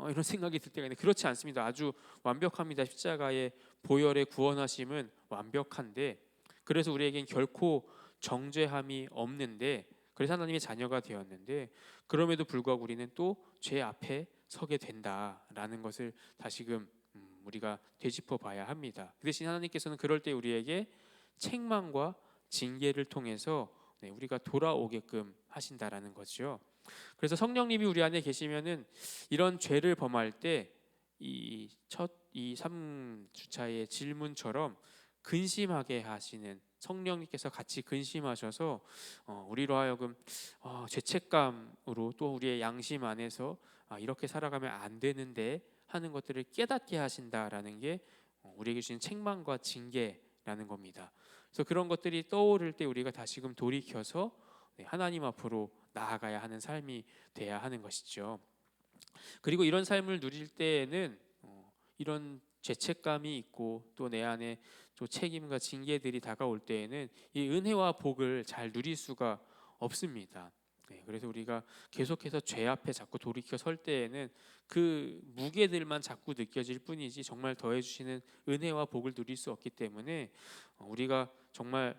이런 생각이 들 때가 있는데, 그렇지 않습니다. 아주 완벽합니다. 십자가의 보혈의 구원하심은 완벽한데, 그래서 우리에겐 결코 정죄함이 없는데, 그래서 하나님의 자녀가 되었는데, 그럼에도 불구하고 우리는 또 죄 앞에 서게 된다라는 것을 다시금 우리가 되짚어 봐야 합니다. 그 대신 하나님께서는 그럴 때 우리에게 책망과 징계를 통해서 우리가 돌아오게끔 하신다라는 거죠. 그래서 성령님이 우리 안에 계시면은 이런 죄를 범할 때 이 3주차의 질문처럼 근심하게 하시는, 성령님께서 같이 근심하셔서 우리로 하여금 죄책감으로, 또 우리의 양심 안에서 이렇게 살아가면 안 되는데 하는 것들을 깨닫게 하신다라는 게 우리에게 주신 책망과 징계라는 겁니다. 그래서 그런 것들이 떠오를 때 우리가 다시금 돌이켜서 하나님 앞으로 나아가야 하는 삶이 돼야 하는 것이죠. 그리고 이런 삶을 누릴 때에는 이런 죄책감이 있고, 또 내 안에 또 책임과 징계들이 다가올 때에는 이 은혜와 복을 잘 누릴 수가 없습니다. 네, 그래서 우리가 계속해서 죄 앞에 자꾸 돌이켜 설 때에는 그 무게들만 자꾸 느껴질 뿐이지 정말 더해 주시는 은혜와 복을 누릴 수 없기 때문에 우리가 정말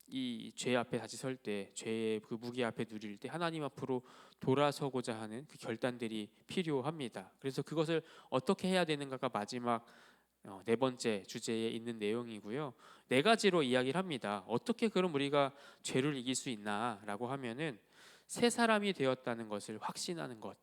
이 죄 앞에 다시 설 때, 죄의 그 무게 앞에 누릴 때 하나님 앞으로 돌아서고자 하는 그 결단들이 필요합니다. 그래서 그것을 어떻게 해야 되는가가 마지막 네 번째 주제에 있는 내용이고요. 네 가지로 이야기를 합니다. 어떻게 그럼 우리가 죄를 이길 수 있나라고 하면은 새 사람이 되었다는 것을 확신하는 것.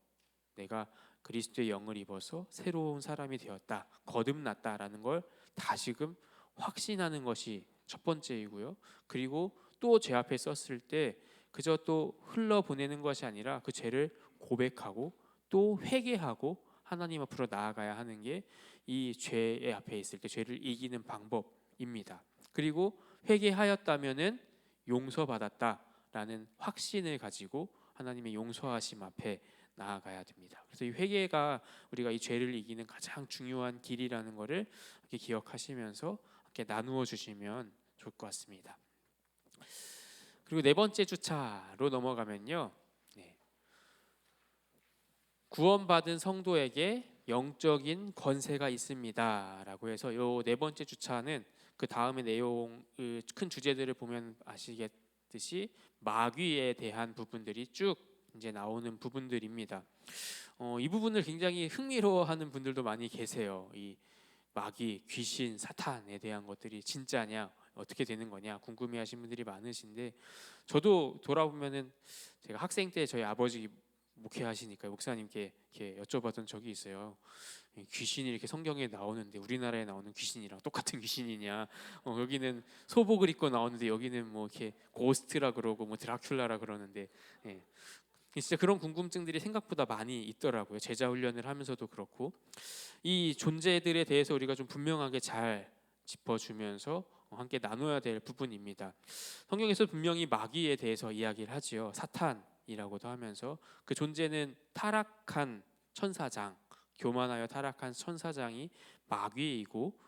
내가 그리스도의 영을 입어서 새로운 사람이 되었다, 거듭났다라는 걸 다시금 확신하는 것이 첫 번째이고요. 그리고 또 죄 앞에 섰을 때 그저 또 흘러 보내는 것이 아니라 그 죄를 고백하고 또 회개하고 하나님 앞으로 나아가야 하는 게 이 죄의 앞에 있을 때 죄를 이기는 방법입니다. 그리고 회개하였다면은 용서받았다라는 확신을 가지고 하나님의 용서하심 앞에 나아가야 됩니다. 그래서 이 회개가 우리가 이 죄를 이기는 가장 중요한 길이라는 것을 이렇게 기억하시면서 이렇게 나누어 주시면 좋을 것 같습니다. 그리고 네 번째 주차로 넘어가면요, 구원받은 성도에게 영적인 권세가 있습니다라고 해서 요 네 번째 주차는 그 다음의 내용, 큰 주제들을 보면 아시겠듯이 마귀에 대한 부분들이 쭉 이제 나오는 부분들입니다. 이 부분을 굉장히 흥미로워하는 분들도 많이 계세요. 이 마귀, 귀신, 사탄에 대한 것들이 진짜냐, 어떻게 되는 거냐 궁금해하시는 분들이 많으신데, 저도 돌아보면은 제가 학생 때 저희 아버지 목회하시니까 목사님께 이렇게 여쭤봤던 적이 있어요. 귀신이 이렇게 성경에 나오는데 우리나라에 나오는 귀신이랑 똑같은 귀신이냐? 여기는 소복을 입고 나오는데 여기는 뭐 이렇게 고스트라 그러고 뭐 드라큘라라 그러는데, 진짜 그런 궁금증들이 생각보다 많이 있더라고요. 제자 훈련을 하면서도 그렇고 이 존재들에 대해서 우리가 좀 분명하게 잘 짚어주면서 함께 나눠야 될 부분입니다. 성경에서 분명히 마귀에 대해서 이야기를 하지요. 사탄이라고도 하면서 그 존재는 타락한 천사장, 교만하여 타락한 천사장이 마귀이고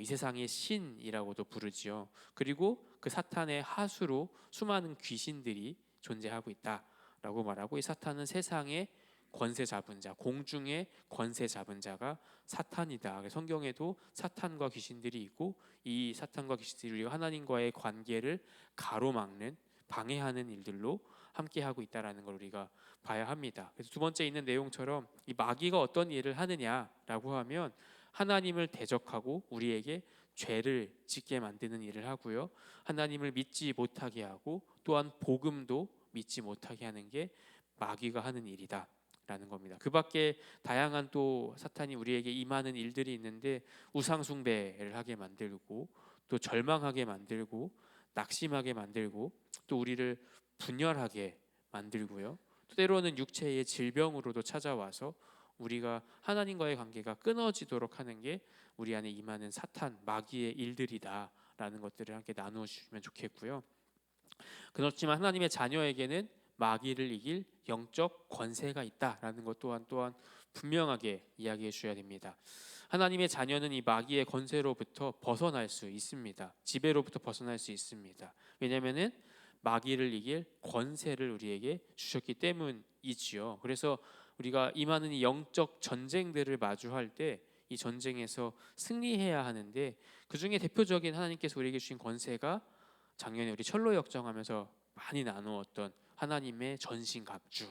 이 세상의 신이라고도 부르지요. 그리고 그 사탄의 하수로 수많은 귀신들이 존재하고 있다라고 말하고, 이 사탄은 세상의 권세 잡은 자, 공중의 권세 잡은 자가 사탄이다. 성경에도 사탄과 귀신들이 있고 이 사탄과 귀신들이 하나님과의 관계를 가로막는, 방해하는 일들로 함께하고 있다라는 걸 우리가 봐야 합니다. 그래서 두 번째 있는 내용처럼 이 마귀가 어떤 일을 하느냐라고 하면 하나님을 대적하고 우리에게 죄를 짓게 만드는 일을 하고요. 하나님을 믿지 못하게 하고 또한 복음도 믿지 못하게 하는 게 마귀가 하는 일이다 라는 겁니다. 그 밖에 다양한 또 사탄이 우리에게 임하는 일들이 있는데, 우상 숭배를 하게 만들고 또 절망하게 만들고 낙심하게 만들고 또 우리를 분열하게 만들고요. 또 때로는 육체의 질병으로도 찾아와서 우리가 하나님과의 관계가 끊어지도록 하는 게 우리 안에 임하는 사탄, 마귀의 일들이다라는 것들을 함께 나누어 주시면 좋겠고요. 그렇지만 하나님의 자녀에게는 마귀를 이길 영적 권세가 있다라는 것 또한 분명하게 이야기해 주셔야 됩니다. 하나님의 자녀는 이 마귀의 권세로부터 벗어날 수 있습니다. 지배로부터 벗어날 수 있습니다. 왜냐하면은 마귀를 이길 권세를 우리에게 주셨기 때문이지요. 그래서 우리가 임하는 이 영적 전쟁들을 마주할 때 이 전쟁에서 승리해야 하는데, 그 중에 대표적인 하나님께서 우리에게 주신 권세가 작년에 우리 철로 역정하면서 많이 나누었던 하나님의 전신갑주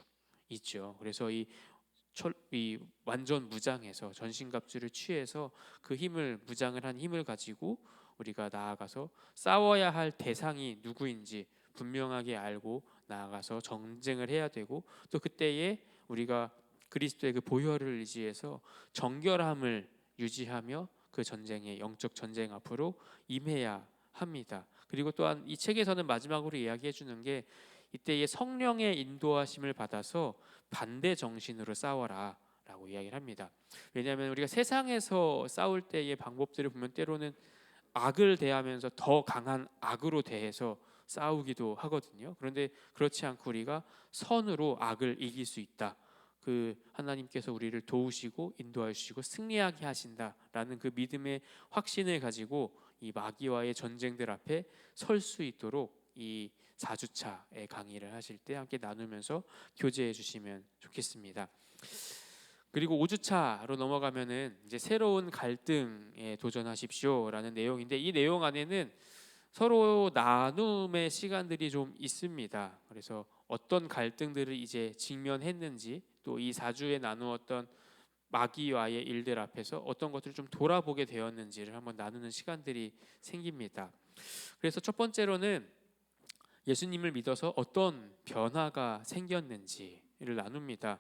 있죠. 그래서 이 완전 무장해서 전신갑주를 취해서 그 힘을, 무장을 한 힘을 가지고 우리가 나아가서 싸워야 할 대상이 누구인지 분명하게 알고 나아가서 전쟁을 해야 되고, 또 그때에 우리가 그리스도의 그 보혈을 의지해서 정결함을 유지하며 그 전쟁의 영적 전쟁 앞으로 임해야 합니다. 그리고 또한 이 책에서는 마지막으로 이야기해 주는 게 이때의 성령의 인도하심을 받아서 반대 정신으로 싸워라 라고 이야기를 합니다. 왜냐하면 우리가 세상에서 싸울 때의 방법들을 보면 때로는 악을 대하면서 더 강한 악으로 대해서 싸우기도 하거든요. 그런데 그렇지 않고 우리가 선으로 악을 이길 수 있다, 그 하나님께서 우리를 도우시고 인도하시고 승리하게 하신다라는 그 믿음의 확신을 가지고 이 마귀와의 전쟁들 앞에 설 수 있도록 이 4주차의 강의를 하실 때 함께 나누면서 교제해 주시면 좋겠습니다. 그리고 5주차로 넘어가면은 이제 새로운 갈등에 도전하십시오라는 내용인데, 이 내용 안에는 서로 나눔의 시간들이 좀 있습니다. 그래서 어떤 갈등들을 이제 직면했는지, 또 이 4주에 나누었던 마귀와의 일들 앞에서 어떤 것들을 좀 돌아보게 되었는지를 한번 나누는 시간들이 생깁니다. 그래서 첫 번째로는 예수님을 믿어서 어떤 변화가 생겼는지를 나눕니다.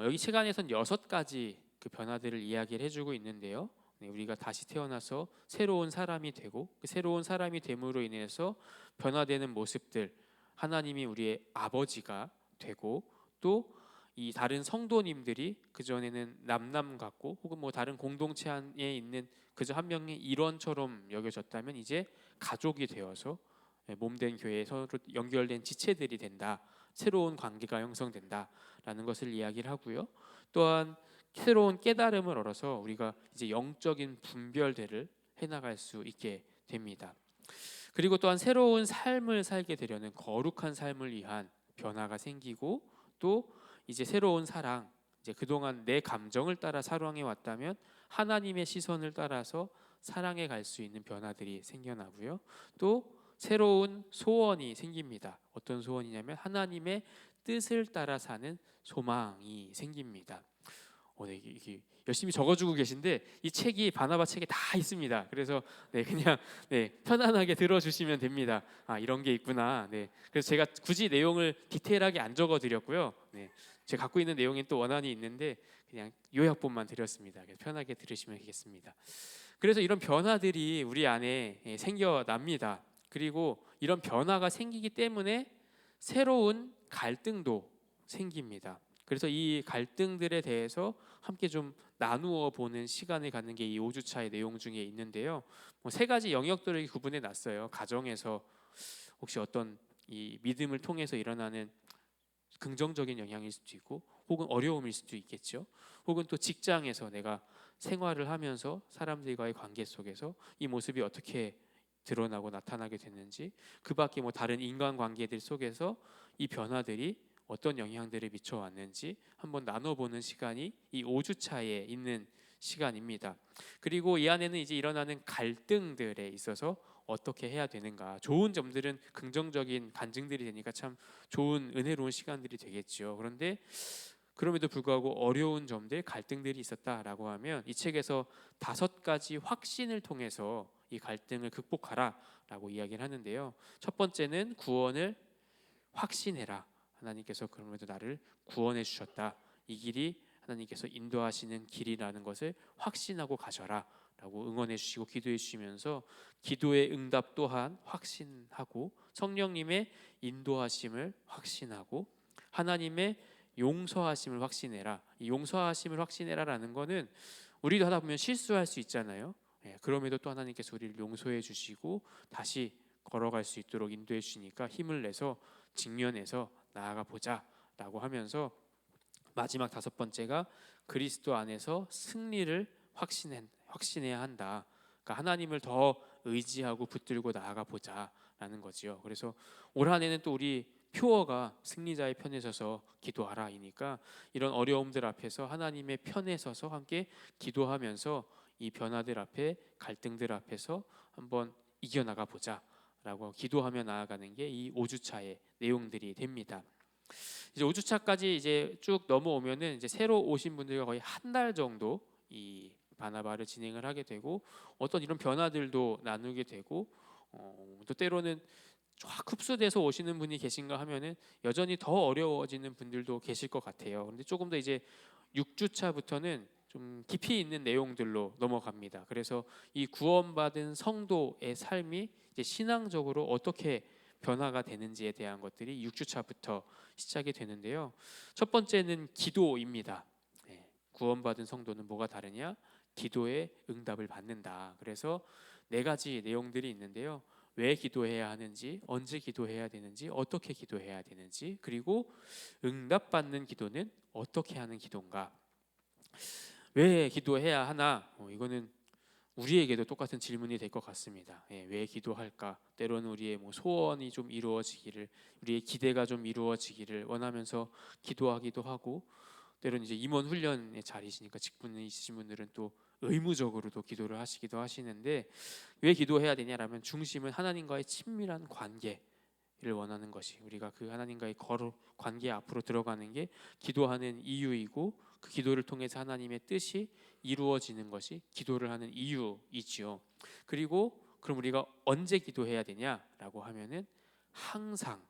여기 책 안에서는 6가지 그 변화들을 이야기를 해주고 있는데요. 우리가 다시 태어나서 새로운 사람이 되고, 그 새로운 사람이 됨으로 인해서 변화되는 모습들, 하나님이 우리의 아버지가 되고, 또 이 다른 성도님들이 그 전에는 남남 같고 혹은 뭐 다른 공동체 안에 있는 그저 한 명의 일원처럼 여겨졌다면 이제 가족이 되어서 몸된 교회에 서로 연결된 지체들이 된다. 새로운 관계가 형성된다라는 것을 이야기를 하고요. 또한 새로운 깨달음을 얻어서 우리가 이제 영적인 분별들을 해나갈 수 있게 됩니다. 그리고 또한 새로운 삶을 살게 되려는 거룩한 삶을 위한 변화가 생기고, 또 이제 새로운 사랑, 이제 그동안 내 감정을 따라 사랑해 왔다면 하나님의 시선을 따라서 사랑해 갈 수 있는 변화들이 생겨나고요. 또 새로운 소원이 생깁니다. 어떤 소원이냐면 하나님의 뜻을 따라 사는 소망이 생깁니다. 네, 이게 열심히 적어주고 계신데 이 책이 바나바 책에 다 있습니다. 그래서 그냥 편안하게 들어주시면 됩니다. 이런 게 있구나. 그래서 제가 굳이 내용을 디테일하게 안 적어드렸고요. 제가 갖고 있는 내용이 또 원한이 있는데 그냥 요약본만 드렸습니다. 그래서 편하게 들으시면 되겠습니다. 그래서 이런 변화들이 우리 안에 생겨납니다. 그리고 이런 변화가 생기기 때문에 새로운 갈등도 생깁니다. 그래서 이 갈등들에 대해서 함께 좀 나누어 보는 시간을 갖는 게 이 5주차의 내용 중에 있는데요. 3가지 영역들을 구분해 놨어요. 가정에서 혹시 어떤 이 믿음을 통해서 일어나는 긍정적인 영향일 수도 있고, 혹은 어려움일 수도 있겠죠. 혹은 또 직장에서 내가 생활을 하면서 사람들과의 관계 속에서 이 모습이 어떻게 드러나고 나타나게 됐는지, 그 밖에 뭐 다른 인간관계들 속에서 이 변화들이 어떤 영향들을 미쳐왔는지 한번 나눠보는 시간이 이 5주차에 있는 시간입니다. 그리고 이 안에는 이제 일어나는 갈등들에 있어서 어떻게 해야 되는가, 좋은 점들은 긍정적인 간증들이 되니까 참 좋은 은혜로운 시간들이 되겠죠. 그런데 그럼에도 불구하고 어려운 점들, 갈등들이 있었다라고 하면 이 책에서 5가지 확신을 통해서 이 갈등을 극복하라라고 이야기를 하는데요. 첫 번째는 구원을 확신해라. 하나님께서 그럼에도 나를 구원해 주셨다. 이 길이 하나님께서 인도하시는 길이라는 것을 확신하고 가셔라 라고 응원해 주시고 기도해 주시면서 기도의 응답 또한 확신하고, 성령님의 인도하심을 확신하고, 하나님의 용서하심을 확신해라. 이 용서하심을 확신해라라는 거는 우리도 하다 보면 실수할 수 있잖아요. 그럼에도 또 하나님께서 우리를 용서해 주시고 다시 걸어갈 수 있도록 인도해 주시니까 힘을 내서 직면해서 나아가 보자 라고 하면서, 마지막 5번째가 그리스도 안에서 승리를 확신해야 한다. 그러니까 하나님을 더 의지하고 붙들고 나아가 보자라는 거지요. 그래서 올 한 해는 또 우리 표어가 승리자의 편에 서서 기도하라이니까 이런 어려움들 앞에서 하나님의 편에 서서 함께 기도하면서 이 변화들 앞에, 갈등들 앞에서 한번 이겨나가 보자라고 기도하며 나아가는 게 이 5주차의 내용들이 됩니다. 이제 5주차까지 이제 쭉 넘어오면은 이제 새로 오신 분들과 거의 한 달 정도 이 바나바를 진행을 하게 되고, 어떤 이런 변화들도 나누게 되고, 또 때로는 쫙 흡수돼서 오시는 분이 계신가 하면은 여전히 더 어려워지는 분들도 계실 것 같아요. 그런데 조금 더 이제 6주차부터는 좀 깊이 있는 내용들로 넘어갑니다. 그래서 이 구원받은 성도의 삶이 이제 신앙적으로 어떻게 변화가 되는지에 대한 것들이 6주차부터 시작이 되는데요. 첫 번째는 기도입니다. 구원받은 성도는 뭐가 다르냐? 기도의 응답을 받는다. 그래서 4가지 내용들이 있는데요. 왜 기도해야 하는지, 언제 기도해야 되는지, 어떻게 기도해야 되는지, 그리고 응답받는 기도는 어떻게 하는 기도인가? 왜 기도해야 하나? 이거는 우리에게도 똑같은 질문이 될 것 같습니다. 왜 기도할까? 때로는 우리의 뭐 소원이 좀 이루어지기를, 우리의 기대가 좀 이루어지기를 원하면서 기도하기도 하고, 때로는 이제 임원 훈련의 자리시니까 직분이 있으신 분들은 또 의무적으로도 기도를 하시기도 하시는데, 왜 기도해야 되냐라면 중심은 하나님과의 친밀한 관계를 원하는 것이, 우리가 그 하나님과의 거룩 관계 앞으로 들어가는 게 기도하는 이유이고, 그 기도를 통해서 하나님의 뜻이 이루어지는 것이 기도를 하는 이유이지요. 그리고 그럼 우리가 언제 기도해야 되냐라고 하면은 항상,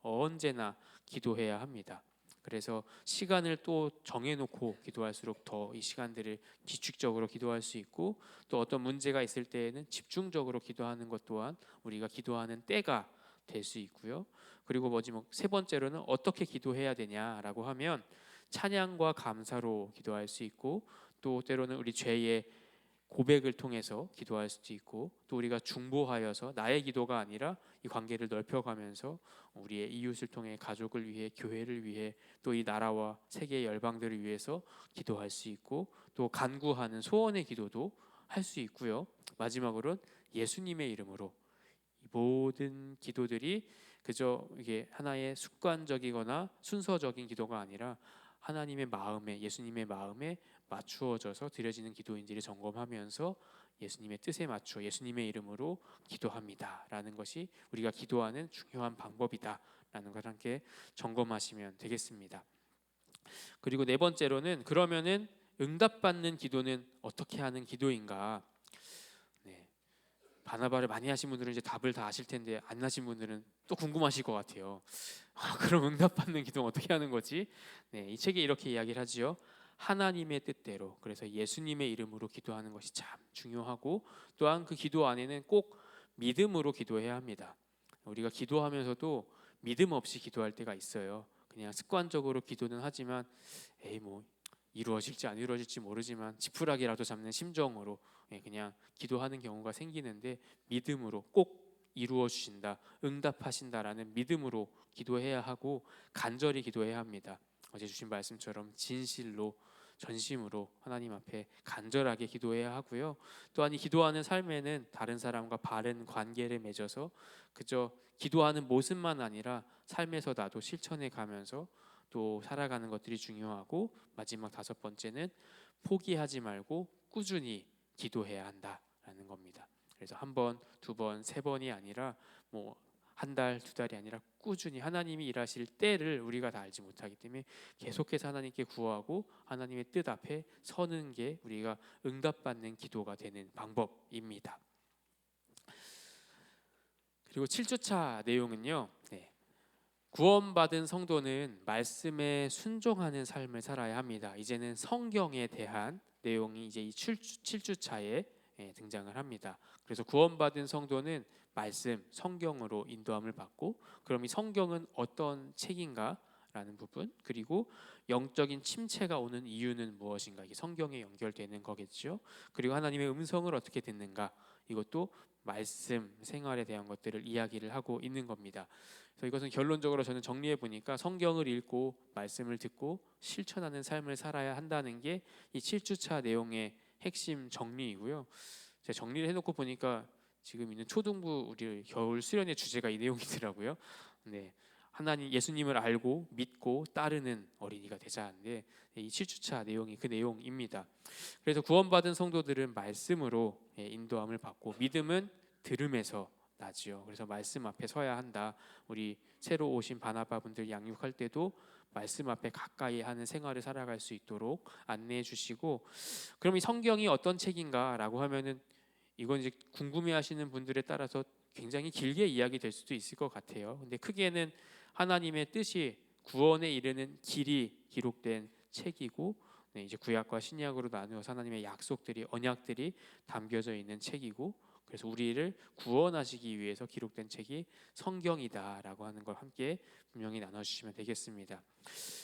언제나 기도해야 합니다. 그래서 시간을 또 정해놓고 기도할수록 더 이 시간들을 규칙적으로 기도할 수 있고, 또 어떤 문제가 있을 때에는 집중적으로 기도하는 것 또한 우리가 기도하는 때가 될 수 있고요. 그리고 세 번째로는 어떻게 기도해야 되냐라고 하면 찬양과 감사로 기도할 수 있고, 또 때로는 우리 죄의 고백을 통해서 기도할 수도 있고, 또 우리가 중보하여서 나의 기도가 아니라 이 관계를 넓혀가면서 우리의 이웃을 통해 가족을 위해, 교회를 위해, 또 이 나라와 세계 열방들을 위해서 기도할 수 있고, 또 간구하는 소원의 기도도 할 수 있고요. 마지막으로는 예수님의 이름으로, 이 모든 기도들이 그저 이게 하나의 습관적이거나 순서적인 기도가 아니라 하나님의 마음에, 예수님의 마음에 맞추어져서 드려지는 기도인지를 점검하면서 예수님의 뜻에 맞추어 예수님의 이름으로 기도합니다라는 것이 우리가 기도하는 중요한 방법이다라는 걸 함께 점검하시면 되겠습니다. 그리고 네 번째로는, 그러면은 응답받는 기도는 어떻게 하는 기도인가? 바나바를 많이 하신 분들은 이제 답을 다 아실 텐데, 안 하신 분들은 또 궁금하실 것 같아요. 그럼 응답받는 기도는 어떻게 하는 거지? 이 책에 이렇게 이야기를 하지요. 하나님의 뜻대로, 그래서 예수님의 이름으로 기도하는 것이 참 중요하고, 또한 그 기도 안에는 꼭 믿음으로 기도해야 합니다. 우리가 기도하면서도 믿음 없이 기도할 때가 있어요. 그냥 습관적으로 기도는 하지만 뭐 이루어질지 안 이루어질지 모르지만 지푸라기라도 잡는 심정으로 그냥 기도하는 경우가 생기는데, 믿음으로 꼭 이루어 주신다, 응답하신다라는 믿음으로 기도해야 하고, 간절히 기도해야 합니다. 어제 주신 말씀처럼 진실로, 전심으로 하나님 앞에 간절하게 기도해야 하고요. 또한 이 기도하는 삶에는 다른 사람과 바른 관계를 맺어서 그저 기도하는 모습만 아니라 삶에서 나도 실천해 가면서 또 살아가는 것들이 중요하고, 마지막 다섯 번째는 포기하지 말고 꾸준히 기도해야 한다라는 겁니다. 그래서 한 번, 두 번, 세 번이 아니라 한 달, 두 달이 아니라 꾸준히 하나님이 일하실 때를 우리가 다 알지 못하기 때문에 계속해서 하나님께 구하고 하나님의 뜻 앞에 서는 게 우리가 응답받는 기도가 되는 방법입니다. 그리고 7주차 내용은요. 구원받은 성도는 말씀에 순종하는 삶을 살아야 합니다. 이제는 성경에 대한 내용이 이제 이 7주차에 등장을 합니다. 그래서 구원받은 성도는 말씀, 성경으로 인도함을 받고, 그럼 이 성경은 어떤 책인가? 라는 부분, 그리고 영적인 침체가 오는 이유는 무엇인가? 이게 성경에 연결되는 거겠죠. 그리고 하나님의 음성을 어떻게 듣는가? 이것도 말씀, 생활에 대한 것들을 이야기를 하고 있는 겁니다. 그래서 이것은 결론적으로 저는 정리해 보니까 성경을 읽고 말씀을 듣고 실천하는 삶을 살아야 한다는 게 이 7주차 내용의 핵심 정리이고요. 제가 정리를 해놓고 보니까 지금 있는 초등부 우리 겨울 수련의 주제가 이 내용이더라고요. 하나님, 예수님을 알고 믿고 따르는 어린이가 되자는데, 이 7주차 내용이 그 내용입니다. 그래서 구원받은 성도들은 말씀으로 인도함을 받고, 믿음은 들음에서 나지요. 그래서 말씀 앞에 서야 한다. 우리 새로 오신 바나바 분들 양육할 때도 말씀 앞에 가까이 하는 생활을 살아갈 수 있도록 안내해 주시고, 그럼 이 성경이 어떤 책인가라고 하면은 이건 이제 궁금해하시는 분들에 따라서 굉장히 길게 이야기될 수도 있을 것 같아요. 근데 크게는 하나님의 뜻이 구원에 이르는 길이 기록된 책이고, 이제 구약과 신약으로 나누어서 하나님의 약속들이, 언약들이 담겨져 있는 책이고, 그래서 우리를 구원하시기 위해서 기록된 책이 성경이다라고 하는 걸 함께 분명히 나눠주시면 되겠습니다.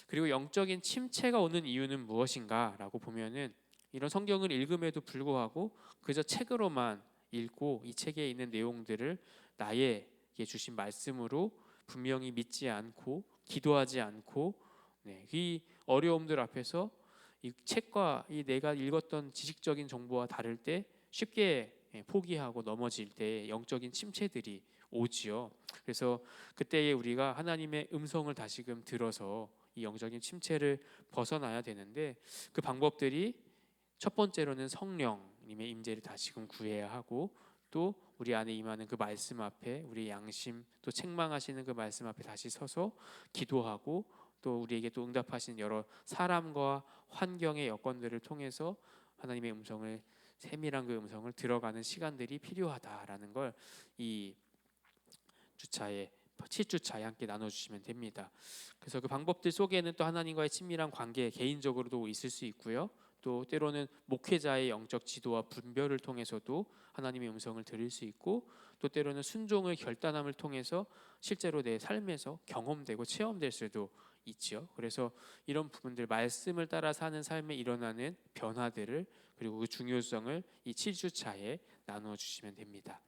그리고 영적인 침체가 오는 이유는 무엇인가라고 보면은, 이런 성경을 읽음에도 불구하고 그저 책으로만 읽고 이 책에 있는 내용들을 나에게 주신 말씀으로 분명히 믿지 않고 기도하지 않고, 이 어려움들 앞에서 이 책과 이 내가 읽었던 지식적인 정보와 다를 때 쉽게 포기하고 넘어질 때 영적인 침체들이 오지요. 그래서 그때에 우리가 하나님의 음성을 다시금 들어서 이 영적인 침체를 벗어나야 되는데 그 방법들이 첫 번째로는 성령님의 임재를 다시금 구해야 하고 또 우리 안에 임하는 그 말씀 앞에 우리 양심 또 책망하시는 그 말씀 앞에 다시 서서 기도하고 또 우리에게 또 응답하시는 여러 사람과 환경의 여건들을 통해서 하나님의 음성을 세밀한 그 음성을 들어가는 시간들이 필요하다라는 걸 이 주차에 7주차에 함께 나눠주시면 됩니다. 그래서 그 방법들 속에는 또 하나님과의 친밀한 관계 개인적으로도 있을 수 있고요. 또 때로는 목회자의 영적 지도와 분별을 통해서도 하나님의 음성을 들을 수 있고 또 때로는 순종의 결단함을 통해서 실제로 내 삶에서 경험되고 체험될 수도 있지요. 그래서 이런 부분들 말씀을 따라 사는 삶에 일어나는 변화들을 그리고 그 중요성을 이 7주차에 나누어 주시면 됩니다.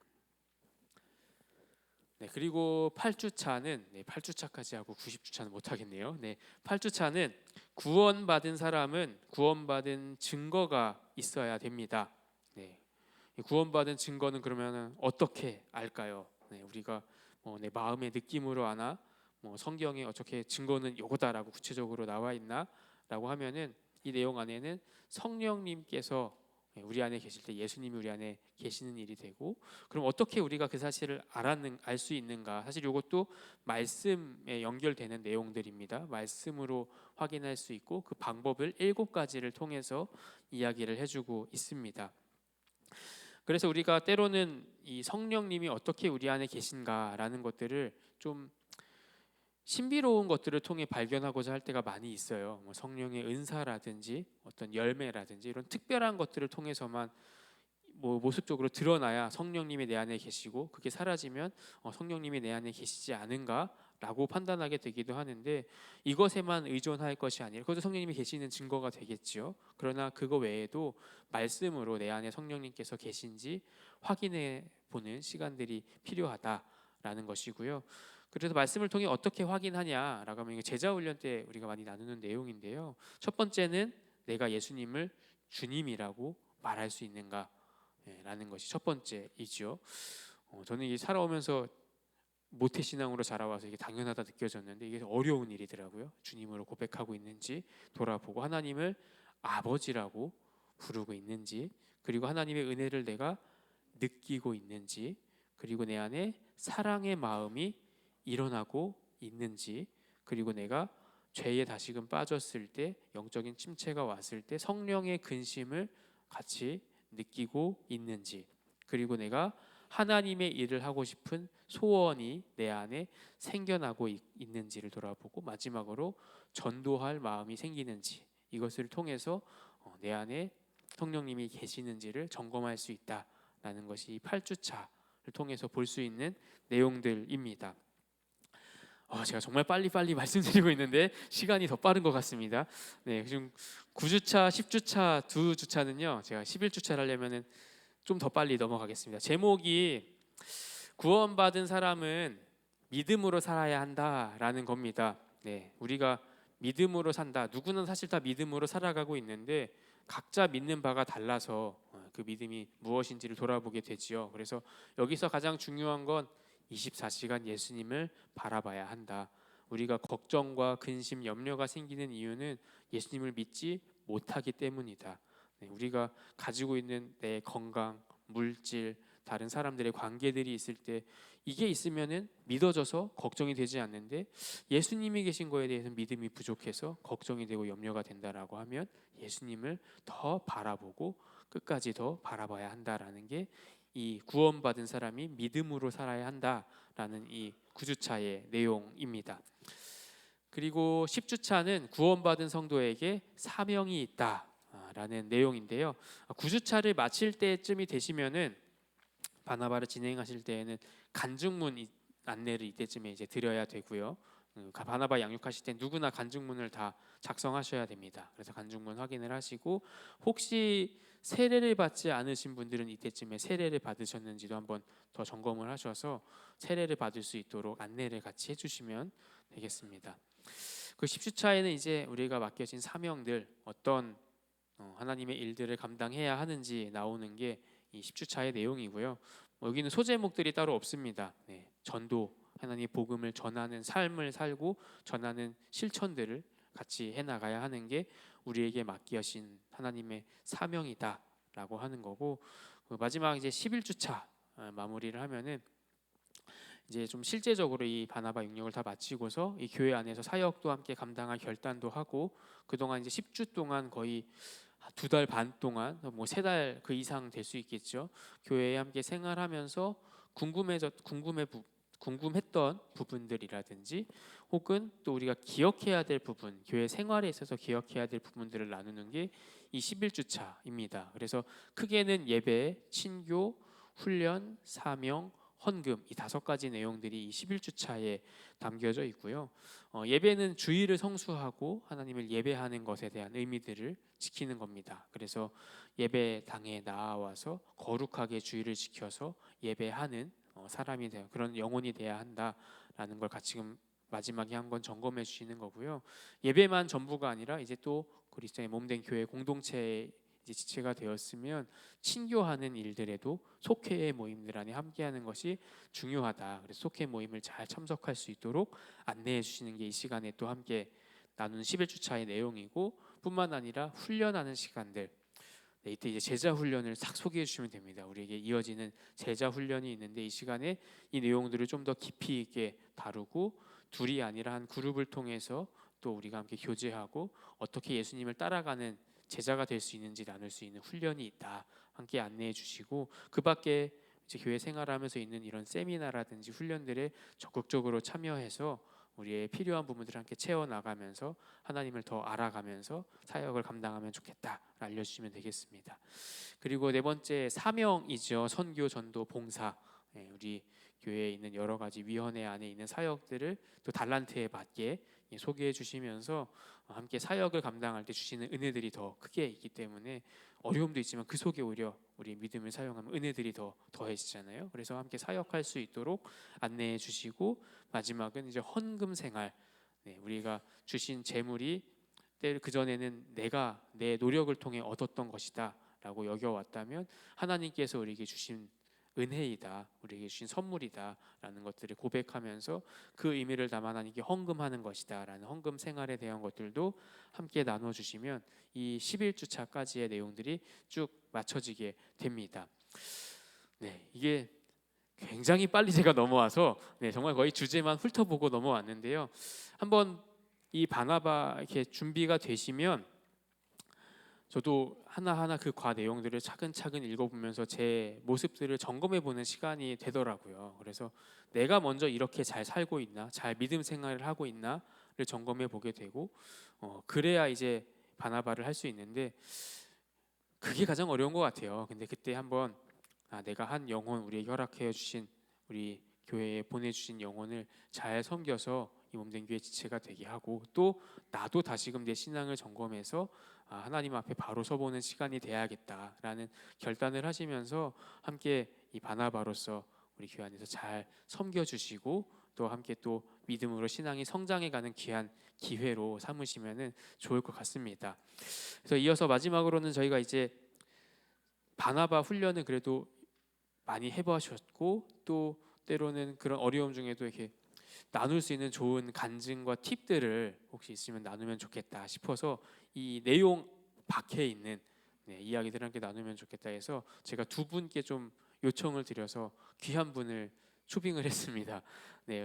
네, 그리고 8주차는 8주차까지 하고 90주차는 못 하겠네요. 8주차는 구원받은 사람은 구원받은 증거가 있어야 됩니다. 구원받은 증거는 그러면 어떻게 알까요? 우리가 내 마음의 느낌으로 아나 성경에 어떻게 증거는 요거다라고 구체적으로 나와 있나라고 하면은 이 내용 안에는 성령님께서 우리 안에 계실 때 예수님이 우리 안에 계시는 일이 되고 그럼 어떻게 우리가 그 사실을 알 수 있는가? 사실 이것도 말씀에 연결되는 내용들입니다. 말씀으로 확인할 수 있고 그 방법을 7가지를 통해서 이야기를 해주고 있습니다. 그래서 우리가 때로는 이 성령님이 어떻게 우리 안에 계신가라는 것들을 좀 신비로운 것들을 통해 발견하고자 할 때가 많이 있어요. 성령의 은사라든지 어떤 열매라든지 이런 특별한 것들을 통해서만 모습적으로 드러나야 성령님이 내 안에 계시고 그게 사라지면 성령님이 내 안에 계시지 않은가라고 판단하게 되기도 하는데 이것에만 의존할 것이 아니라 그것도 성령님이 계시는 증거가 되겠지요. 그러나 그거 외에도 말씀으로 내 안에 성령님께서 계신지 확인해 보는 시간들이 필요하다라는 것이고요. 그래서 말씀을 통해 어떻게 확인하냐라고 하면 이게 제자 훈련 때 우리가 많이 나누는 내용인데요. 첫 번째는 내가 예수님을 주님이라고 말할 수 있는가라는 것이 첫 번째이죠. 저는 이게 살아오면서 모태신앙으로 자라와서 이게 당연하다 느껴졌는데 이게 어려운 일이더라고요. 주님으로 고백하고 있는지 돌아보고 하나님을 아버지라고 부르고 있는지 그리고 하나님의 은혜를 내가 느끼고 있는지 그리고 내 안에 사랑의 마음이 일어나고 있는지 그리고 내가 죄에 다시금 빠졌을 때 영적인 침체가 왔을 때 성령의 근심을 같이 느끼고 있는지 그리고 내가 하나님의 일을 하고 싶은 소원이 내 안에 생겨나고 있는지를 돌아보고 마지막으로 전도할 마음이 생기는지 이것을 통해서 내 안에 성령님이 계시는지를 점검할 수 있다라는 것이 8주차를 통해서 볼 수 있는 내용들입니다. 제가 정말 빨리빨리 말씀드리고 있는데 시간이 더 빠른 것 같습니다. 지금 9주차, 10주차, 2주차는요. 제가 11주차를 하려면은 좀 더 빨리 넘어가겠습니다. 제목이 구원받은 사람은 믿음으로 살아야 한다라는 겁니다. 우리가 믿음으로 산다. 누구는 사실 다 믿음으로 살아가고 있는데 각자 믿는 바가 달라서 그 믿음이 무엇인지를 돌아보게 되지요. 그래서 여기서 가장 중요한 건 24시간 예수님을 바라봐야 한다. 우리가 걱정과 근심, 염려가 생기는 이유는 예수님을 믿지 못하기 때문이다. 우리가 가지고 있는 내 건강, 물질, 다른 사람들의 관계들이 있을 때 이게 있으면은 믿어져서 걱정이 되지 않는데 예수님이 계신 거에 대해서 믿음이 부족해서 걱정이 되고 염려가 된다라고 하면 예수님을 더 바라보고 끝까지 더 바라봐야 한다라는 게 이 구원받은 사람이 믿음으로 살아야 한다라는 이 9주차의 내용입니다. 그리고 10주차는 구원받은 성도에게 사명이 있다라는 내용인데요. 9주차를 마칠 때쯤이 되시면은 바나바를 진행하실 때에는 간증문 안내를 이때쯤에 이제 드려야 되고요. 바나바 양육하실 때 누구나 간증문을 다 작성하셔야 됩니다. 그래서 간증문 확인을 하시고 혹시 세례를 받지 않으신 분들은 이때쯤에 세례를 받으셨는지도 한번 더 점검을 하셔서 세례를 받을 수 있도록 안내를 같이 해주시면 되겠습니다. 그 10주차에는 이제 우리가 맡겨진 사명들 어떤 하나님의 일들을 감당해야 하는지 나오는 게 이 10주차의 내용이고요. 여기는 소제목들이 따로 없습니다. 전도, 하나님의 복음을 전하는 삶을 살고 전하는 실천들을 같이 해나가야 하는 게 우리에게 맡기신 하나님의 사명이다라고 하는 거고, 마지막 이제 11주차 마무리를 하면은 이제 좀 실제적으로 이 바나바 육령을 다 마치고서 이 교회 안에서 사역도 함께 감당할 결단도 하고, 그동안 이제 10주 동안 거의 2달 반 동안 뭐 3달 그 이상 될 수 있겠죠. 교회에 함께 생활하면서 궁금했던 부분들이라든지 혹은 또 우리가 기억해야 될 부분, 교회 생활에 있어서 기억해야 될 부분들을 나누는 게 이 11주차입니다. 그래서 크게는 예배, 친교, 훈련, 사명, 헌금 이 5가지 내용들이 이 11주차에 담겨져 있고요. 예배는 주일을 성수하고 하나님을 예배하는 것에 대한 의미들을 지키는 겁니다. 그래서 예배당에 나와서 거룩하게 주일을 지켜서 예배하는 사람이 되어 그런 영혼이 돼야 한다라는 걸 같이 지금 마지막에 한번 점검해 주시는 거고요. 예배만 전부가 아니라 이제 또 그리스도의 몸된 교회 공동체의 이제 지체가 되었으면 친교하는 일들에도 속회의 모임들 안에 함께하는 것이 중요하다. 그래서 속회 모임을 잘 참석할 수 있도록 안내해 주시는 게 이 시간에 또 함께 나눈 11주차의 내용이고, 뿐만 아니라 훈련하는 시간들. 이때 이제 제자 훈련을 싹 소개해 주시면 됩니다. 우리에게 이어지는 제자 훈련이 있는데 이 시간에 이 내용들을 좀 더 깊이 있게 다루고, 둘이 아니라 한 그룹을 통해서 또 우리가 함께 교제하고 어떻게 예수님을 따라가는 제자가 될 수 있는지 나눌 수 있는 훈련이 있다. 함께 안내해 주시고, 그 밖에 이제 교회 생활하면서 있는 이런 세미나라든지 훈련들에 적극적으로 참여해서 우리의 필요한 부분들을 함께 채워 나가면서 하나님을 더 알아가면서 사역을 감당하면 좋겠다 알려주시면 되겠습니다. 그리고 4번째 사명이죠. 선교, 전도, 봉사. 우리 교회에 있는 여러 가지 위원회 안에 있는 사역들을 또 달란트에 맞게 소개해 주시면서 함께 사역을 감당할 때 주시는 은혜들이 더 크게 있기 때문에 어려움도 있지만 그 속에 오히려 우리 믿음을 사용하면 은혜들이 더 더해지잖아요. 그래서 함께 사역할 수 있도록 안내해 주시고, 마지막은 이제 헌금 생활. 우리가 주신 재물이 그 전에는 내가 내 노력을 통해 얻었던 것이다라고 여겨왔다면 하나님께서 우리에게 주신 은혜이다, 우리에게 주신 선물이다라는 것들을 고백하면서 그 의미를 담아 하나님께 헌금하는 것이다라는 헌금 생활에 대한 것들도 함께 나눠주시면 이 11주차까지의 내용들이 쭉 맞춰지게 됩니다. 이게 굉장히 빨리 제가 넘어와서 정말 거의 주제만 훑어보고 넘어왔는데요. 한번 이 바나바 이렇게 준비가 되시면 저도 하나하나 그 과 내용들을 차근차근 읽어보면서 제 모습들을 점검해보는 시간이 되더라고요. 그래서 내가 먼저 이렇게 잘 살고 있나, 잘 믿음 생활을 하고 있나를 점검해보게 되고, 그래야 이제 바나바를 할 수 있는데 그게 가장 어려운 것 같아요. 근데 그때 한번 내가 한 영혼, 우리에게 허락해 주신 우리 교회에 보내주신 영혼을 잘 섬겨서 이 몸된 교회 지체가 되게 하고, 또 나도 다시금 내 신앙을 점검해서 하나님 앞에 바로 서보는 시간이 돼야겠다라는 결단을 하시면서 함께 이 바나바로서 우리 교회 안에서 잘 섬겨주시고 또 함께 또 믿음으로 신앙이 성장해가는 귀한 기회로 삼으시면은 좋을 것 같습니다. 그래서 이어서 마지막으로는 저희가 이제 바나바 훈련은 그래도 많이 해보셨고, 또 때로는 그런 어려움 중에도 이렇게 나눌 수 있는 좋은 간증과 팁들을 혹시 있으면 나누면 좋겠다 싶어서 이 내용 밖에 있는 이야기들을 함께 나누면 좋겠다 해서 제가 2분께 좀 요청을 드려서 귀한 분을 초빙을 했습니다.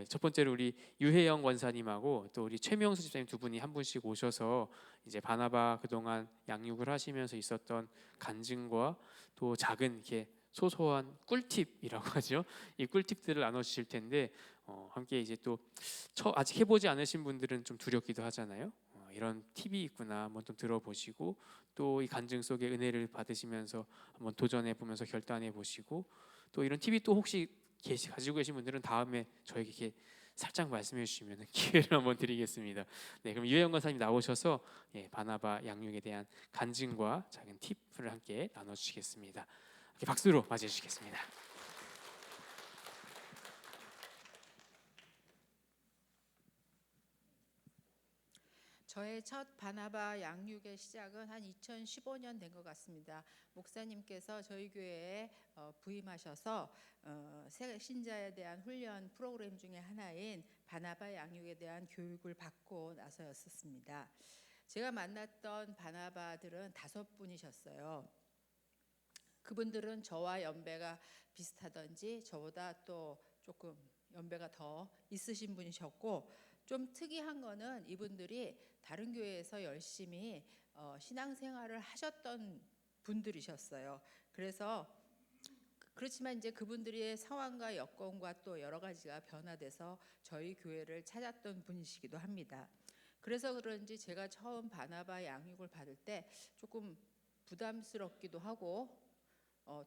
첫 번째로 우리 유혜영 권사님하고 또 우리 최명수 집사님 2분이 한 분씩 오셔서 이제 바나바 그동안 양육을 하시면서 있었던 간증과 또 작은 이렇게 소소한 꿀팁이라고 하죠. 이 꿀팁들을 나눠주실 텐데 함께 이제 또 아직 해보지 않으신 분들은 좀 두렵기도 하잖아요. 이런 팁이 있구나 한번 좀 들어보시고, 또 이 간증 속에 은혜를 받으시면서 한번 도전해 보면서 결단해 보시고, 또 이런 팁이 또 혹시 가지고 계신 분들은 다음에 저에게 이렇게 살짝 말씀해 주시면 기회를 한번 드리겠습니다. 그럼 유혜영 권사님 나오셔서 바나바 양육에 대한 간증과 작은 팁을 함께 나눠주시겠습니다. 박수로 맞이해 주시겠습니다. 저의 첫 바나바 양육의 시작은 한 2015년 된 것 같습니다. 목사님께서 저희 교회에 부임하셔서 새 신자에 대한 훈련 프로그램 중에 하나인 바나바 양육에 대한 교육을 받고 나서였었습니다. 제가 만났던 바나바들은 5분이셨어요. 그분들은 저와 연배가 비슷하던지 저보다 또 조금 연배가 더 있으신 분이셨고, 좀 특이한 거는 이분들이 다른 교회에서 열심히 신앙생활을 하셨던 분들이셨어요. 그렇지만 이제 그분들의 상황과 여건과 또 여러 가지가 변화돼서 저희 교회를 찾았던 분이시기도 합니다. 그래서 그런지 제가 처음 바나바 양육을 받을 때 조금 부담스럽기도 하고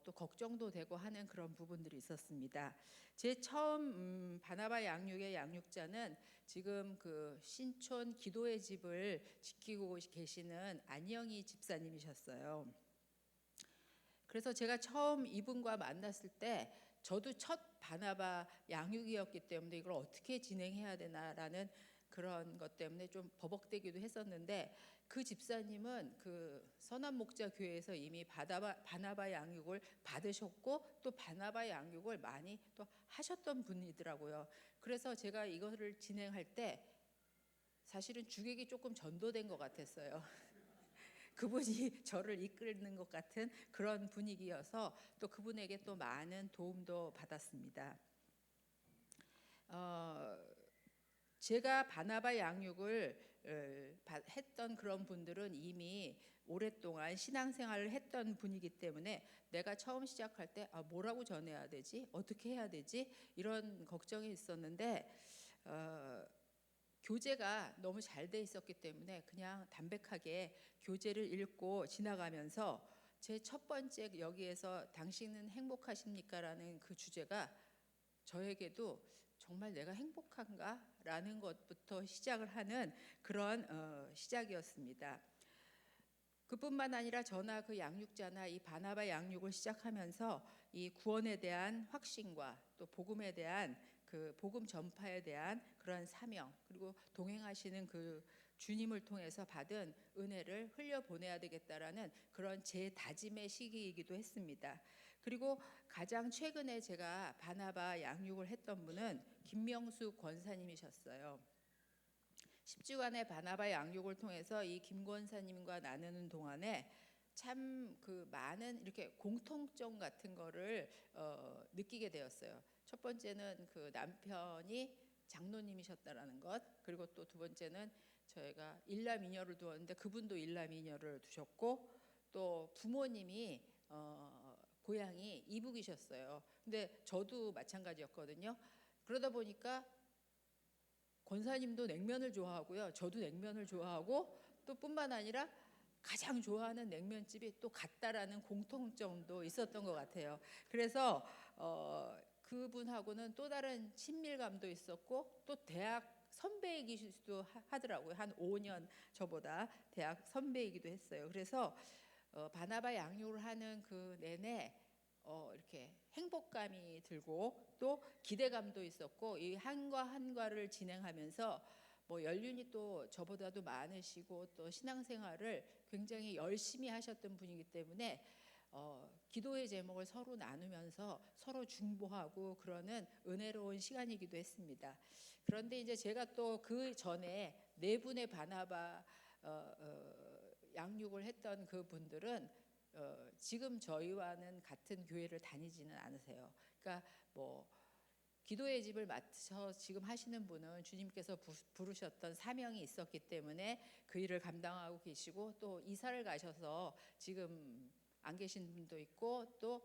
또 걱정도 되고 하는 그런 부분들이 있었습니다. 제 처음 바나바 양육의 양육자는 지금 그 신촌 기도의 집을 지키고 계시는 안영희 집사님이셨어요. 그래서 제가 처음 이분과 만났을 때 저도 첫 바나바 양육이었기 때문에 이걸 어떻게 진행해야 되나라는 그런 것 때문에 좀 버벅대기도 했었는데, 그 집사님은 그 선한 목자 교회에서 이미 바나바 양육을 받으셨고 또 바나바 양육을 많이 또 하셨던 분이더라고요. 그래서 제가 이거를 진행할 때 사실은 주객이 조금 전도된 것 같았어요. 그분이 저를 이끄는 것 같은 그런 분위기여서 또 그분에게 또 많은 도움도 받았습니다. 제가 바나바 양육을 했던 그런 분들은 이미 오랫동안 신앙생활을 했던 분이기 때문에 내가 처음 시작할 때 뭐라고 전해야 되지? 어떻게 해야 되지? 이런 걱정이 있었는데 교재가 너무 잘 돼 있었기 때문에 그냥 담백하게 교재를 읽고 지나가면서 제 첫 번째 여기에서 당신은 행복하십니까? 라는 그 주제가 저에게도 정말 내가 행복한가? 라는 것부터 시작을 하는 그런 시작이었습니다. 그뿐만 아니라 저나 그 양육자나 이 바나바 양육을 시작하면서 이 구원에 대한 확신과 또 복음에 대한 그 복음 전파에 대한 그런 사명, 그리고 동행하시는 그 주님을 통해서 받은 은혜를 흘려보내야 되겠다라는 그런 제 다짐의 시기이기도 했습니다. 그리고 가장 최근에 제가 바나바 양육을 했던 분은 김명수 권사님이셨어요. 10주간의 바나바 양육을 통해서 이 김 권사님과 나누는 동안에 참 그 많은 이렇게 공통점 같은 거를 느끼게 되었어요. 첫 번째는 그 남편이 장로님이셨다라는 것, 그리고 또 두 번째는 저희가 일남이녀를 두었는데 그분도 일남이녀를 두셨고, 또 부모님이 고향이 이북이셨어요. 근데 저도 마찬가지였거든요. 그러다 보니까 권사님도 냉면을 좋아하고요, 저도 냉면을 좋아하고, 또 뿐만 아니라 가장 좋아하는 냉면집이 또 같다라는 공통점도 있었던 것 같아요. 그래서 그분하고는 또 다른 친밀감도 있었고, 또 대학 선배이기도 하더라고요. 한 5년 저보다 대학 선배이기도 했어요. 그래서 바나바 양육을 하는 그 내내 이렇게 행복감이 들고 또 기대감도 있었고, 이 한과 한과를 진행하면서 뭐 연륜이 또 저보다도 많으시고 또 신앙생활을 굉장히 열심히 하셨던 분이기 때문에 기도의 제목을 서로 나누면서 서로 중보하고 그러는 은혜로운 시간이기도 했습니다. 그런데 이제 제가 또 그 전에 4분의 바나바 양육을 했던 그 분들은 지금 저희와는 같은 교회를 다니지는 않으세요. 그러니까 뭐 기도의 집을 맡아서 지금 하시는 분은 주님께서 부르셨던 사명이 있었기 때문에 그 일을 감당하고 계시고, 또 이사를 가셔서 지금 안 계신 분도 있고, 또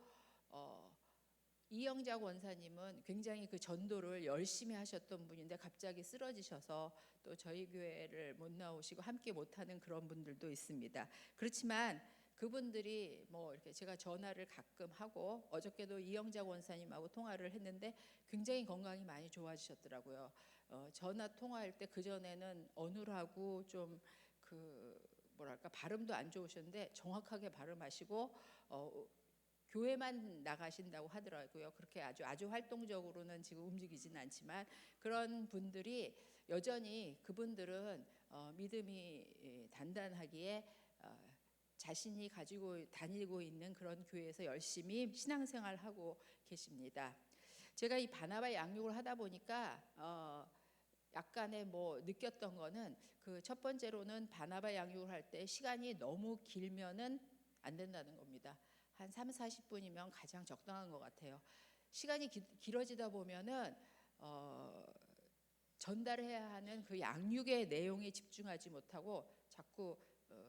이영자 권사님은 굉장히 그 전도를 열심히 하셨던 분인데 갑자기 쓰러지셔서 또 저희 교회를 못 나오시고 함께 못하는 그런 분들도 있습니다. 그렇지만 그분들이 뭐 이렇게 제가 전화를 가끔 하고, 어저께도 이영자 권사님하고 통화를 했는데 굉장히 건강이 많이 좋아지셨더라고요. 전화 통화할 때 그 전에는 어눌하고 좀 그 뭐랄까 발음도 안 좋으셨는데 정확하게 발음하시고 교회만 나가신다고 하더라고요. 그렇게 아주 활동적으로는 지금 움직이지는 않지만, 그런 분들이 여전히 그분들은 믿음이 단단하기에 자신이 가지고 다니고 있는 그런 교회에서 열심히 신앙생활하고 계십니다. 제가 이 바나바 양육을 하다 보니까 약간의 뭐 느꼈던 거는 그 첫 번째로는 바나바 양육을 할 때 시간이 너무 길면은 안 된다는 겁니다. 한 3, 40분이면 가장 적당한 것 같아요. 시간이 길어지다 보면은 전달해야 하는 그 양육의 내용에 집중하지 못하고 자꾸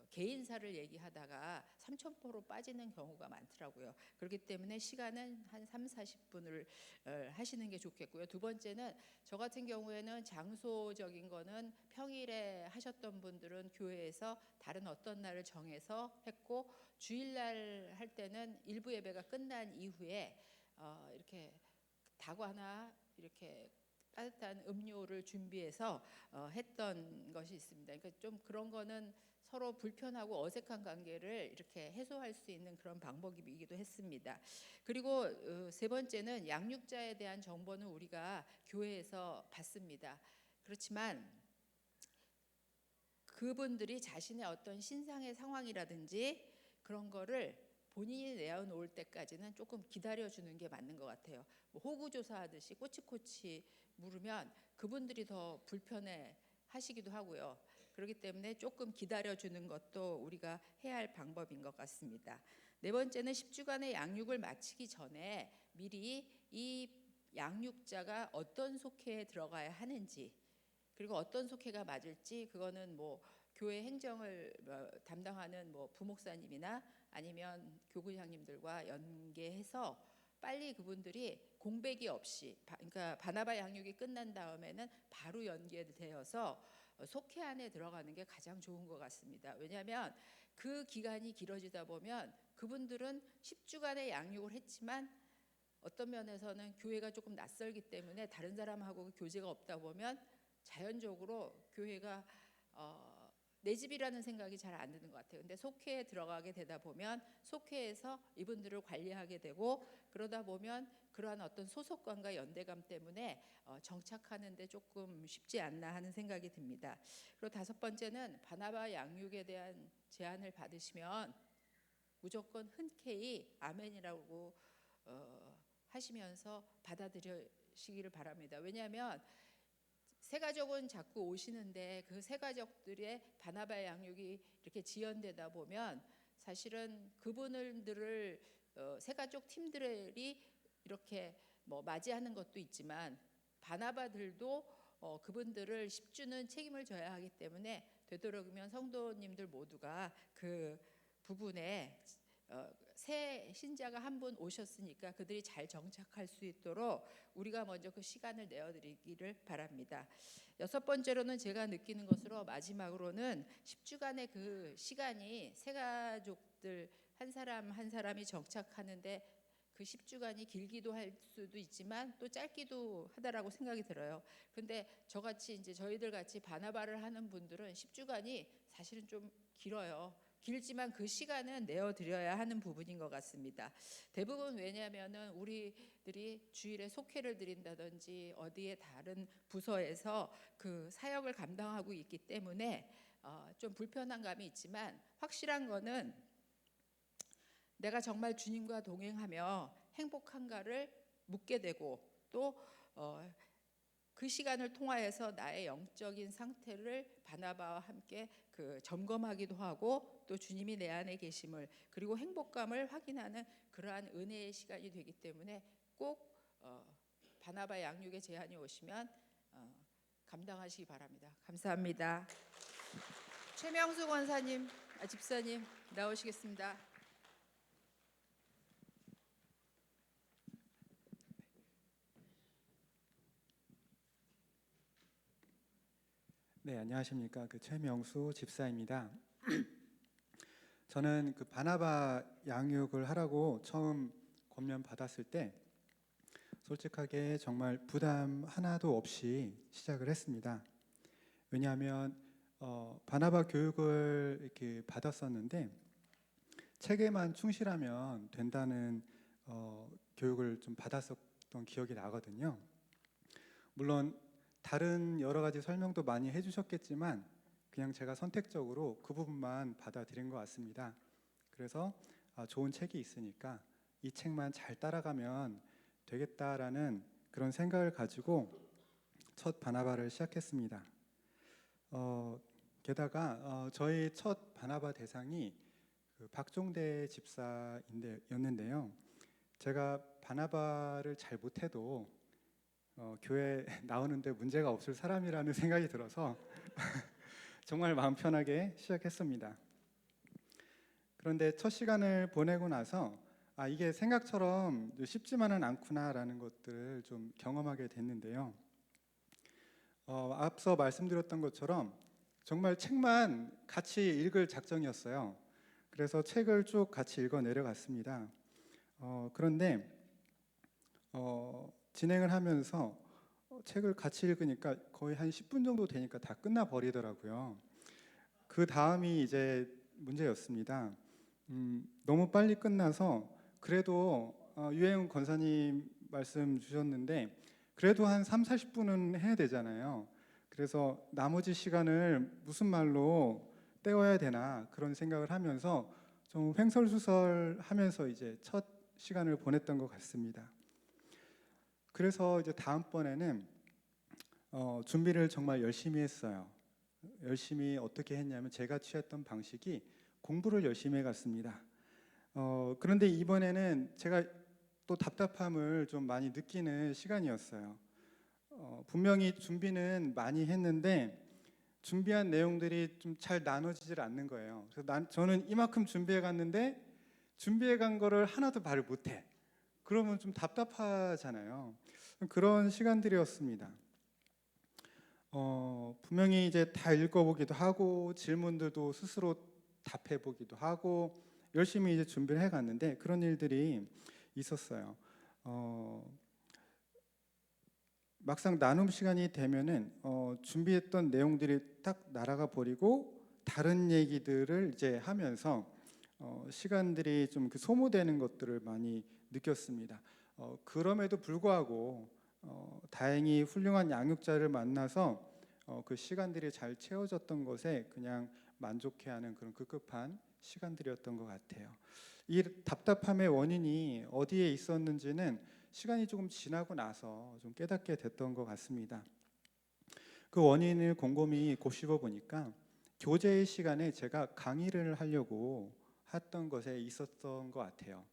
개인사를 얘기하다가 삼천포로 빠지는 경우가 많더라고요. 그렇기 때문에 시간은 한 3, 40분을 하시는 게 좋겠고요. 두 번째는 저 같은 경우에는 장소적인 거는 평일에 하셨던 분들은 교회에서 다른 어떤 날을 정해서 했고, 주일날 할 때는 일부 예배가 끝난 이후에 이렇게 다과나 이렇게 따뜻한 음료를 준비해서 했던 것이 있습니다. 그러니까 좀 그런 거는 서로 불편하고 어색한 관계를 이렇게 해소할 수 있는 그런 방법이기도 했습니다. 그리고 세 번째는 양육자에 대한 정보는 우리가 교회에서 받습니다. 그렇지만 그분들이 자신의 어떤 신상의 상황이라든지 그런 거를 본인이 내어놓을 때까지는 조금 기다려주는 게 맞는 것 같아요. 뭐 호구조사하듯이 꼬치꼬치 물으면 그분들이 더 불편해 하시기도 하고요. 그렇기 때문에 조금 기다려주는 것도 우리가 해야 할 방법인 것 같습니다. 네 번째는 10주간의 양육을 마치기 전에 미리 이 양육자가 어떤 속회에 들어가야 하는지, 그리고 어떤 속회가 맞을지, 그거는 뭐 교회 행정을 담당하는 뭐 부목사님이나 아니면 교구장님들과 연계해서 빨리 그분들이 공백이 없이, 그러니까 바나바 양육이 끝난 다음에는 바로 연계되어서 속회 안에 들어가는 게 가장 좋은 것 같습니다. 왜냐하면 그 기간이 길어지다 보면 그분들은 10주간의 양육을 했지만 어떤 면에서는 교회가 조금 낯설기 때문에 다른 사람하고 교제가 없다 보면 자연적으로 교회가 내 집이라는 생각이 잘 안 드는 것 같아요. 근데 속회에 들어가게 되다 보면 속회에서 이분들을 관리하게 되고, 그러다 보면 그러한 어떤 소속감과 연대감 때문에 정착하는데 조금 쉽지 않나 하는 생각이 듭니다. 그리고 다섯 번째는 바나바 양육에 대한 제안을 받으시면 무조건 흔쾌히 아멘이라고 하시면서 받아들이시기를 바랍니다. 왜냐하면 새가족은 자꾸 오시는데 그 새가족들의 바나바 양육이 이렇게 지연되다 보면 사실은 그분들을 새가족 팀들이 이렇게 뭐 맞이하는 것도 있지만 바나바들도 그분들을 10주는 책임을 져야 하기 때문에 되도록이면 성도님들 모두가 그 부분에 새 신자가 한 분 오셨으니까 그들이 잘 정착할 수 있도록 우리가 먼저 그 시간을 내어드리기를 바랍니다. 여섯 번째로는 제가 느끼는 것으로 마지막으로는 10주간의 그 시간이 새가족들 한 사람 한 사람이 정착하는데 그 10주간이 길기도 할 수도 있지만 또 짧기도 하다라고 생각이 들어요. 근데 저같이 이제 저희들 같이 바나바를 하는 분들은 10주간이 사실은 좀 길어요. 길지만 그 시간은 내어드려야 하는 부분인 것 같습니다. 대부분 왜냐하면은 우리들이 주일에 속회를 드린다든지 어디에 다른 부서에서 그 사역을 감당하고 있기 때문에 좀 불편한 감이 있지만 확실한 거는 내가 정말 주님과 동행하며 행복한가를 묻게 되고 또 그 시간을 통하여서 나의 영적인 상태를 바나바와 함께 그 점검하기도 하고 또 주님이 내 안에 계심을 그리고 행복감을 확인하는 그러한 은혜의 시간이 되기 때문에 꼭 바나바 양육의 제안이 오시면 감당하시기 바랍니다. 감사합니다. 최명수 권사님, 집사님 나오시겠습니다. 네, 안녕하십니까. 그 최명수 집사입니다. 저는 그 바나바 양육을 하라고 처음 권면 받았을 때 솔직하게 정말 부담 하나도 없이 시작을 했습니다. 왜냐하면 바나바 교육을 이렇게 받았었는데 책에만 충실하면 된다는 교육을 좀 받았었던 기억이 나거든요. 물론 다른 여러 가지 설명도 많이 해주셨겠지만 그냥 제가 선택적으로 그 부분만 받아들인 것 같습니다. 그래서 좋은 책이 있으니까 이 책만 잘 따라가면 되겠다라는 그런 생각을 가지고 첫 바나바를 시작했습니다. 게다가 저희 첫 바나바 대상이 그 박종대 집사였는데요. 제가 바나바를 잘 못해도 교회 나오는데 문제가 없을 사람이라는 생각이 들어서 정말 마음 편하게 시작했습니다. 그런데 첫 시간을 보내고 나서 이게 생각처럼 쉽지만은 않구나라는 것들을 좀 경험하게 됐는데요. 앞서 말씀드렸던 것처럼 정말 책만 같이 읽을 작정이었어요. 그래서 책을 쭉 같이 읽어 내려갔습니다. 그런데 진행을 하면서 책을 같이 읽으니까 거의 한 10분 정도 되니까 다 끝나 버리더라고요. 그 다음이 이제 문제였습니다. 너무 빨리 끝나서 그래도 유해웅 권사님 말씀 주셨는데 그래도 한 3-40분은 해야 되잖아요. 그래서 나머지 시간을 무슨 말로 때워야 되나 그런 생각을 하면서 좀 횡설수설하면서 이제 첫 시간을 보냈던 것 같습니다. 그래서 이제 다음번에는 준비를 정말 열심히 했어요. 열심히 어떻게 했냐면 제가 취했던 방식이 공부를 열심히 해갔습니다. 그런데 이번에는 제가 또 답답함을 좀 많이 느끼는 시간이었어요. 분명히 준비는 많이 했는데 준비한 내용들이 좀 잘 나눠지질 않는 거예요. 그래서 저는 이만큼 준비해 갔는데 준비해 간 거를 하나도 말을 못해. 그러면 좀 답답하잖아요. 그런 시간들이었습니다. 분명히 이제 다 읽어보기도 하고 질문들도 스스로 답해보기도 하고 열심히 이제 준비를 해갔는데 그런 일들이 있었어요. 막상 나눔 시간이 되면은 준비했던 내용들이 딱 날아가 버리고 다른 얘기들을 이제 하면서 시간들이 좀 그 소모되는 것들을 많이 느꼈습니다. 그럼에도 불구하고 다행히 훌륭한 양육자를 만나서 그 시간들이 잘 채워졌던 것에 그냥 만족해하는 그런 급급한 시간들이었던 것 같아요. 이 답답함의 원인이 어디에 있었는지는 시간이 조금 지나고 나서 좀 깨닫게 됐던 것 같습니다. 그 원인을 곰곰이 곱씹어 보니까 교제의 시간에 제가 강의를 하려고 했던 것에 있었던 것 같아요.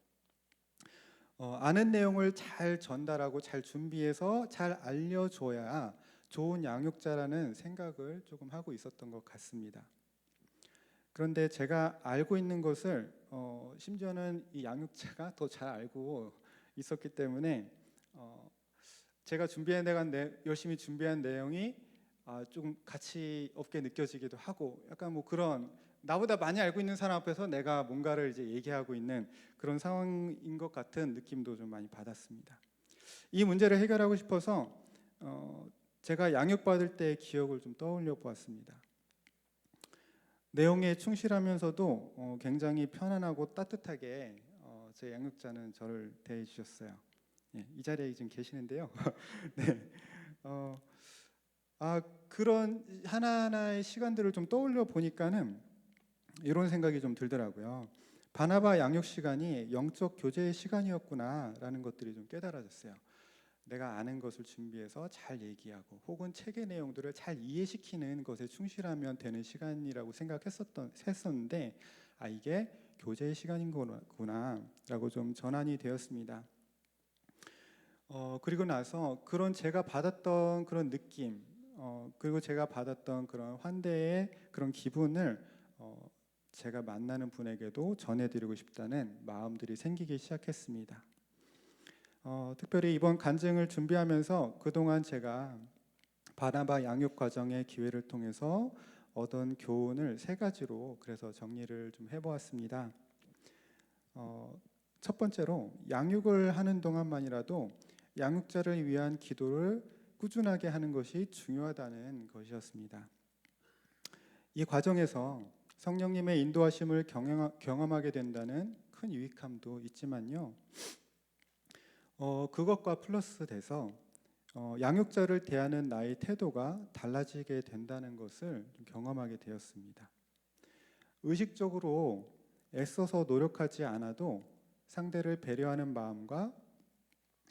아는 내용을 잘 전달하고 잘 준비해서 잘 알려줘야 좋은 양육자라는 생각을 조금 하고 있었던 것 같습니다. 그런데 제가 알고 있는 것을 심지어는 이 양육자가 더 잘 알고 있었기 때문에 제가 열심히 준비한 내용이 조금 가치 없게 느껴지기도 하고 약간 뭐 그런 나보다 많이 알고 있는 사람 앞에서 내가 뭔가를 이제 얘기하고 있는 그런 상황인 것 같은 느낌도 좀 많이 받았습니다. 이 문제를 해결하고 싶어서 제가 양육받을 때의 기억을 좀 떠올려 보았습니다. 내용에 충실하면서도 굉장히 편안하고 따뜻하게 제 양육자는 저를 대해 주셨어요. 예, 이 자리에 지금 계시는데요. 네, 그런 하나하나의 시간들을 좀 떠올려 보니까는 이런 생각이 좀 들더라고요. 바나바 양육 시간이 영적 교제의 시간이었구나라는 것들이 좀 깨달아졌어요. 내가 아는 것을 준비해서 잘 얘기하고 혹은 책의 내용들을 잘 이해시키는 것에 충실하면 되는 시간이라고 생각했었는데 이게 교제의 시간인구나라고 좀 전환이 되었습니다. 그리고 나서 그런 제가 받았던 그런 느낌 그리고 제가 받았던 그런 환대의 그런 기분을 제가 만나는 분에게도 전해드리고 싶다는 마음들이 생기기 시작했습니다. 특별히 이번 간증을 준비하면서 그동안 제가 바나바 양육 과정의 기회를 통해서 얻은 교훈을 3가지로 그래서 정리를 좀 해보았습니다. 첫 번째로 양육을 하는 동안만이라도 양육자를 위한 기도를 꾸준하게 하는 것이 중요하다는 것이었습니다. 이 과정에서 성령님의 인도하심을 경험하게 된다는 큰 유익함도 있지만요. 그것과 플러스 돼서 양육자를 대하는 나의 태도가 달라지게 된다는 것을 좀 경험하게 되었습니다. 의식적으로 애써서 노력하지 않아도 상대를 배려하는 마음과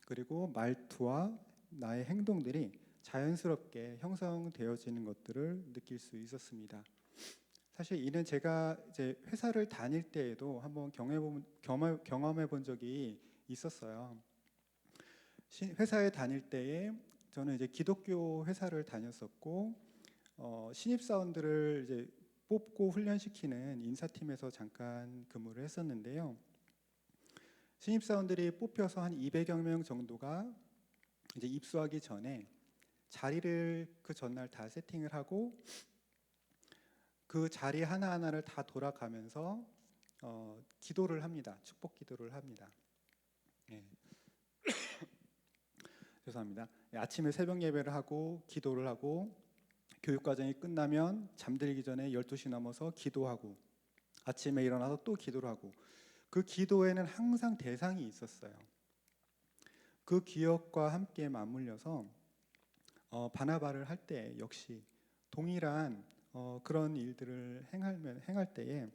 그리고 말투와 나의 행동들이 자연스럽게 형성되어지는 것들을 느낄 수 있었습니다. 사실 이는 제가 이제 회사를 다닐 때에도 한번 경험해 본 적이 있었어요. 회사에 다닐 때에 저는 이제 기독교 회사를 다녔었고 신입사원들을 이제 뽑고 훈련시키는 인사팀에서 잠깐 근무를 했었는데요. 신입사원들이 뽑혀서 한 200여 명 정도가 이제 입수하기 전에 자리를 그 전날 다 세팅을 하고 그 자리 하나하나를 다 돌아가면서 기도를 합니다. 축복 기도를 합니다. 예. 죄송합니다. 아침에 새벽 예배를 하고 기도를 하고 교육 과정이 끝나면 잠들기 전에 12시 넘어서 기도하고 아침에 일어나서 또 기도를 하고 그 기도에는 항상 대상이 있었어요. 그 기억과 함께 맞물려서 바나바를 할 때 역시 동일한 그런 일들을 행할 때에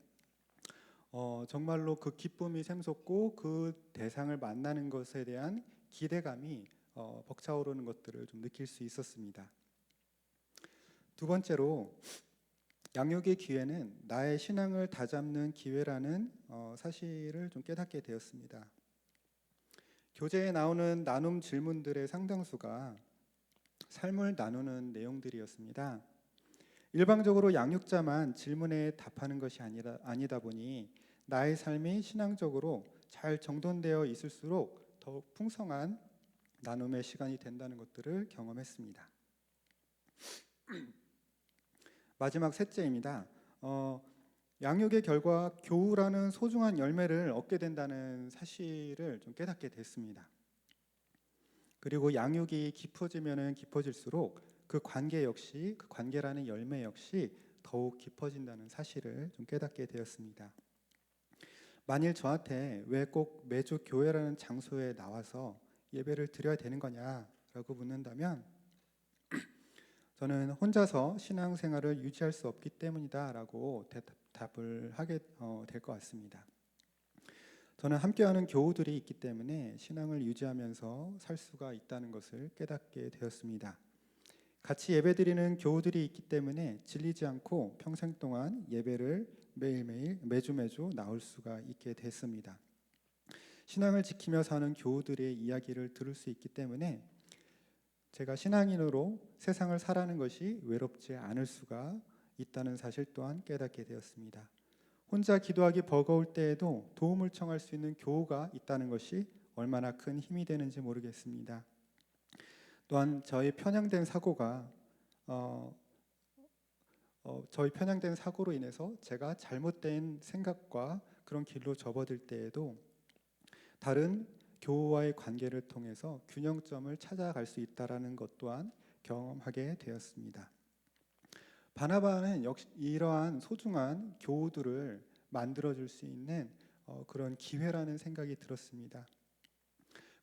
정말로 그 기쁨이 샘솟고 그 대상을 만나는 것에 대한 기대감이 벅차오르는 것들을 좀 느낄 수 있었습니다. 두 번째로 양육의 기회는 나의 신앙을 다잡는 기회라는 사실을 좀 깨닫게 되었습니다. 교재에 나오는 나눔 질문들의 상당수가 삶을 나누는 내용들이었습니다. 일방적으로 양육자만 질문에 답하는 것이 아니다 보니 나의 삶이 신앙적으로 잘 정돈되어 있을수록 더욱 풍성한 나눔의 시간이 된다는 것들을 경험했습니다. 마지막 셋째입니다. 양육의 결과 교우라는 소중한 열매를 얻게 된다는 사실을 좀 깨닫게 됐습니다. 그리고 양육이 깊어지면 깊어질수록 그 관계 역시 그 관계라는 열매 역시 더욱 깊어진다는 사실을 좀 깨닫게 되었습니다. 만일 저한테 왜 꼭 매주 교회라는 장소에 나와서 예배를 드려야 되는 거냐라고 묻는다면 저는 혼자서 신앙생활을 유지할 수 없기 때문이다라고 대답을 하게 될 것 같습니다. 저는 함께하는 교우들이 있기 때문에 신앙을 유지하면서 살 수가 있다는 것을 깨닫게 되었습니다. 같이 예배드리는 교우들이 있기 때문에 질리지 않고 평생 동안 예배를 매일매일 매주 나올 수가 있게 됐습니다. 신앙을 지키며 사는 교우들의 이야기를 들을 수 있기 때문에 제가 신앙인으로 세상을 살아가는 것이 외롭지 않을 수가 있다는 사실 또한 깨닫게 되었습니다. 혼자 기도하기 버거울 때에도 도움을 청할 수 있는 교우가 있다는 것이 얼마나 큰 힘이 되는지 모르겠습니다. 또한 저희 편향된 사고가 저희 편향된 사고로 인해서 제가 잘못된 생각과 그런 길로 접어들 때에도 다른 교우와의 관계를 통해서 균형점을 찾아갈 수 있다라는 것 또한 경험하게 되었습니다. 바나바는 역시 이러한 소중한 교우들을 만들어줄 수 있는 그런 기회라는 생각이 들었습니다.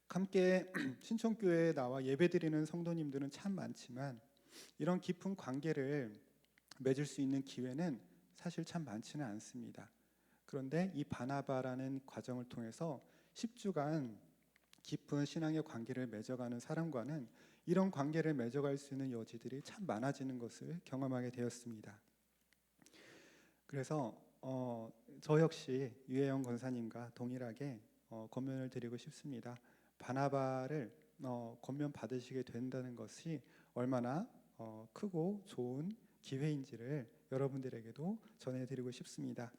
함께 신천교회에 나와 예배드리는 성도님들은 참 많지만 이런 깊은 관계를 맺을 수 있는 기회는 사실 참 많지는 않습니다. 그런데 이 바나바라는 과정을 통해서 10주간 깊은 신앙의 관계를 맺어가는 사람과는 이런 관계를 맺어갈 수 있는 여지들이 참 많아지는 것을 경험하게 되었습니다. 그래서 저 역시 유혜영 권사님과 동일하게 권면을 드리고 싶습니다. 바나바를 권면 받으시게 된다는 것이 얼마나 크고 좋은 기회인지를 여러분들에게도 전해드리고 싶습니다.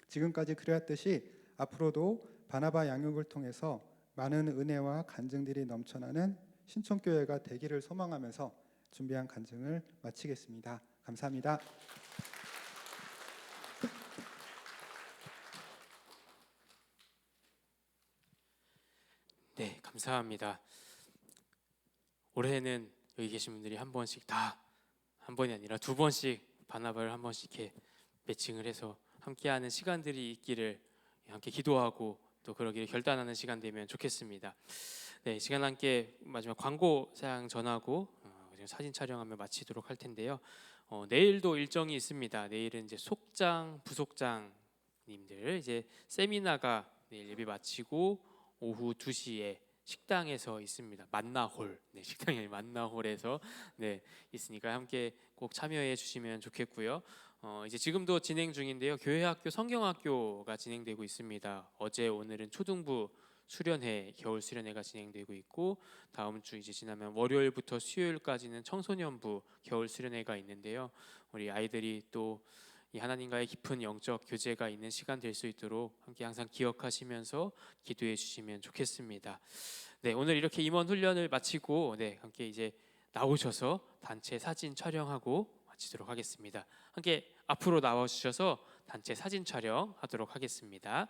지금까지 그래왔듯이 앞으로도 바나바 양육을 통해서 많은 은혜와 간증들이 넘쳐나는 신천교회가 되기를 소망하면서 준비한 간증을 마치겠습니다. 감사합니다. 네, 감사합니다. 올해는 여기 계신 분들이 한 번씩 다 한 번이 아니라 두 번씩 바나바를 한 번씩 이렇게 매칭을 해서 함께하는 시간들이 있기를 함께 기도하고 또 그러기를 결단하는 시간 되면 좋겠습니다. 네, 시간 함께 마지막 광고 사양 전하고 지금 사진 촬영하며 마치도록 할 텐데요. 내일도 일정이 있습니다. 내일은 이제 속장, 부속장님들 이제 세미나가 내일 예배 마치고 오후 2시에 식당에서 있습니다. 만나홀, 네, 식당이 아니라 만나홀에서 네, 있으니까 함께 꼭 참여해 주시면 좋겠고요. 이제 지금도 진행 중인데요. 교회학교 성경학교가 진행되고 있습니다. 어제 오늘은 초등부 수련회, 겨울 수련회가 진행되고 있고 다음 주 이제 지나면 월요일부터 수요일까지는 청소년부 겨울 수련회가 있는데요. 우리 아이들이 또 이 하나님과의 깊은 영적 교제가 있는 시간 될 수 있도록 함께 항상 기억하시면서 기도해 주시면 좋겠습니다. 네, 오늘 이렇게 임원 훈련을 마치고 네, 함께 이제 나오셔서 단체 사진 촬영하고 마치도록 하겠습니다. 함께 앞으로 나와 주셔서 단체 사진 촬영하도록 하겠습니다.